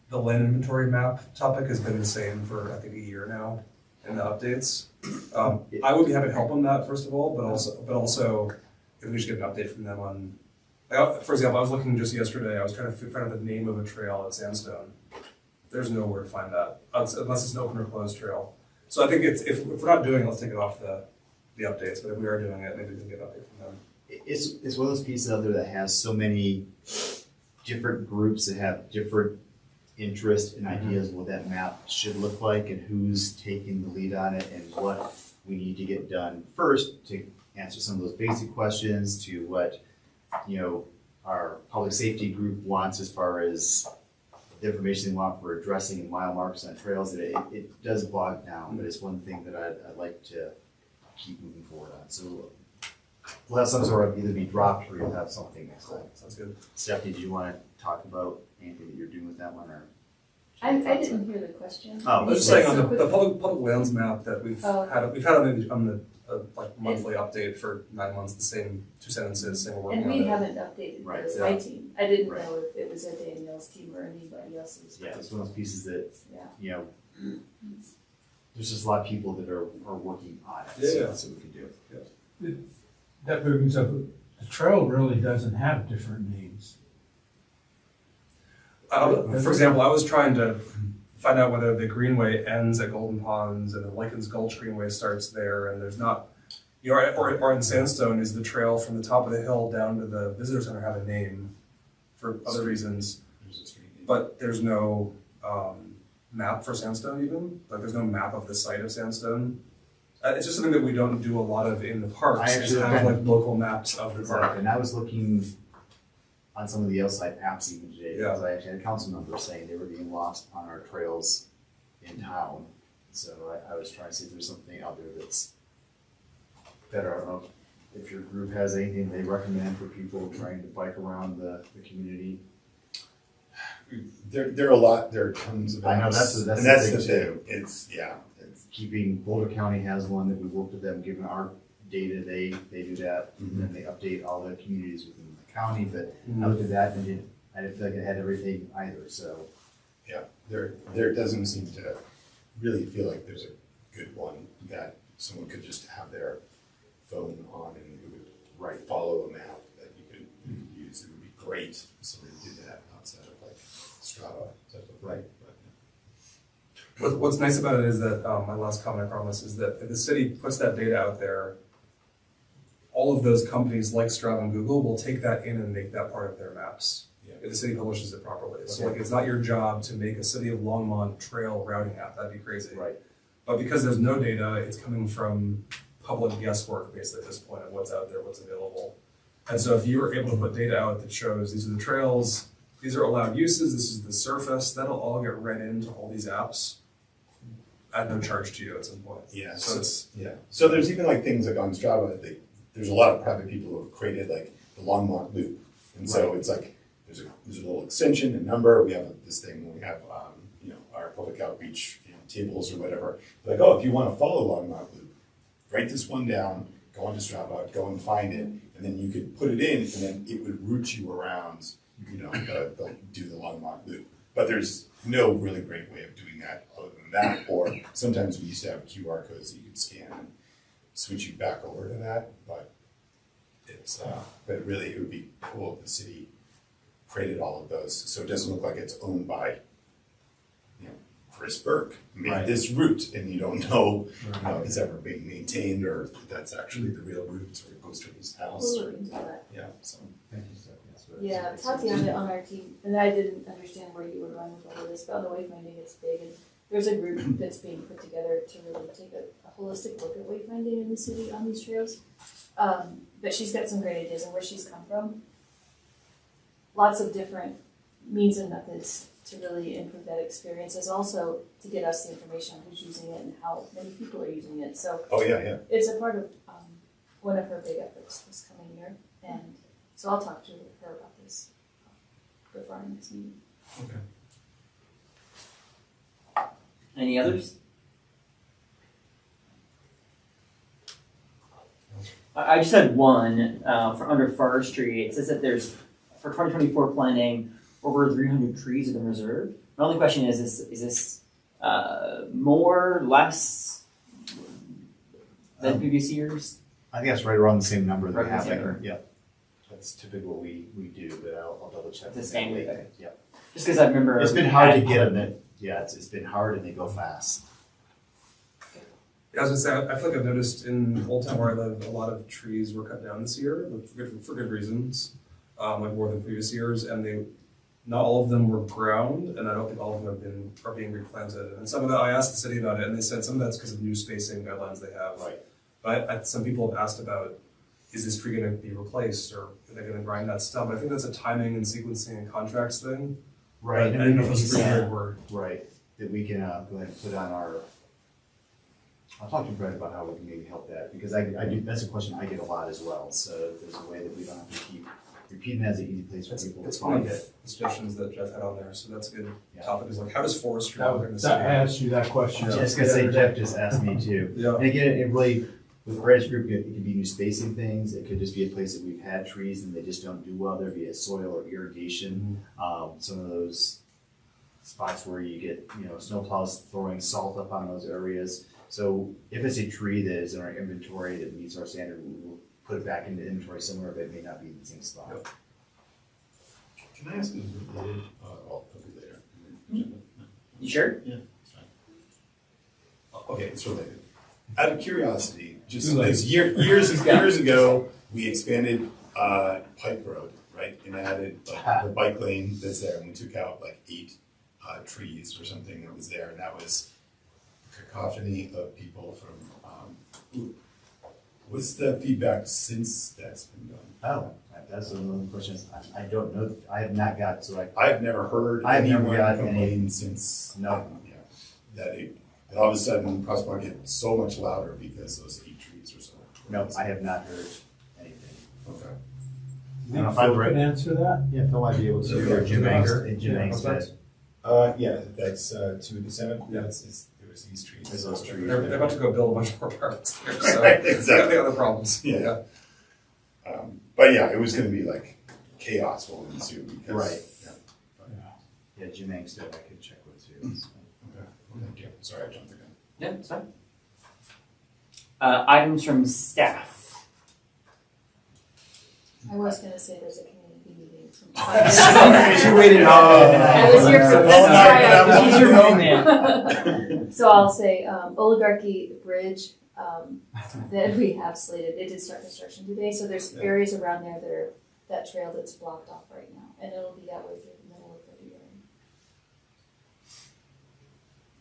Speaker 5: The land inventory map topic has been the same for, I think, a year now in the updates. I would be happy to help on that, first of all, but also if we should get an update from them on, for example, I was looking just yesterday, I was trying to find out the name of a trail at Sandstone. There's nowhere to find that, unless it's an open or closed trail. So I think if we're not doing it, let's take it off the updates, but if we are doing it, maybe we can get an update from them.
Speaker 6: It's one of those pieces out there that has so many different groups that have different interests and ideas of what that map should look like and who's taking the lead on it and what we need to get done first to answer some of those basic questions, to what, you know, our public safety group wants as far as the information they want for addressing and mile markers on trails. That it does bog down, but it's one thing that I'd like to keep moving forward on. So we'll have some sort of either be dropped or you'll have something next time.
Speaker 5: Sounds good.
Speaker 6: Stephanie, do you want to talk about anything that you're doing with that one, or?
Speaker 2: I didn't hear the question.
Speaker 6: Oh,
Speaker 5: I was just saying on
Speaker 2: So
Speaker 5: the public lands map that we've
Speaker 2: Oh.
Speaker 5: had on the like monthly update for 9 months, the same 2 sentences saying we're working
Speaker 2: And
Speaker 5: on
Speaker 2: we
Speaker 5: it.
Speaker 2: haven't updated
Speaker 6: Right,
Speaker 2: this,
Speaker 5: yeah.
Speaker 2: my team. I didn't
Speaker 6: Right.
Speaker 2: know if it was a Danielle's team or anybody else's.
Speaker 6: Yeah, it's one of those pieces that,
Speaker 2: Yeah.
Speaker 6: you know, there's just a lot of people that are working on it,
Speaker 5: Yeah,
Speaker 6: so
Speaker 5: yeah.
Speaker 6: that's what we can do.
Speaker 8: That brings up, the trail really doesn't have different names.
Speaker 5: For example, I was trying to find out whether the Greenway ends at Golden Ponds and the Lincoln's Gulch Greenway starts there, and there's not, you know, or in Sandstone, is the trail from the top of the hill down to the visitor center have a name for other reasons,
Speaker 3: There's a street name.
Speaker 5: but there's no map for Sandstone even, like there's no map of the site of Sandstone. It's just something that we don't do a lot of in the parks,
Speaker 6: I
Speaker 5: is
Speaker 6: actually
Speaker 5: have
Speaker 6: kind
Speaker 5: like
Speaker 6: of-
Speaker 5: local maps of the park.
Speaker 6: And I was looking on some of the outside apps even today,
Speaker 5: Yeah.
Speaker 6: because I actually had a council member saying they were getting lost on our trails in town. So I was trying to see if there's something out there that's better. I don't know if your group has anything they recommend for people trying to bike around the community.
Speaker 3: There are a lot, there are tons of
Speaker 6: I know,
Speaker 3: apps.
Speaker 6: that's the
Speaker 3: And that's
Speaker 6: thing
Speaker 3: the
Speaker 6: too.
Speaker 3: thing, it's, yeah, it's,
Speaker 6: Keeping, Boulder County has one that we worked with them, given our data, they do that. And then they update all the communities within the county, but I looked at that and I didn't feel like it had everything either, so.
Speaker 3: yeah, there doesn't seem to really feel like there's a good one that someone could just have their phone on and it would follow a map that you could use. It would be great if somebody did that outside of like Strava type of thing. But
Speaker 5: What's nice about it is that, my last comment, I promise, is that if the city puts that data out there, all of those companies like Strava and Google will take that in and make that part of their maps.
Speaker 3: Yeah.
Speaker 5: If the city publishes it properly. So like, it's not your job to make a City of Longmont trail routing app, that'd be crazy.
Speaker 6: Right.
Speaker 5: But because there's no data, it's coming from public guesswork basically at this point of what's out there, what's available. And so if you were able to put data out that shows these are the trails, these are allowed uses, this is the surface, that'll all get read into all these apps at no charge to you at some point.
Speaker 3: yeah,
Speaker 5: So it's,
Speaker 3: so there's even like things like on Strava, there's a lot of private people who have created like the Longmont loop. And so it's like, there's a little extension, a number, we have this thing, when we have, you know, our public outreach, you know, tables or whatever. Like, oh, if you want to follow Longmont loop, write this one down, go onto Strava, go and find it, and then you could put it in, and then it would route you around, you know, do the Longmont loop. But there's no really great way of doing that other than that, or sometimes we used to have QR codes that you could scan and switch you back over to that, but it's, but really it would be cool if the city created all of those, so it doesn't look like it's owned by, you know, Chris Burke made
Speaker 6: Right.
Speaker 3: this route, and you don't know how it's ever being maintained, or if that's actually the real route, or it goes to his house,
Speaker 2: We'll
Speaker 3: or,
Speaker 2: look into that.
Speaker 3: yeah, so.
Speaker 6: Thank you, Stephanie. That's what-
Speaker 2: Yeah, Tatiana on our team, and I didn't understand where you were going with all of this, but on the wayfinding, it's big, and there's a group that's being put together to really take a holistic look at wayfinding in the city on these trails. But she's got some great ideas and where she's come from. Lots of different means and methods to really improve that experience, is also to get us the information on who's using it and how many people are using it. So
Speaker 3: Oh, yeah,
Speaker 2: it's a part of one of her big efforts this coming year. And so I'll talk to her about this before our next meeting.
Speaker 4: Any others? I just had one, for under forestry. It says that there's, for 2024 planning, over 300 trees have been reserved. My only question is this more, less than previous years?
Speaker 6: I think that's right around the same number that
Speaker 4: Right
Speaker 6: we
Speaker 4: around
Speaker 6: have
Speaker 4: the same
Speaker 6: there.
Speaker 4: number.
Speaker 6: Yep. That's typically what we do, but I'll double check.
Speaker 4: The standard, okay.
Speaker 6: Yep.
Speaker 4: Just because I remember.
Speaker 6: It's been hard to get them. It's been hard and they go fast.
Speaker 5: Yeah, I was gonna say, I feel like I've noticed in Old Town where I live, a lot of trees were cut down this year, but for good reasons, like more than previous years, and not all of them were ground, and I don't think all of them are being replanted. And some of that, I asked the city about it, and they said some of that's because of new spacing guidelines they have.
Speaker 6: Right.
Speaker 5: But some people have asked about, is this tree gonna be replaced, or are they gonna grind that stump? I think that's a timing and sequencing and contracts thing.
Speaker 6: Right.
Speaker 5: I didn't know if those 300 were.
Speaker 6: Right. That we can go ahead and put on our. I'll talk to Brett about how we can maybe help that, because I do, that's a question I get a lot as well. So if there's a way that we don't have to keep repeating that as an easy place for people
Speaker 5: It's
Speaker 6: to
Speaker 5: one
Speaker 6: find
Speaker 5: of
Speaker 6: it.
Speaker 5: the suggestions that Jeff had on there, so that's a good
Speaker 6: Yeah.
Speaker 5: topic, is like, how does forestry work in the
Speaker 8: I
Speaker 5: city?
Speaker 8: asked you that question.
Speaker 6: I was gonna say, Jeff just asked me too.
Speaker 5: Yeah.
Speaker 6: And again, it really, with Brand's group, it could be new spacing things. It could just be a place that we've had trees and they just don't do well there, be it soil or irrigation. Some of those spots where you get, snowplows throwing salt up on those areas. So if it's a tree that is in our inventory that meets our standard, we'll put it back into inventory somewhere, but it may not be in the same spot.
Speaker 5: Yep.
Speaker 3: Can I ask you related? I'll put it later.
Speaker 4: You sure?
Speaker 3: Yeah, it's fine. Okay, it's related. Out of curiosity, just
Speaker 8: Too late.
Speaker 3: this years ago, we expanded Pike Road, right? And added the bike lane that's there, and we took out like 8 trees or something that was there, and that was a cacophony of people from. What's the feedback since that's been done?
Speaker 6: Oh, that's another question. I don't know. I have not got,
Speaker 3: I've never heard
Speaker 6: I've never
Speaker 3: anyone
Speaker 6: got
Speaker 3: complain since.
Speaker 6: No.
Speaker 3: That all of a sudden crosswalk get so much louder because those 8 trees or so.
Speaker 6: no, I have not heard anything.
Speaker 3: Okay.
Speaker 6: I don't know if
Speaker 8: Phil
Speaker 6: I'm right.
Speaker 8: can answer that?
Speaker 6: Yeah, Phil might be able to, or Jim Anger, and Jim Anger said,
Speaker 11: Yeah, that's 2 to 7.
Speaker 5: Yeah.
Speaker 11: It was these trees.
Speaker 6: there's those trees.
Speaker 5: They're about to go build a bunch more apartments there, so
Speaker 3: Right,
Speaker 5: they got
Speaker 3: exactly.
Speaker 5: the other problems.
Speaker 3: Yeah. But yeah, it was gonna be like chaos will ensue because.
Speaker 6: Right.
Speaker 3: Yeah.
Speaker 6: Yeah, Jim Anger said I could check with too. So.
Speaker 3: Okay, well, thank you. Sorry, I jumped the gun.
Speaker 4: Yeah, it's fine. Items from staff.
Speaker 2: I was gonna say there's a community meeting from.
Speaker 4: She waited.
Speaker 2: I was here for this, sorry.
Speaker 4: She's your man.
Speaker 2: So I'll say, Oligarchy Bridge, that we have slated, it did start construction today, so there's areas around there that trail that's blocked off right now, and it'll be that way through the middle of February.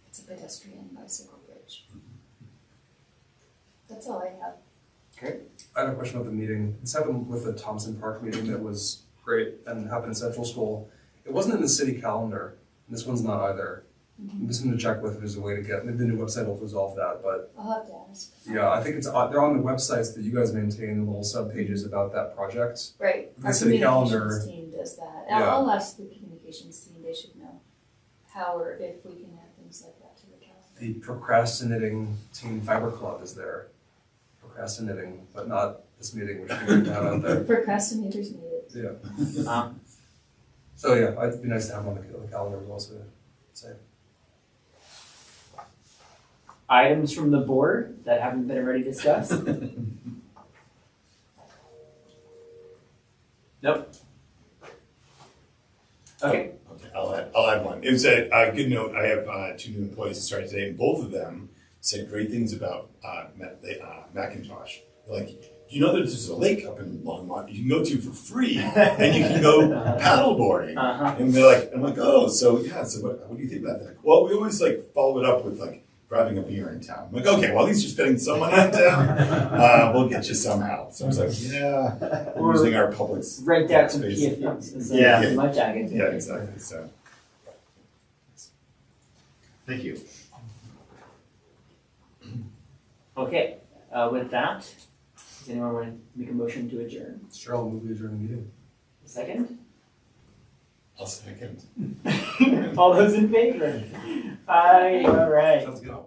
Speaker 2: It's a pedestrian bicycle bridge. That's all I have.
Speaker 5: I have a question about the meeting. This happened with the Thompson Park meeting that was great and happened in Central School. It wasn't in the city calendar. And this one's not either. I'm just going to check with if there's a way to get, maybe the new website will resolve that, but
Speaker 2: I'll have to ask.
Speaker 5: yeah, I think they're on the websites that you guys maintain, little sub-pages about that project.
Speaker 2: Right,
Speaker 5: The
Speaker 2: our
Speaker 5: city calendar-
Speaker 2: communications team does that, and
Speaker 5: Yeah.
Speaker 2: I'll ask the communications team, they should know how or if we can add things like that to the calendar.
Speaker 5: The procrastinating teen fiber club is there. Procrastinating, but not this meeting, which we need to have out there.
Speaker 2: Procrastinators need it.
Speaker 5: Yeah. So yeah, it'd be nice to have on the calendar as well, so say.
Speaker 4: Items from the board that haven't been already discussed? Nope. Okay.
Speaker 3: Okay, I'll add one. It was a good note. I have 2 new employees that started today, and both of them said great things about Macintosh. Like, you know, there's a lake up in Longmont you can go to for free, and you can go paddleboarding.
Speaker 4: Uh-huh.
Speaker 3: And they're like, I'm like, oh, so yeah. So what do you think about that? Well, we always like follow it up with like grabbing a beer in town. I'm like, okay, well, at least you're spending some money in town. We'll get you somehow. So I was like, yeah, we're using our public
Speaker 4: Rent out some
Speaker 3: space.
Speaker 4: PFMs.
Speaker 3: Yeah.
Speaker 4: Much I can do.
Speaker 3: Yeah, exactly. So.
Speaker 6: Thank you.
Speaker 4: Okay, with that, Does anyone want to make a motion to adjourn?
Speaker 5: Sure, I'll move during the meeting.
Speaker 4: A second?
Speaker 3: I'll second.
Speaker 4: All those in favor? Aye, all right.
Speaker 5: Sounds good.